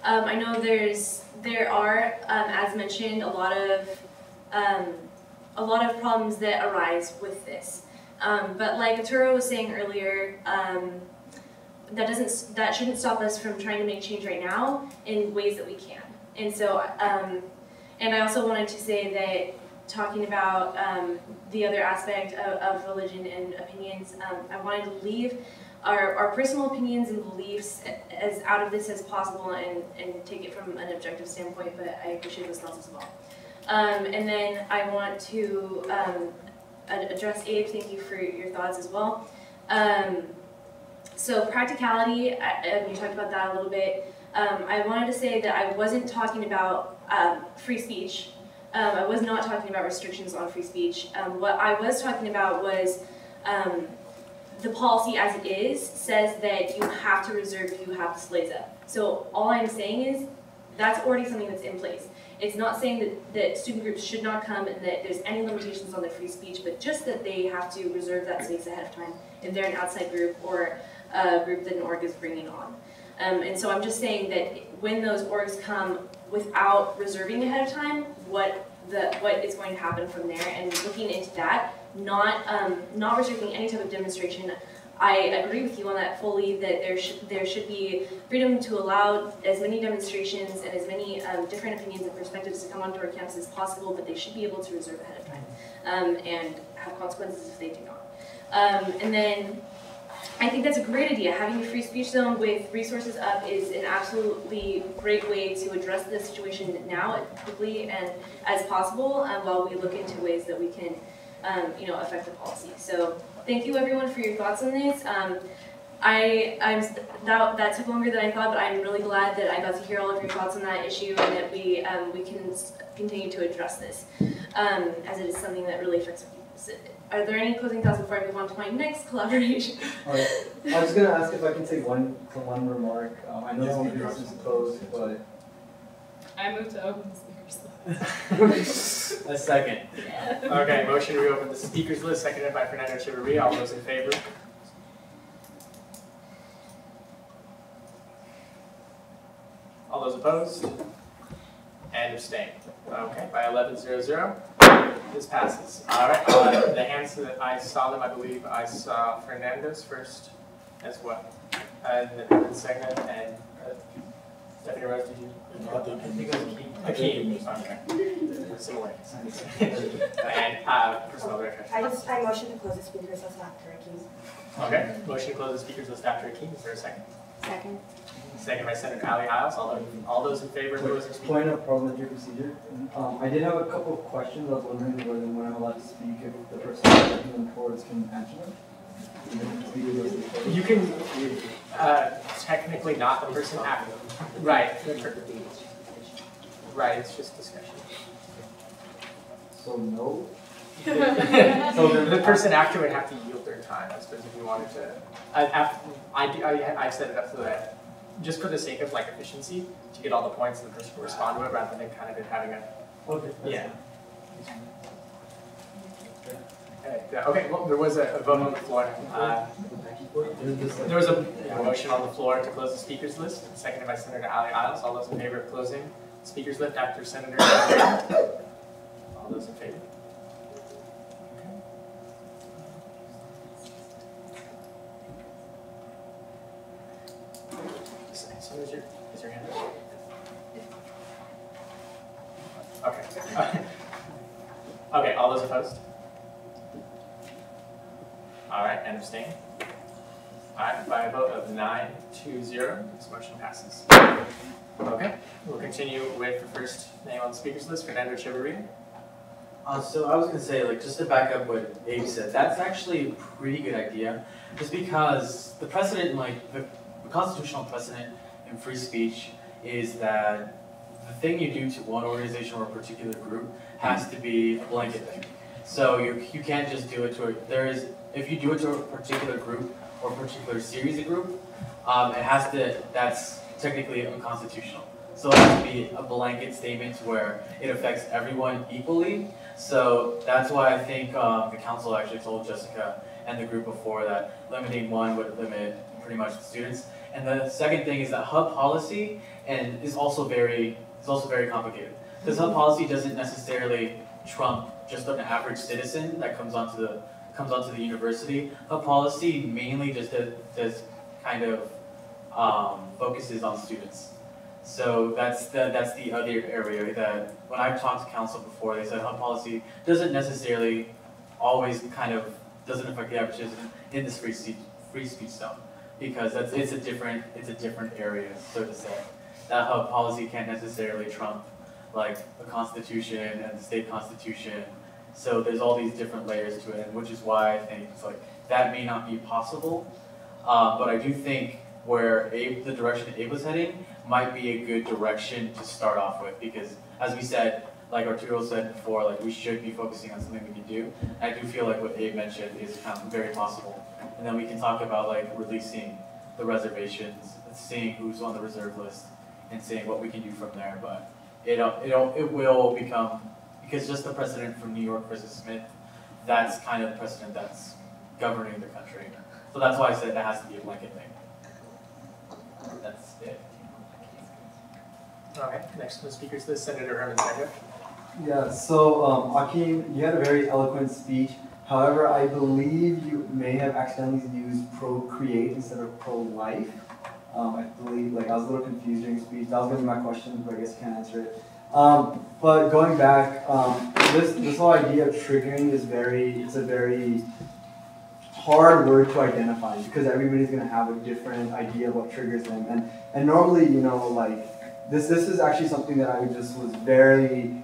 I know there are, as mentioned, a lot of problems that arise with this. But like Arturo was saying earlier, that shouldn't stop us from trying to make change right now in ways that we can. And so, and I also wanted to say that talking about the other aspect of religion and opinions, I wanted to leave our personal opinions and beliefs as out of this as possible and take it from an objective standpoint, but I appreciate those thoughts as well. And then I want to address Abe, thank you for your thoughts as well. So practicality, you talked about that a little bit. I wanted to say that I wasn't talking about free speech. I was not talking about restrictions on free speech. What I was talking about was the policy as it is says that you have to reserve if you have displays up. So all I'm saying is that's already something that's in place. It's not saying that student groups should not come and that there's any limitations on their free speech, but just that they have to reserve that space ahead of time if they're an outside group or a group that an org is bringing on. And so I'm just saying that when those orgs come without reserving ahead of time, what is going to happen from there, and looking into that, not restricting any type of demonstration. I agree with you on that fully, that there should be freedom to allow as many demonstrations and as many different opinions and perspectives to come onto our campus as possible, but they should be able to reserve ahead of time and have consequences if they do not. And then I think that's a great idea. Having a free speech zone with resources up is an absolutely great way to address this situation now as quickly and as possible while we look into ways that we can affect the policy. So thank you everyone for your thoughts on this. that took longer than I thought, but I'm really glad that I got to hear all of your thoughts on that issue and that we can continue to address this, as it is something that really affects people. Are there any closing thoughts before I move on to my next collaboration? Alright, I was going to ask if I can take one remark. I know this is closed, but... I move to open the speakers list. A second. Okay, motion to reopen the speakers list, seconded by Fernando Echeverria. All those in favor? All those opposed? And abstain. Okay, by 11-0-0, this passes. All right, the hands that I saw them, I believe I saw Fernando's first as well. And then second, and Stephanie Rose, did you? I think it was Hakeem. Okay. Similar. And personal director. I motion to close the speakers list after Hakeem. Okay, motion to close the speakers list after Hakeem. Is there a second? Second. Second by Senator Ali Hiles. All those in favor of closing speakers? Point of parliamentary procedure. I did have a couple of questions. I was wondering whether when I'm allowed to speak, if the person speaking them towards can answer them. You can, technically not the person after. Right. Right, it's just discussion. So no? So the person after would have to yield their time, I suppose, if you wanted to. I've set it up so that, just for the sake of like efficiency, to get all the points and the person will respond to it rather than kind of it having a. Okay. Yeah. Okay, well, there was a vote on the floor. There was a motion on the floor to close the speakers list, seconded by Senator Ali Hiles. All those in favor of closing the speakers list after Senator All those in favor? So is your hand up? Okay. Okay, all those opposed? All right, and abstain? All right, by a vote of 9-0, this motion passes. Okay, we'll continue with the first name on the speakers list, Fernando Echeverria. So I was going to say, like, just to back up what Abe said, that's actually a pretty good idea, just because the precedent, like, the constitutional precedent in free speech is that the thing you do to one organization or a particular group has to be a blanket thing. So you can't just do it to if you do it to a particular group or a particular series of group, that's technically unconstitutional. So it has to be a blanket statement where it affects everyone equally. So that's why I think the council actually told Jessica and the group before that limiting one would limit pretty much the students. And the second thing is that hub policy is also very complicated. Because hub policy doesn't necessarily trump just an average citizen that comes onto the university. Hub policy mainly just does kind of focuses on students. So that's the other area that when I've talked to council before, they said hub policy doesn't necessarily always doesn't affect the average citizen in this free speech zone, because it's a different area, so to say. That hub policy can't necessarily trump like a constitution and the state constitution. So there's all these different layers to it, which is why I think it's like that may not be possible. But I do think where the direction Abe was heading might be a good direction to start off with, because as we said, like Arturo said before, like we should be focusing on something we can do. I do feel like what Abe mentioned is kind of very possible. And then we can talk about like releasing the reservations, seeing who's on the reserve list, and seeing what we can do from there. But it will become, because just the precedent from New York versus Smith, that's kind of the precedent that's governing the country. So that's why I said that has to be a blanket thing. That's it. Okay, next on the speakers list, Senator Herman Sega. Yeah, so Akeem, you had a very eloquent speech. However, I believe you may have accidentally used procreate instead of pro-life. I believe, like, I was a little confused during speech. That was going to be my question, but I guess you can't answer it. But going back, this whole idea of triggering is it's a very hard word to identify, because everybody's going to have a different idea of what triggers them. And normally, you know, like, this is actually something that I just was very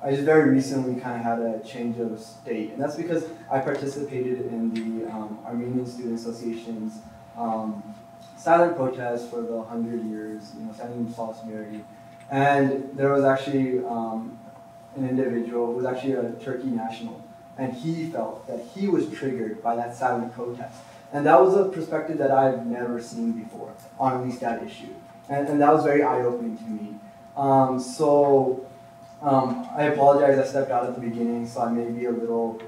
I just very recently kind of had a change of state, and that's because I participated in the Armenian Student Association's silent protest for the 100 years, standing in solidarity. And there was actually an individual who was actually a Turkey national, and he felt that he was triggered by that silent protest. And that was a perspective that I've never seen before on at least that issue. And that was very eye-opening to me. I apologize, I stepped out at the beginning, so I may be a little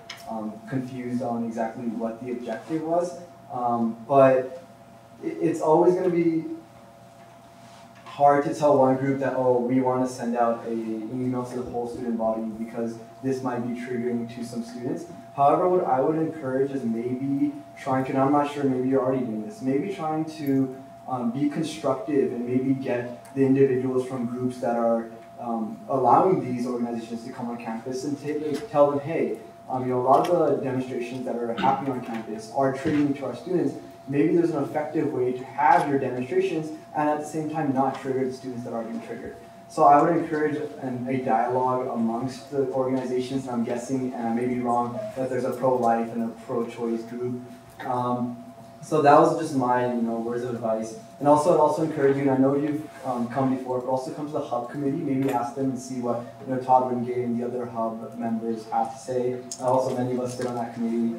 confused on exactly what the objective was. But it's always going to be hard to tell one group that, oh, we want to send out an email to the whole student body because this might be triggering to some students. However, what I would encourage is maybe trying to, and I'm not sure, maybe you're already doing this, maybe trying to be constructive and maybe get the individuals from groups that are allowing these organizations to come on campus and tell them, hey, a lot of the demonstrations that are happening on campus are triggering to our students. Maybe there's an effective way to have your demonstrations and at the same time not trigger the students that are being triggered. So I would encourage a dialogue amongst the organizations, and I'm guessing, and I may be wrong, that there's a pro-life and a pro-choice group. So that was just my words of advice. And also I'd also encourage you, and I know you've come before, but also come to the Hub committee, maybe ask them and see what Todd Wingate and the other Hub members have to say. Also many of us sit on that committee,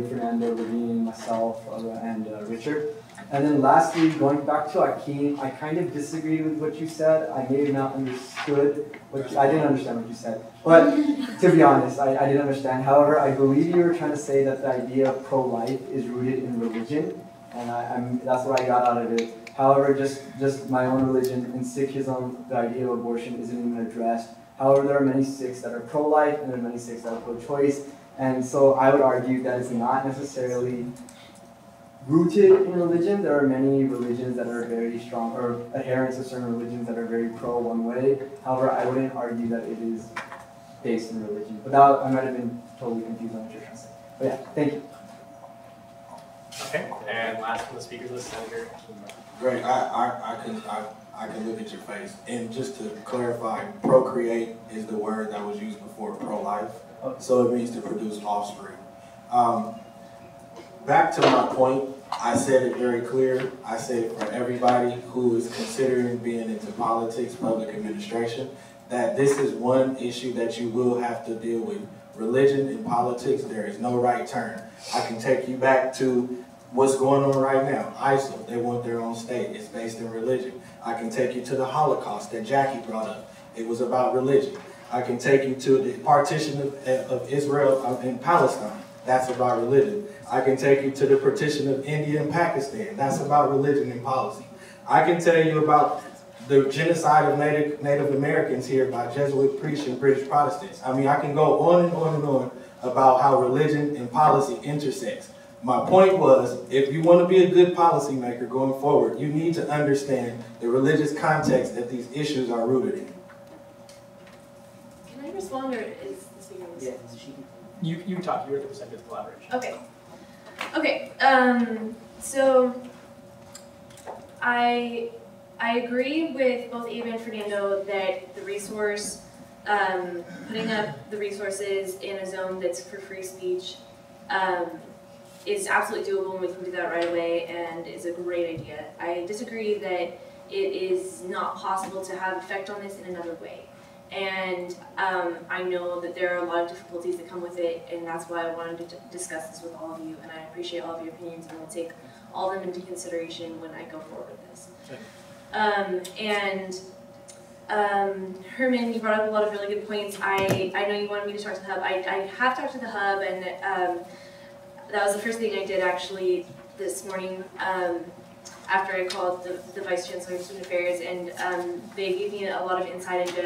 Fernando, Ravine, myself, and Richard. And then lastly, going back to Akeem, I kind of disagree with what you said. I may have not understood I didn't understand what you said. But to be honest, I didn't understand. However, I believe you were trying to say that the idea of pro-life is rooted in religion, and that's what I got out of it. However, just my own religion, in Sikhism, the idea of abortion isn't even addressed. However, there are many Sikhs that are pro-life, and there are many Sikhs that are pro-choice. And so I would argue that it's not necessarily rooted in religion. There are many religions that are very strong, or adherents of certain religions that are very pro one way. However, I wouldn't argue that it is based in religion. But that, I might have been totally confused on what you're trying to say. But yeah, thank you. Okay, and last on the speakers list, Senator. Great, I can look at your face. And just to clarify, procreate is the word that was used before pro-life. So it means to produce offspring. Back to my point, I said it very clear. I said it for everybody who is considering being into politics, public administration, that this is one issue that you will have to deal with. Religion and politics, there is no right turn. I can take you back to what's going on right now. ISIL, they want their own state. It's based in religion. I can take you to the Holocaust that Jackie brought up. It was about religion. I can take you to the partition of Israel and Palestine. That's about religion. I can take you to the partition of India and Pakistan. That's about religion and policy. I can tell you about the genocide of Native Americans here by Jesuit priests and British Protestants. I mean, I can go on and on and on about how religion and policy intersects. My point was, if you want to be a good policymaker going forward, you need to understand the religious context that these issues are rooted in. Can I respond, or is the speaker? Yeah, you talk. You're the perspective collaboration. Okay. Okay. So I agree with both Ava and Fernando that the resource, putting up the resources in a zone that's for free speech, is absolutely doable, and we can do that right away, and is a great idea. I disagree that it is not possible to have effect on this in another way. And I know that there are a lot of difficulties that come with it, and that's why I wanted to discuss this with all of you, and I appreciate all of your opinions, and I'll take all of them into consideration when I go forward with this. Herman, you brought up a lot of really good points. I know you wanted me to talk to the Hub. I have talked to the Hub, and that was the first thing I did actually this morning after I called the Vice Chancellor of Student Affairs, and they gave me a lot of insight into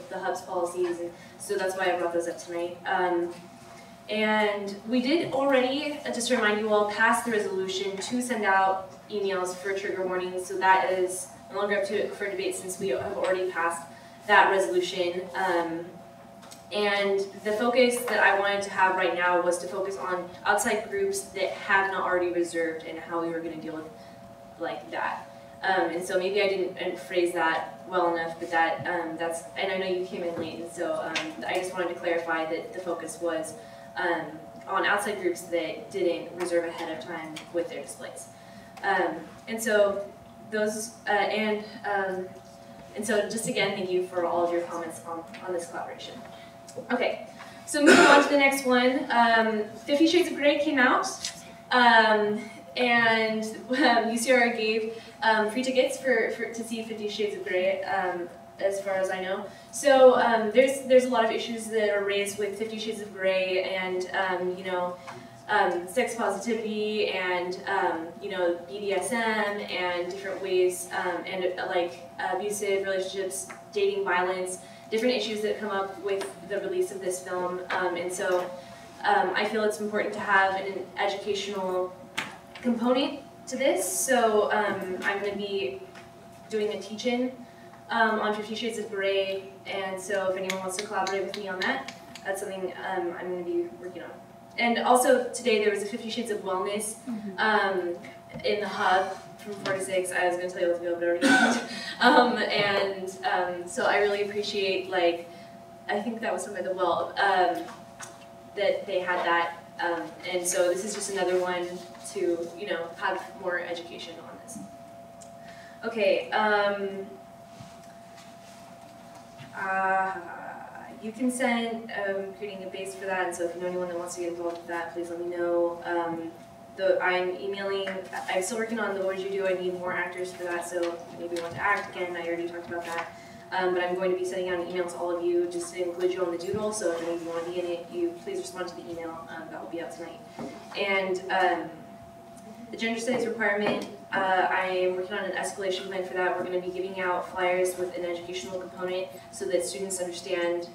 the Hub's policies, and so that's why I brought those up tonight. And we did already, just to remind you all, pass the resolution to send out emails for trigger warnings, so that is no longer up to for debate since we have already passed that resolution. And the focus that I wanted to have right now was to focus on outside groups that have not already reserved and how we were going to deal with like that. And so maybe I didn't phrase that well enough, but that's, and I know you came in late, and so I just wanted to clarify that the focus was on outside groups that didn't reserve ahead of time with their displays. And so those, and so just again, thank you for all of your comments on this collaboration. Okay, so moving on to the next one, 50 Shades of Grey came out, and UCR gave free tickets to see 50 Shades of Grey, as far as I know. So there's a lot of issues that are raised with 50 Shades of Grey, and you know, sex positivity, and you know, BDSM, and different ways, and like abusive relationships, dating violence, different issues that come up with the release of this film. And so I feel it's important to have an educational component to this. So I'm going to be doing a teach-in on 50 Shades of Grey, and so if anyone wants to collaborate with me on that, that's something I'm going to be working on. And also today there was a 50 Shades of Wellness in the hub from 4 to 6. I was going to tell you what to go, but I already did. So I really appreciate, like, I think that was somewhere the well, that they had that. And so this is just another one to, you know, have more education on this. Okay. You can send creating a base for that, and so if you know anyone that wants to get involved with that, please let me know. I'm emailing, I'm still working on the What Did You Do? I need more actors for that, so maybe you want to act again, I already talked about that. But I'm going to be sending out an email to all of you just to include you on the doodle, so if any of you want to be in it, you please respond to the email, that will be out tonight. And the gender studies requirement, I am working on an escalation plan for that. We're going to be giving out flyers with an educational component so that students understand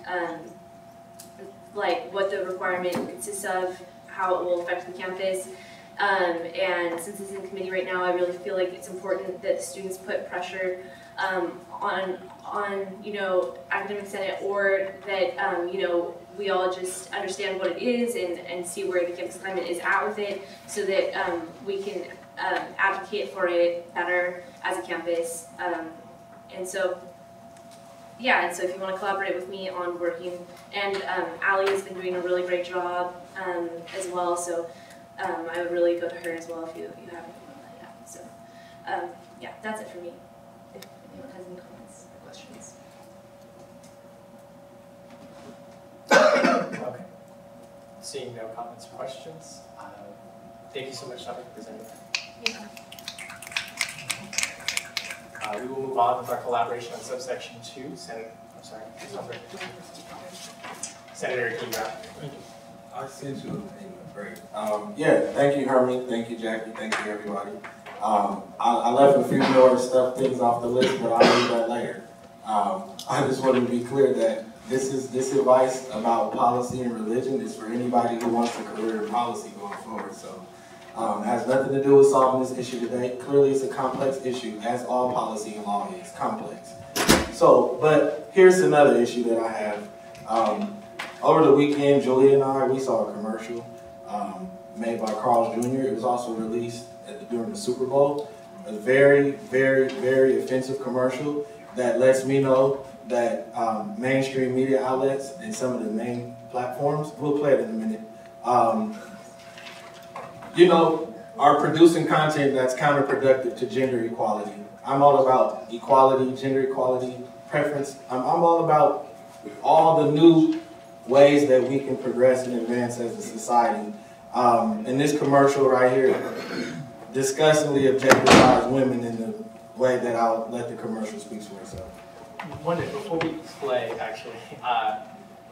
like what the requirement consists of, how it will affect the campus. And since it's in committee right now, I really feel like it's important that the students put pressure on you know, academic senate, or that you know, we all just understand what it is and see where the campus climate is at with it, so that we can advocate for it better as a campus. And so, yeah, and so if you want to collaborate with me on working, and Allie has been doing a really great job as well, so I would really go to her as well if you have anything on that. Yeah. So, yeah, that's it for me. If anyone has any comments or questions. Okay. Seeing no comments or questions, thank you so much, Dr. for presenting that. We will move on with our collaboration on subsection 2. Senator Kinga. I sent you a break. Yeah, thank you, Hermie. Thank you, Jackie. Thank you, everybody. I left a few more things off the list, but I'll leave that later. I just want to be clear that this advice about policy and religion is for anybody who wants a career in policy going forward. So it has nothing to do with solving this issue today. Clearly, it's a complex issue, as all policy and law is complex. So, but here's another issue that I have. Over the weekend, Julia and I, we saw a commercial made by Carl's Jr. It was also released during the Super Bowl. A very, very, very offensive commercial that lets me know that mainstream media outlets and some of the main platforms, we'll play it in a minute, you know, are producing content that's counterproductive to gender equality. I'm all about equality, gender equality, preference. I'm all about all the new ways that we can progress and advance as a society. And this commercial right here disgustingly objectifies women in the way that I'll let the commercial speak for itself. One minute before we play, actually,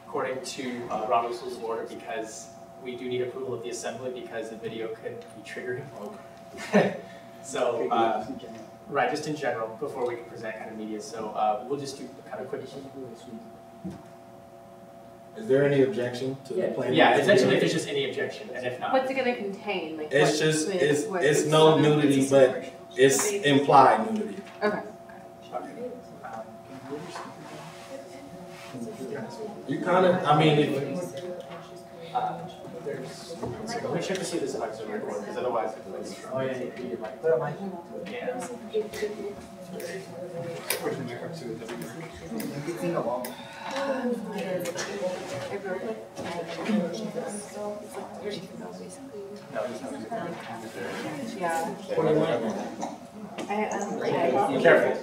according to Robert's Rules of Order, because we do need approval of the assembly because the video could be triggering. Okay. So, right, just in general, before we can present kind of media. So we'll just do kind of quick. Is there any objection to the plan? Yeah, essentially, if there's just any objection, and if not, what's it going to contain? Like, it's just it's no nudity, but it's implied nudity. Okay. You kind of, I mean, if, Make sure to see this mic so we're recording, because otherwise it plays. Oh yeah, you need mic. Put a mic. Yeah. Be careful.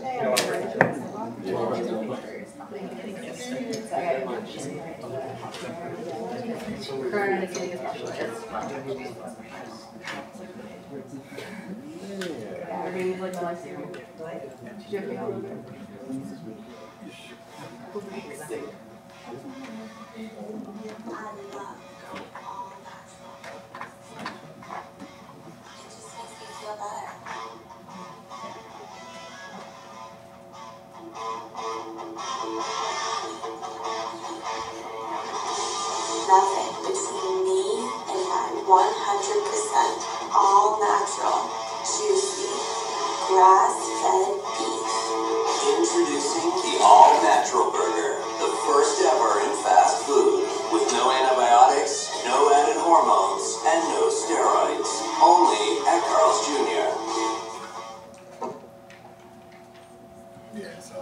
Nothing between me and my 100% all natural, juicy, grass-fed beef. Introducing the all-natural burger, the first ever in fast food, with no antibiotics, no added hormones, and no steroids. Only at Carl's Jr. yeah, so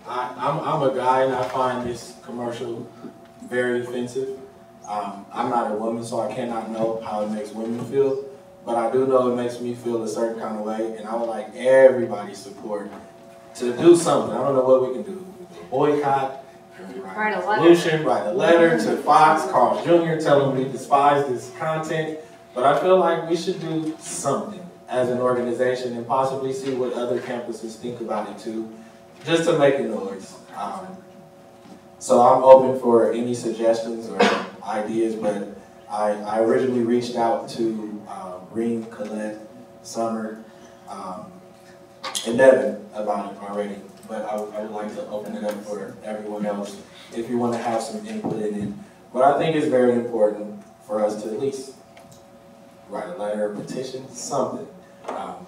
I'm a guy and I find this commercial very offensive. I'm not a woman, so I cannot know how it makes women feel, but I do know it makes me feel a certain kind of way, and I would like everybody's support to do something. I don't know what we can do. Boycott, Write a letter. resolution, write a letter to Fox, Carl Jr., tell them we despise this content, but I feel like we should do something as an organization and possibly see what other campuses think about it too, just to make a noise. So I'm open for any suggestions or ideas, but I originally reached out to Reem, Colette, Summer, and Devin about it already, but I would like to open it up for everyone else if you want to have some input in it. But I think it's very important for us to at least write a letter, a petition, something.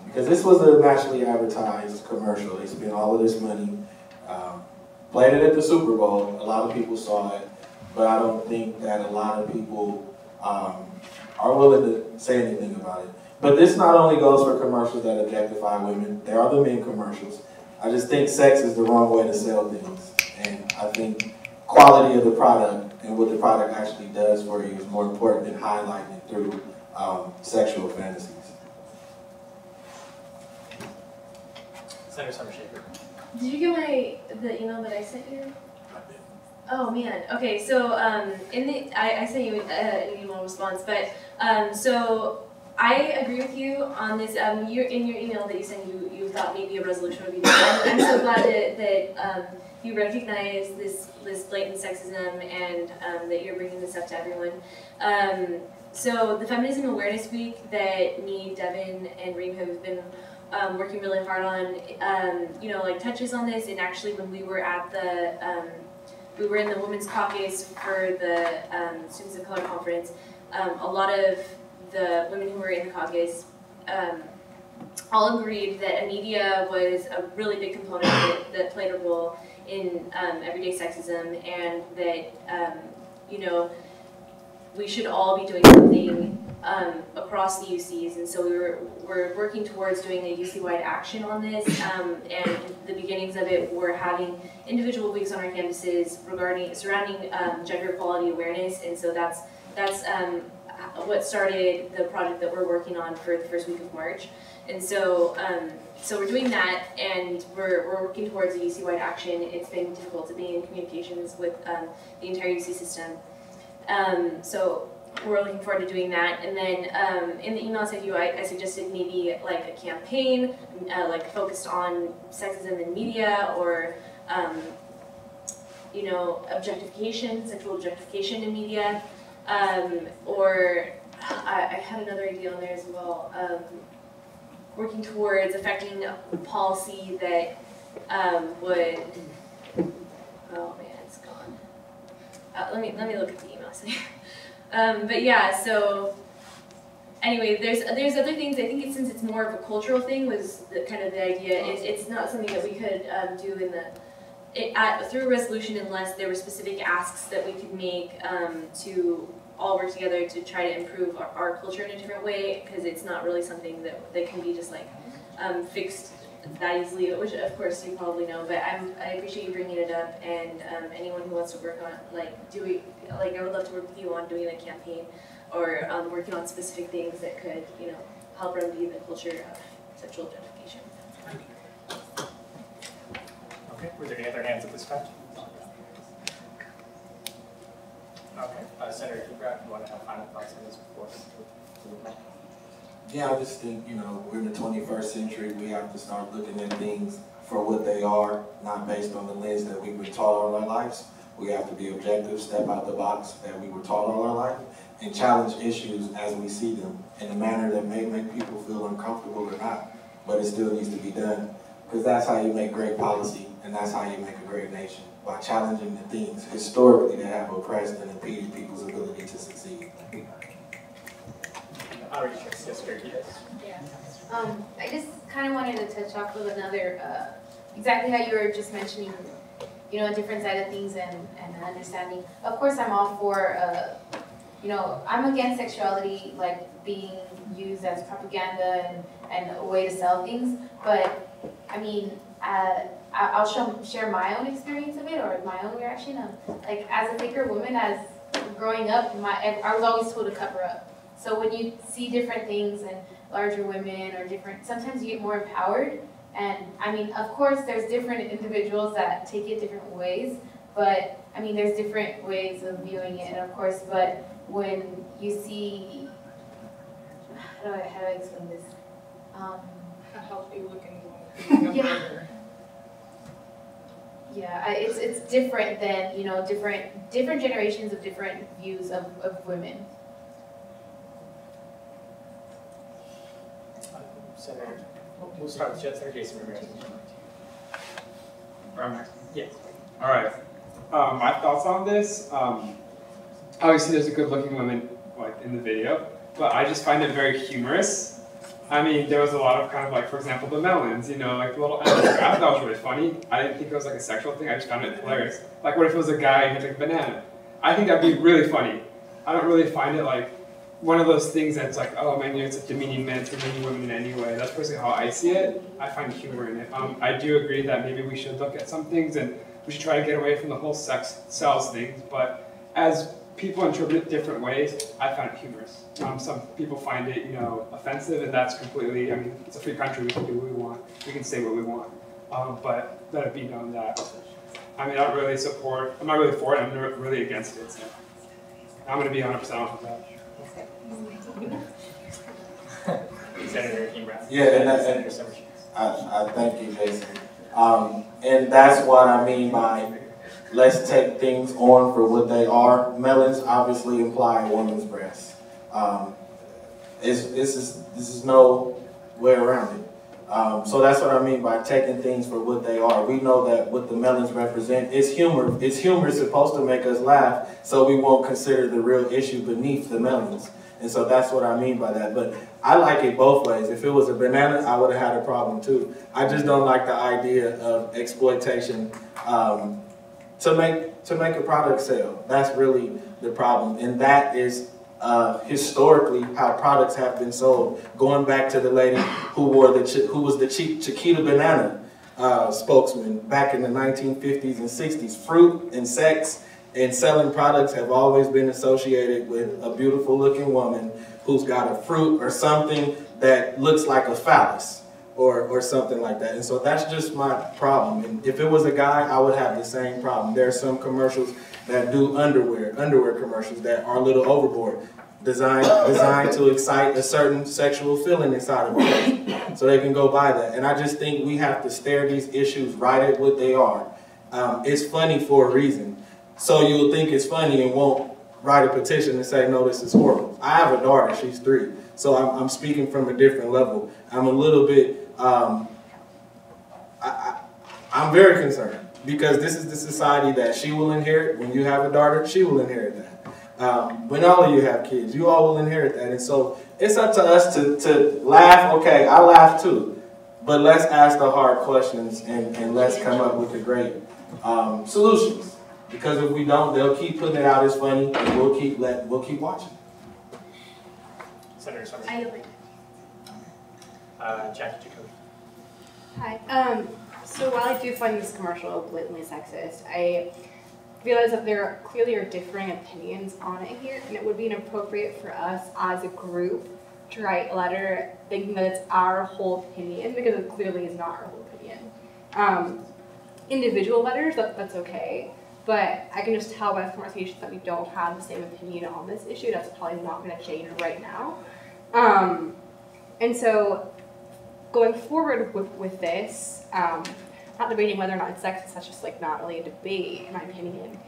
Because this was a nationally advertised commercial. They spent all of this money, played it at the Super Bowl. A lot of people saw it, but I don't think that a lot of people are willing to say anything about it. But this not only goes for commercials that objectify women, there are the men commercials. I just think sex is the wrong way to sell things. And I think quality of the product and what the product actually does for you is more important than highlighting it through sexual fantasies. Senator Summer Shaker. Did you get the email that I sent you? Oh man. Okay. So I sent you an email response, but so I agree with you on this. In your email that you sent, you thought maybe a resolution would be done. I'm so glad that you recognize this blatant sexism and that you're bringing this up to everyone. So the Feminism Awareness Week that me, Devin, and Reem have been working really hard on, touches on this. And actually, when we were at we were in the Women's Caucus for the Students of Color Conference, a lot of the women who were in the caucus all agreed that media was a really big component that played a role in everyday sexism, and that we should all be doing something across the UCs. And so we're working towards doing a UC-wide action on this, and the beginnings of it were having individual weeks on our campuses surrounding gender equality awareness. And so that's what started the project that we're working on for the first week of March. And so we're doing that, and we're working towards a UC-wide action. It's been difficult to be in communications with the entire UC system. So we're looking forward to doing that. And then in the email I sent you, I suggested maybe like a campaign, like focused on sexism in media, or objectification, sexual objectification in media. Or I had another idea on there as well, working towards affecting a policy that would, oh man, it's gone. Let me look at the email. But yeah, so anyway, there's other things. I think since it's more of a cultural thing, was kind of the idea. It's not something that we could do in through a resolution unless there were specific asks that we could make to all work together to try to improve our culture in a different way, because it's not really something that can be just like fixed that easily, which of course you probably know, but I appreciate you bringing it up, and anyone who wants to work on I would love to work with you on doing a campaign or working on specific things that could, help remedy the culture of sexual identification. Okay, were there any other hands at this time? Okay, Senator Kibrak, you want to have final thoughts on this before we move on? Yeah, I just think, we're in the 21st century. We have to start looking at things for what they are, not based on the lens that we've been taught all our lives. We have to be objective, step out the box that we were taught all our life, and challenge issues as we see them in a manner that may make people feel uncomfortable or not, but it still needs to be done. Because that's how you make great policy, and that's how you make a great nation, by challenging the things historically that have oppressed and impeded people's ability to succeed. Yeah. I just kind of wanted to touch off with another, exactly how you were just mentioning, a different side of things and understanding. Of course, I'm all for, I'm against sexuality being used as propaganda and a way to sell things, but I mean, I'll share my own experience of it, or my own reaction. As a thicker woman, as growing up, I was always told to cover up. So when you see different things and larger women or sometimes you get more empowered. And I mean, of course, there's different individuals that take it different ways, but I mean, there's different ways of viewing it, and of course, but when you see, how do I explain this? A healthy looking woman. Yeah. Yeah, it's different than, different generations of different views of women. Senator, we'll start with Senator Jason Ramirez. Yes. All right. My thoughts on this. Obviously, there's a good-looking woman in the video, but I just find it very humorous. I mean, there was a lot of for example, the melons. The little animals. I thought that was really funny. I didn't think it was a sexual thing. I just found it hilarious. What if it was a guy and he had a banana? I think that'd be really funny. I don't really find it one of those things that's oh man, it's demeaning men to demeaning women in any way. That's personally how I see it. I find humor in it. I do agree that maybe we should look at some things and we should try to get away from the whole sex sells things, but as people interpret it different ways, I find it humorous. Some people find it, offensive, and that's completely, I mean, it's a free country, we can do what we want, we can say what we want. But let it be known that, I mean, I'm not really for it, I'm really against it, so I'm going to be 100% off of that. Senator Kibrak. Yeah, and I thank you, Jason. And that's what I mean by let's take things on for what they are. Melons obviously imply a woman's breast. This is no way around it. So that's what I mean by taking things for what they are. We know that what the melons represent is humor. It's humor supposed to make us laugh, so we won't consider the real issue beneath the melons. And so that's what I mean by that. But I like it both ways. If it was a banana, I would have had a problem too. I just don't like the idea of exploitation to make a product sell. That's really the problem. And that is historically how products have been sold. Going back to the lady who was the Chiquita banana spokesman back in the 1950s and 60s. Fruit and sex and selling products have always been associated with a beautiful looking woman who's got a fruit or something that looks like a phallus or something like that. And so that's just my problem. And if it was a guy, I would have the same problem. There are some commercials that do underwear commercials that are a little overboard, designed to excite a certain sexual feeling inside of a person, so they can go buy that. And I just think we have to stare these issues right at what they are. It's funny for a reason. So you'll think it's funny and won't write a petition and say, no, this is horrible. I have a daughter, she's 3. So I'm speaking from a different level. I'm a little bit, I'm very concerned because this is the society that she will inherit. When you have a daughter, she will inherit that. when all of you have kids, you all will inherit that. And so it's up to us to laugh. Okay, I laugh too. But let's ask the hard questions and let's come up with the great solutions. Because if we don't, they'll keep putting it out as funny, and we'll keep watching. Senator Summers. Jackie Jacoby. Hi. So while I do find this commercial blatantly sexist, I realize that there clearly are differing opinions on it here, and it would be inappropriate for us as a group to write a letter thinking that it's our whole opinion, because it clearly is not our whole opinion. Individual letters, that's okay, but I can just tell by this conversation that we don't have the same opinion on this issue. That's probably not going to change right now. And so going forward with this, not debating whether or not it's sexist, that's just like not really a debate in my opinion.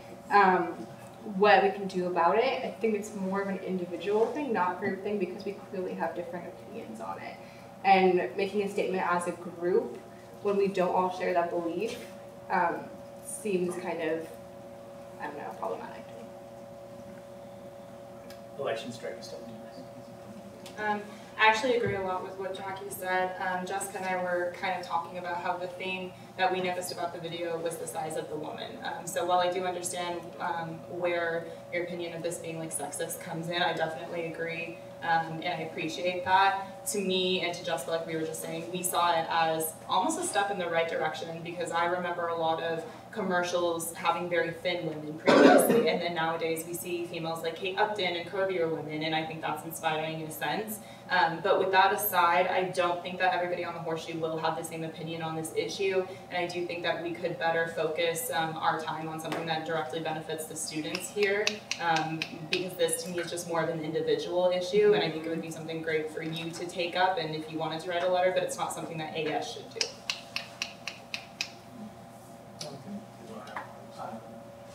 What we can do about it, I think it's more of an individual thing, not a group thing, because we clearly have different opinions on it. And making a statement as a group when we don't all share that belief seems kind of, I don't know, problematic to me. Election strike still. I actually agree a lot with what Jackie said. Jessica and I were kind of talking about how the thing that we noticed about the video was the size of the woman. So while I do understand where your opinion of this being like sexist comes in, I definitely agree and I appreciate that. To me and to Jessica, like we were just saying, we saw it as almost a step in the right direction, because I remember a lot of commercials having very thin women previously, and then nowadays we see females like Kate Upton and curvier women, and I think that's inspiring in a sense. But with that aside, I don't think that everybody on the horseshoe will have the same opinion on this issue, and I do think that we could better focus our time on something that directly benefits the students here, because this to me is just more of an individual issue, and I think it would be something great for you to take up, and if you wanted to write a letter, but it's not something that AS should do.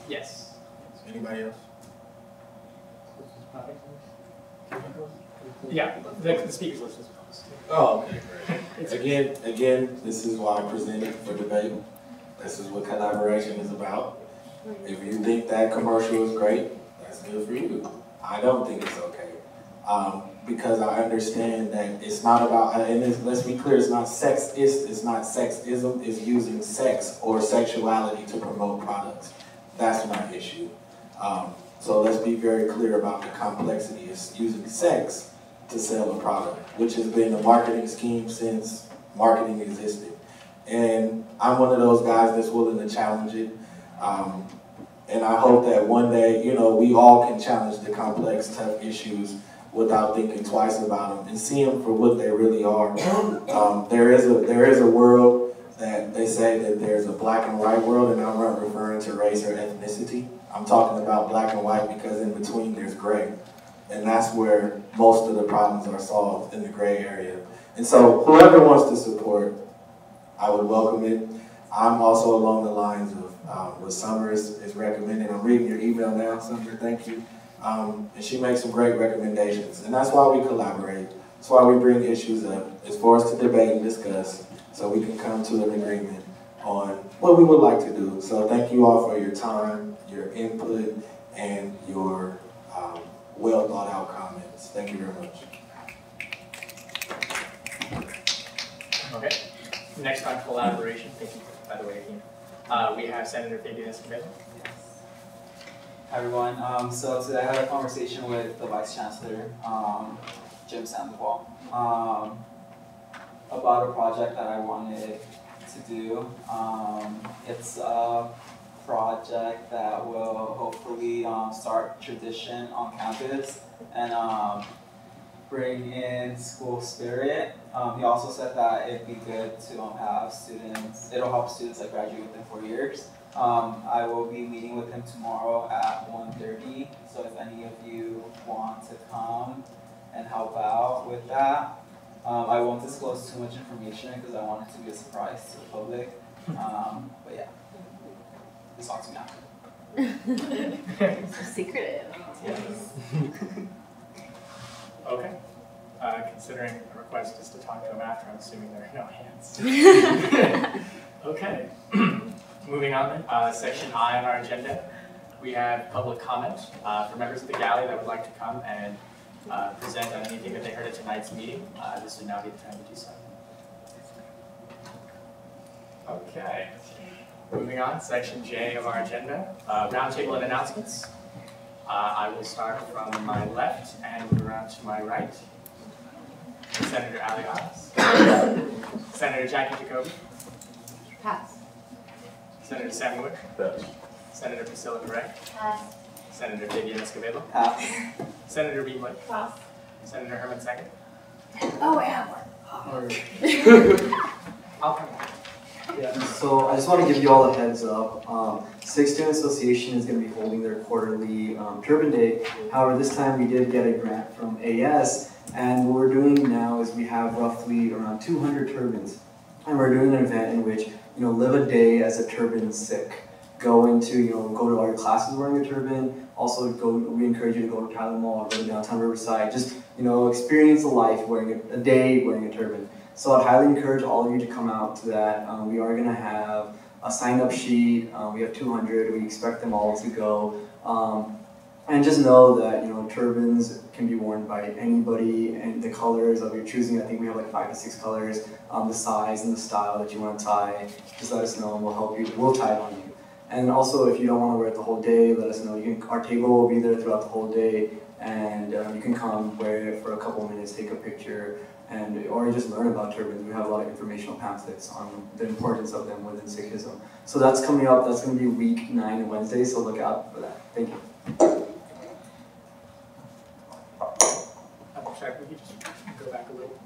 Yes. Anybody else? Yeah, the speakers list is posted. Oh, okay. Again, this is why I presented for debate. This is what collaboration is about. If you think that commercial is great, that's good for you. I don't think it's okay. Because I understand that it's not about, and let's be clear, it's not sexist, it's not sexism, it's using sex or sexuality to promote products. That's my issue. So let's be very clear about the complexity. It's using sex to sell a product, which has been a marketing scheme since marketing existed. And I'm one of those guys that's willing to challenge it. And I hope that one day, we all can challenge the complex, tough issues without thinking twice about them and see them for what they really are. There is a world that they say that there's a black and white world, and I'm not referring to race or ethnicity. I'm talking about black and white because in between there's gray. And that's where most of the problems are solved, in the gray area. And so whoever wants to support, I would welcome it. I'm also along the lines of what Summers is recommending. I'm reading your email now, Summer, thank you. And she makes some great recommendations. And that's why we collaborate. That's why we bring issues up. It's for us to debate and discuss so we can come to an agreement on what we would like to do. So thank you all for your time, your input, and your well thought out comments. Thank you very much. Okay. Next on collaboration, thank you, by the way, again. We have Senator Fabian Escobedo. Hi everyone. So today I had a conversation with the Vice Chancellor, Jim Sandoval, about a project that I wanted to do. It's a project that will hopefully start tradition on campus and bring in school spirit. He also said that it'd be good to have students, it'll help students that graduate within 4 years. I will be meeting with him tomorrow at 1:30, so if any of you want to come and help out with that. I won't disclose too much information because I want it to be a surprise to the public. But yeah, just talk to me after. So secretive. Yes. Okay. Considering a request is to talk to them after, I'm assuming there are no hands. Okay. Moving on then, section I on our agenda. we have public comment for members of the galley that would like to come and present on anything that they heard at tonight's meeting. This would now be the time to do so. Okay, moving on, section J of our agenda, roundtable and announcements. I will start from my left and move around to my right. Senator Ali Adams. Senator Jackie Jacoby. Pass. Senator Sam Wood. Pass. Senator Priscilla Perret. Pass. Senator Vivian Escobedo. Pass. Senator Reed Blake. Pass. Senator Herman Second. Oh, I have one. I'll come back. Yeah, so I just want to give you all a heads up. Sixth Student Association is going to be holding their quarterly Turban Day. However, this time we did get a grant from AS, and what we're doing now is we have roughly around 200 turbans, and we're doing an event in which, live a day as a turban sick. Go to all your classes wearing a turban. Also, we encourage you to go to Tyler Mall, go to downtown Riverside. Just, experience the life wearing a day wearing a turban. So I'd highly encourage all of you to come out to that. We are going to have a sign-up sheet. We have 200. We expect them all to go. And just know that turbans can be worn by anybody, and the colors of your choosing. I think we have like 5 to 6 colors. The size and the style that you want to tie. Just let us know, and we'll help you. We'll tie it on you. And also, if you don't want to wear it the whole day, let us know. Our table will be there throughout the whole day, and you can come wear it for a couple minutes, take a picture. Or just learn about turbans. We have a lot of informational pamphlets on the importance of them within Sikhism. So that's coming up. That's going to be week 9 Wednesday, so look out for that. Thank you. I'm sorry, we could just go back a little.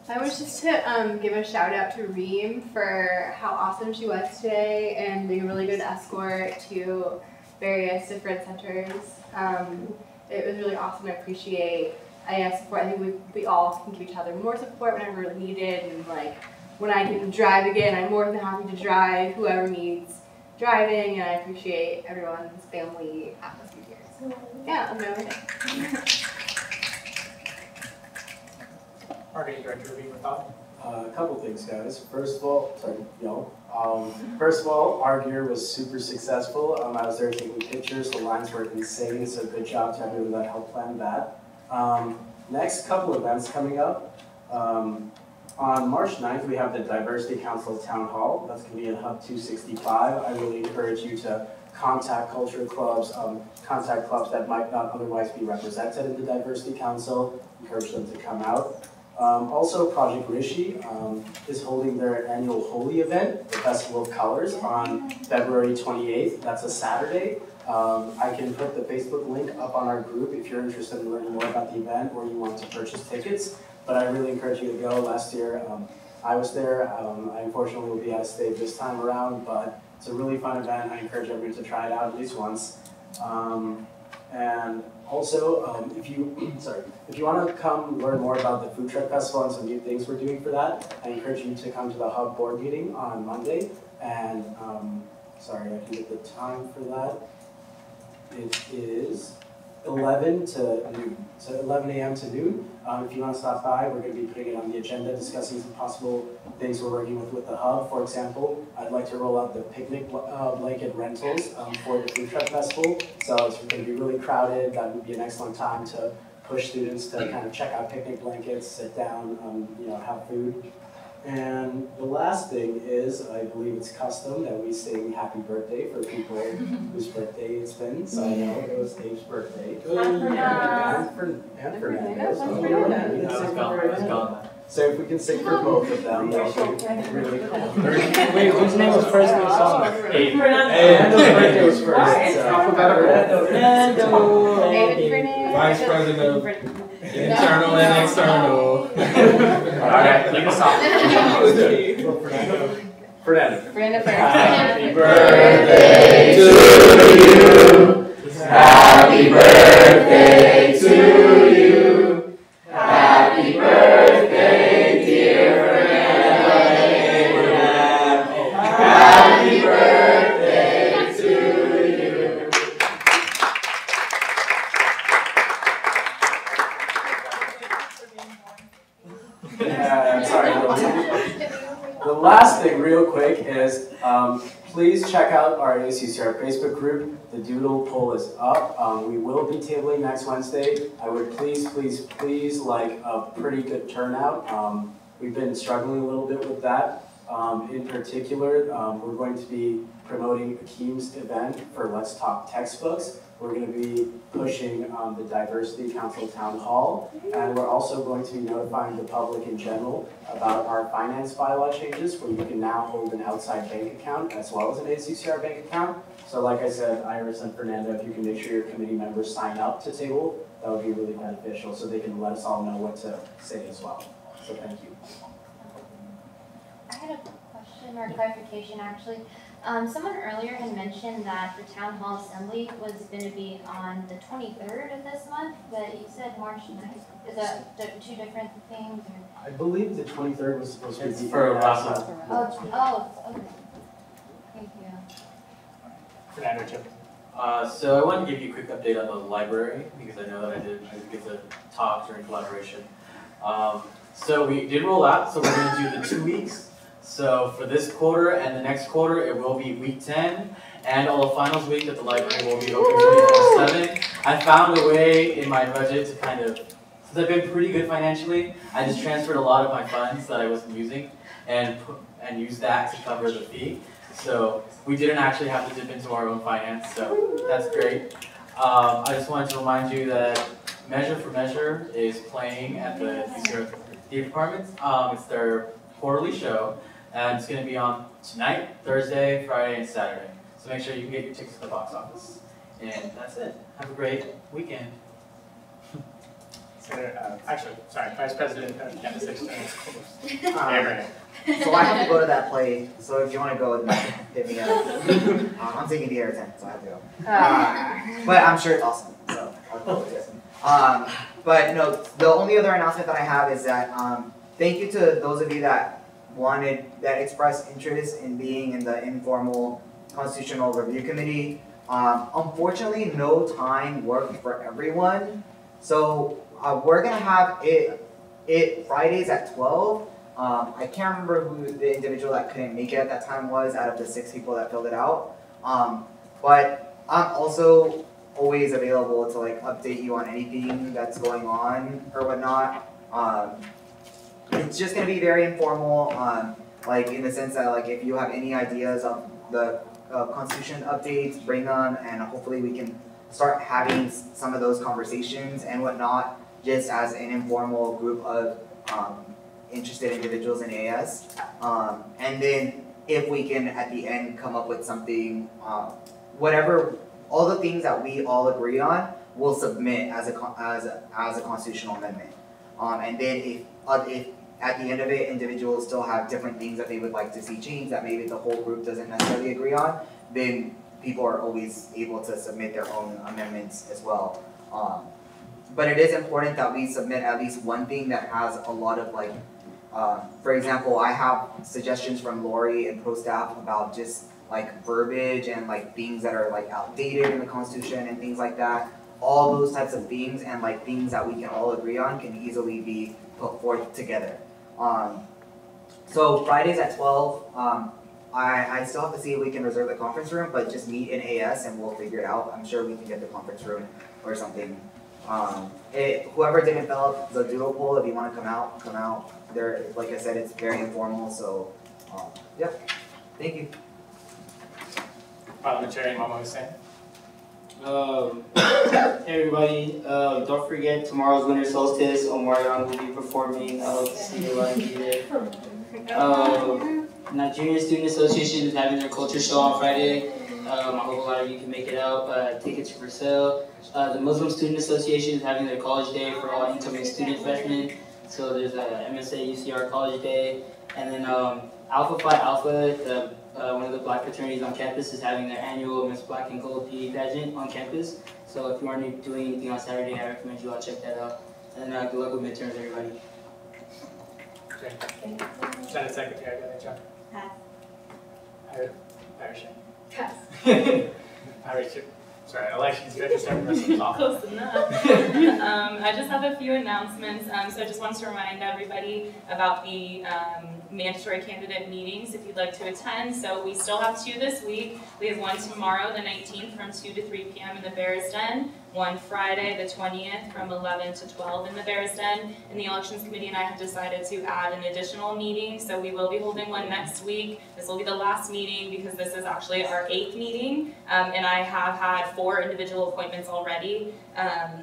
I was just to give a shout out to Reem for how awesome she was today and being a really good escort to various different centers. It was really awesome. I appreciate support. I think we all can give each other more support whenever needed, and when I can drive again, I'm more than happy to drive whoever needs driving, and I appreciate everyone's family atmosphere here. So yeah, I'm everything. Marketing Director Reed Thought. A couple things, guys. First of all, first of all, our gear was super successful. I was there taking pictures. The lines were insane, so good job to everyone that helped plan that. Next couple events coming up. On March 9th, we have the Diversity Council Town Hall. That's going to be in Hub 265. I really encourage you to contact culture clubs, contact clubs that might not otherwise be represented in the Diversity Council. Encourage them to come out. Also, Project Rishi is holding their annual Holi event, the Festival of Colors, on February 28th. That's a Saturday. I can put the Facebook link up on our group if you're interested in learning more about the event or you want to purchase tickets. But I really encourage you to go. Last year I was there. I unfortunately will be out of state this time around, but it's a really fun event. I encourage everyone to try it out at least once. And also, if you want to come learn more about the Food Truck Festival and some new things we're doing for that, I encourage you to come to the Hub board meeting on Monday. And sorry, I can get the time for that. It is 11 to noon, so 11 a.m. to noon. If you want to stop by, we're going to be putting it on the agenda, discussing some possible things we're working with the Hub. For example, I'd like to roll out the picnic blanket rentals for the Food Truck Festival. So it's going to be really crowded. That would be an excellent time to push students to kind of check out picnic blankets, sit down, have food. And the last thing is, I believe it's custom that we sing happy birthday for people whose birthday it's been. So I know it was Dave's birthday. And Fernando's. So if we can sing for both of them, that would be really cool. Wait, whose name was first in the song? Fernando's birthday was first. Fernando. Vice President of Internal and External. Alright, leave us off. Fernando. Happy birthday to you. Happy birthday to you. Happy birthday, dear Fernando Abraham. Happy birthday to you. Yeah, I'm sorry. The last thing real quick is Please check out our ASUCR Facebook group. The doodle poll is up. We will be tabling next Wednesday. I would please like a pretty good turnout. We've been struggling a little bit with that. In particular, we're going to be promoting Akeem's event for Let's Talk Textbooks. We're going to be pushing the Diversity Council Town Hall, and we're also going to be notifying the public in general about our finance bylaw changes, where you can now hold an outside bank account as well as an ASUCR bank account. So like I said, Iris and Fernando, if you can make sure your committee members sign up to table, that would be really beneficial so they can let us all know what to say as well. So thank you. I had a question or clarification actually. Someone earlier had mentioned that the town hall assembly was going to be on the 23rd of this month, but you said March 9th. Is that two different things? Or? I believe the 23rd was supposed to be for Rasa. Okay. Thank you. Fernando, Chip. So I wanted to give you a quick update on the library because I know that I did give the talk during collaboration. So we did roll out, so we're going to do the 2 weeks. So for this quarter and the next quarter, it will be week 10, and all the finals week that the library will be open 24/7. I found a way in my budget to kind of, since I've been pretty good financially, I just transferred a lot of my funds that I wasn't using and used that to cover the fee. So we didn't actually have to dip into our own finance, so that's great. I just wanted to remind you that Measure for Measure is playing at the Theater Department. It's their quarterly show, and it's going to be on tonight, Thursday, Friday, and Saturday. So make sure you can get your tickets to the box office. And that's it. Have a great weekend. Vice President of Campus Exchange. So I have to go to that play, so if you want to go with me, hit me up. I'm taking the air 10, so I have to go. But I'm sure it's awesome, so I'll go with it. But no, the only other announcement that I have is that thank you to those of you that expressed interest in being in the informal Constitutional Review Committee. Unfortunately, no time worked for everyone, so we're gonna have it Fridays at 12. I can't remember who the individual that couldn't make it at that time was out of the 6 people that filled it out. But I'm also always available to like update you on anything that's going on or whatnot. It's just gonna be very informal, like in the sense that like if you have any ideas of the Constitution updates, bring them, and hopefully we can start having some of those conversations and whatnot, just as an informal group of interested individuals in AS. And then if we can at the end come up with something, whatever, all the things that we all agree on, we'll submit as a constitutional amendment. And then if at the end of it, individuals still have different things that they would like to see changed that maybe the whole group doesn't necessarily agree on, then people are always able to submit their own amendments as well. But it is important that we submit at least one thing that has a lot of like, for example, I have suggestions from Lori and pro staff about just like verbiage and like things that are like outdated in the Constitution and things like that. All those types of things and like things that we can all agree on can easily be put forth together. So Fridays at 12, I still have to see if we can reserve the conference room, but just meet in AS and we'll figure it out. I'm sure we can get the conference room or something. Whoever didn't fill out the doodle poll, if you want to come out, come out. There, like I said, it's very informal, so yep. Thank you. Parliamentarian Mama Hussein. Hey everybody, don't forget tomorrow's winter solstice. Omarion will be performing. I hope to see you on there. Nigerian Student Association is having their culture show on Friday. I hope a lot of you can make it out. Tickets are for sale. The Muslim Student Association is having their college day for all incoming student freshmen. So there's a MSA UCR College Day. And then Alpha Phi Alpha, one of the black fraternities on campus, is having their annual Miss Black and Gold PE pageant on campus. So if you aren't doing anything on Saturday, I recommend you all check that out. And good luck with midterms, everybody. Okay. Senate Secretary, John. Pass. Irish. Pass. Irish. Sorry, elections register person off. Close enough. I just have a few announcements. So I just wanted to remind everybody about the mandatory candidate meetings if you'd like to attend. So we still have 2 this week. We have one tomorrow, the 19th, from 2 to 3 p.m. in the Bears Den. One Friday, the 20th, from 11 to 12 in the Bears Den. And the Elections Committee and I have decided to add an additional meeting, so we will be holding one next week. This will be the last meeting because this is actually our 8th meeting, and I have had 4 individual appointments already.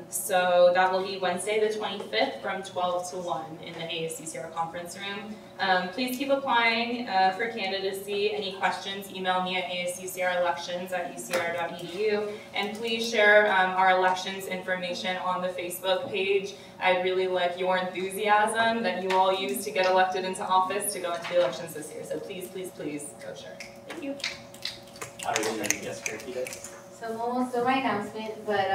So that will be Wednesday the 25th from 12 to 1 in the ASUCR conference room. Please keep applying for candidacy. Any questions, email me at asucrelections@ucr.edu, and please share our elections information on the Facebook page. I really like your enthusiasm that you all use to get elected into office to go into the elections this year. So please, please, please go share. Thank you. So I'm almost done my announcement, but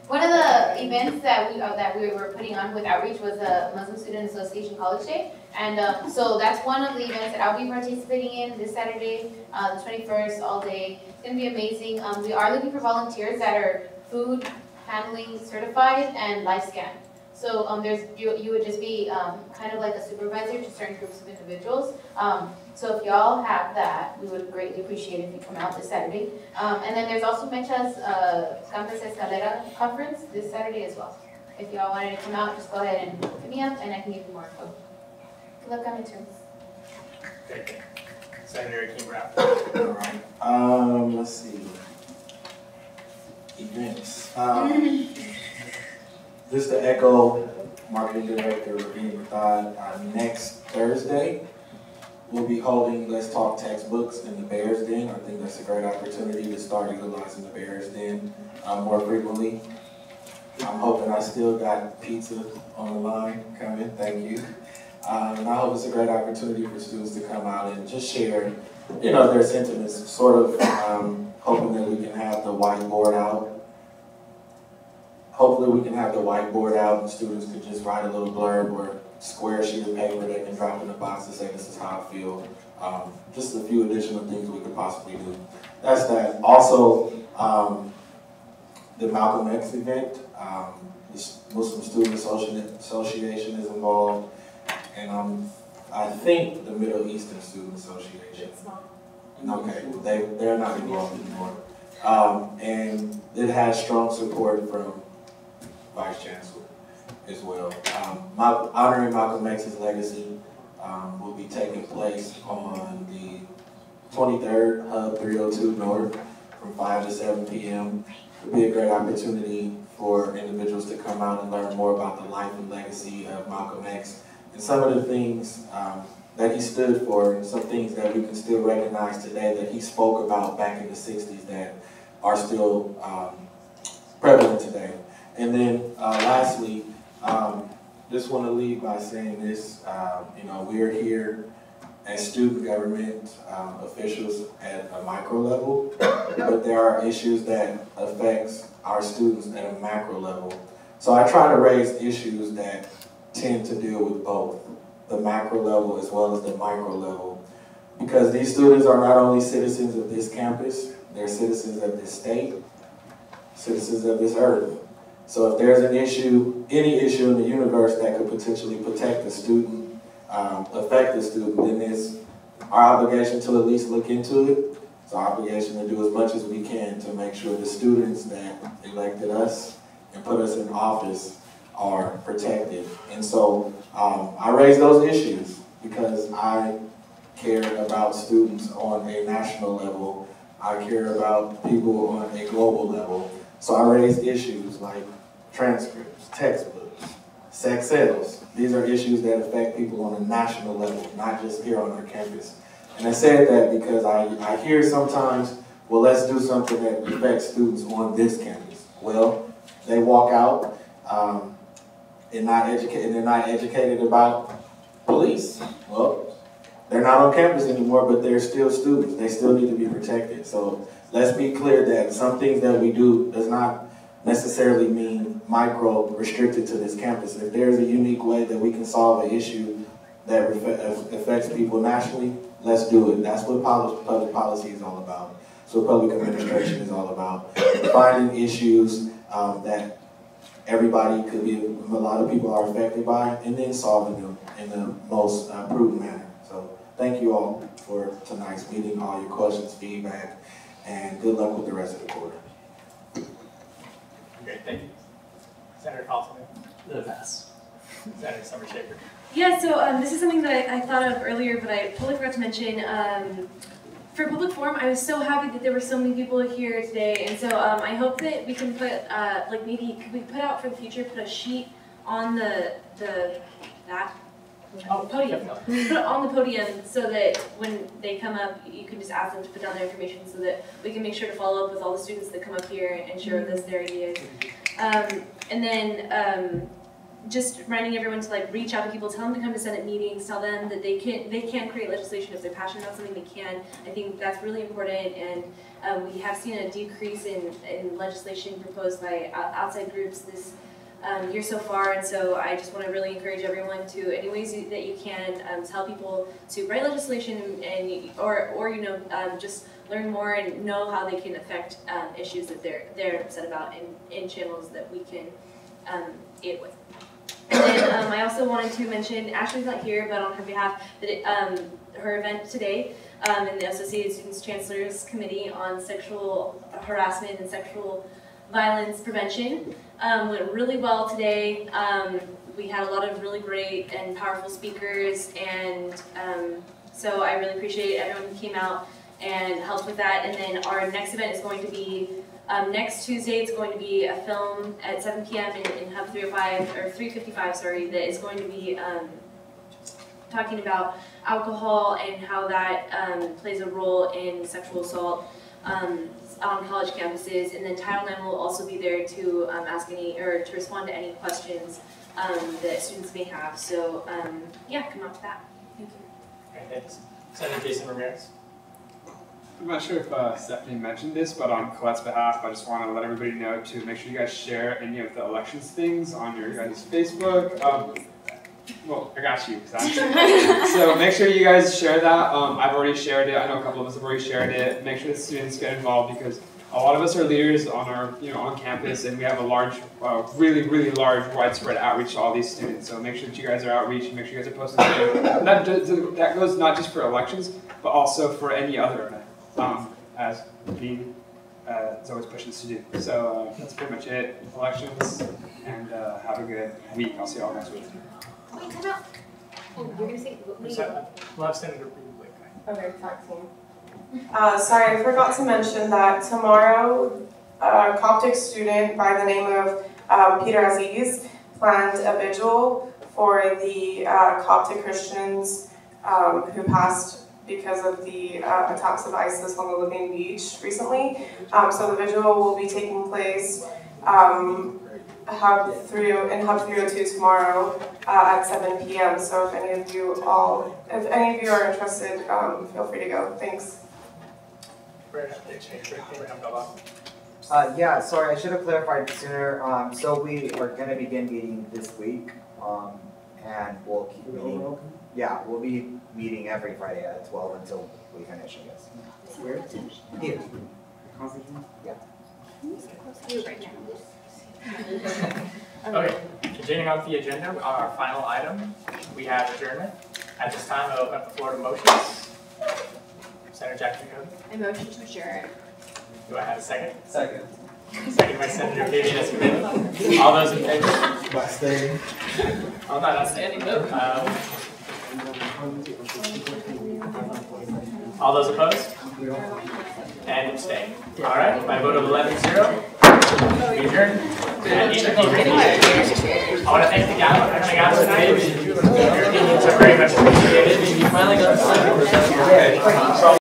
one of the events that we were putting on with outreach was the Muslim Student Association College Day, and so that's one of the events that I'll be participating in this Saturday, the 21st, all day. It's going to be amazing. We are looking for volunteers that are food handling certified and live scan. So you would just be kind of like a supervisor to certain groups of individuals. So if y'all have that, we would greatly appreciate it if you come out this Saturday. And then there's also Mecha's Campus Escalera conference this Saturday as well. If y'all wanted to come out, just go ahead and hit me up and I can give you more info. Good luck on midterms. Great. Senator Kim-Brown. All right. Let's see. Events. Just to echo Marketing Director Ravine Mathad, next Thursday, we'll be holding Let's Talk Textbooks in the Bears Den. I think that's a great opportunity to start utilizing the Bears Den more frequently. I'm hoping I still got pizza on the line coming, thank you. And I hope it's a great opportunity for students to come out and just share, their sentiments, sort of hoping that we can have the whiteboard out. Hopefully we can have the whiteboard out and students can just write a little blurb or square sheet of paper they can drop in the box to say this is how I feel. Just a few additional things we could possibly do. That's that. Also, the Malcolm X event, the Muslim Student Association is involved, and I think the Middle Eastern Student Association. Okay, they're not involved anymore. And it has strong support from Vice Chancellor as well. Honoring Malcolm X's legacy will be taking place on the 23rd, Hub 302 North from 5 to 7 p.m. It'll be a great opportunity for individuals to come out and learn more about the life and legacy of Malcolm X and some of the things that he stood for and some things that we can still recognize today that he spoke about back in the 60s that are still prevalent today. And then lastly, just want to leave by saying this, we are here as student government officials at a micro level, but there are issues that affects our students at a macro level. So I try to raise issues that tend to deal with both the macro level as well as the micro level, because these students are not only citizens of this campus, they're citizens of this state, citizens of this earth. So if there's an issue, any issue in the universe that could potentially protect the student, affect the student, then it's our obligation to at least look into it. It's our obligation to do as much as we can to make sure the students that elected us and put us in office are protected. And so I raise those issues because I care about students on a national level. I care about people on a global level. So I raise issues like transcripts, textbooks, sex sales. These are issues that affect people on a national level, not just here on our campus. And I said that because I hear sometimes, well, let's do something that affects students on this campus. Well, they walk out and they're not educated about police. Well, they're not on campus anymore, but they're still students. They still need to be protected. So let's be clear that some things that we do does not necessarily mean micro restricted to this campus. If there's a unique way that we can solve an issue that affects people nationally, let's do it. That's what public policy is all about. That's what public administration is all about. Finding issues that everybody could be, a lot of people are affected by, and then solving them in the most prudent manner. So thank you all for tonight's meeting, all your questions, feedback, and good luck with the rest of the quarter. Great, thank you. Senator Carlson. The pass. Senator Summer Shaker. Yeah, so this is something that I thought of earlier, but I totally forgot to mention. For public forum, I was so happy that there were so many people here today, and so I hope that we can put, like maybe, could we put out for the future, put a sheet on podium. Put it on the podium so that when they come up, you can just ask them to put down their information so that we can make sure to follow up with all the students that come up here and share with us their ideas. And then just reminding everyone to like reach out to people, tell them to come to Senate meetings, tell them that they can create legislation if they're passionate about something. They can. I think that's really important, and we have seen a decrease in legislation proposed by outside groups this year so far, and so I just want to really encourage everyone to, any ways that you can, tell people to write legislation or you know, just learn more and know how they can affect issues that they're upset about in channels that we can aid with. And then I also wanted to mention, Ashley's not here, but on her behalf, that her event today in the Associated Students Chancellors Committee on Sexual Harassment and Sexual Violence Prevention went really well today. We had a lot of really great and powerful speakers, and so I really appreciate everyone who came out and helped with that. And then our next event is going to be next Tuesday. It's going to be a film at 7 p.m. in Hub 305 or 355, sorry, that is going to be talking about alcohol and how that plays a role in sexual assault on college campuses. And then Title IX will also be there to ask any or to respond to any questions that students may have. So yeah, come out to that. Thank you. Okay, thanks. Senator Jason Ramirez. I'm not sure if Stephanie mentioned this, but on Colette's behalf, I just want to let everybody know to make sure you guys share any of the elections things on your guys' Facebook. Well, I got you. So make sure you guys share that. I've already shared it. I know a couple of us have already shared it. Make sure the students get involved because a lot of us are leaders on our, on campus, and we have a large, really, really large, widespread outreach to all these students. So make sure that you guys are outreaching. Make sure you guys are posting. That goes not just for elections, but also for any other event. As Dean is always pushing us to do. So that's pretty much it. Elections, and have a good week. I'll see you all next week. Wait, time out. Oh, you're going to say, We'll have Senator Blake. Okay, talk to me. Sorry, I forgot to mention that tomorrow, a Coptic student by the name of Peter Aziz planned a vigil for the Coptic Christians who passed because of the attacks of ISIS on the Libyan beach recently. So the vigil will be taking place in Hub 302 tomorrow at 7 p.m. So if any of you are interested, feel free to go. Thanks. Yeah, sorry, I should have clarified sooner. So we are going to begin meeting this week, and we'll keep meeting. Yeah, we'll be meeting every Friday at 12 until we finish, I guess. Where? Here. Yeah. Okay, continuing on with the agenda, our final item, we have adjournment. At this time, I'll open up the floor to motions. Senator Jackson Cody. I motion to adjourn. Do I have a second? Second. Second by Senator Vivian Escobedo. All those in favor? Abstain. I'm not outstanding though. All those opposed? And abstain. All right, by a vote of 11-0, we adjourn. And I want to thank the gala for coming out tonight. Your opinions are very much appreciated. You finally got the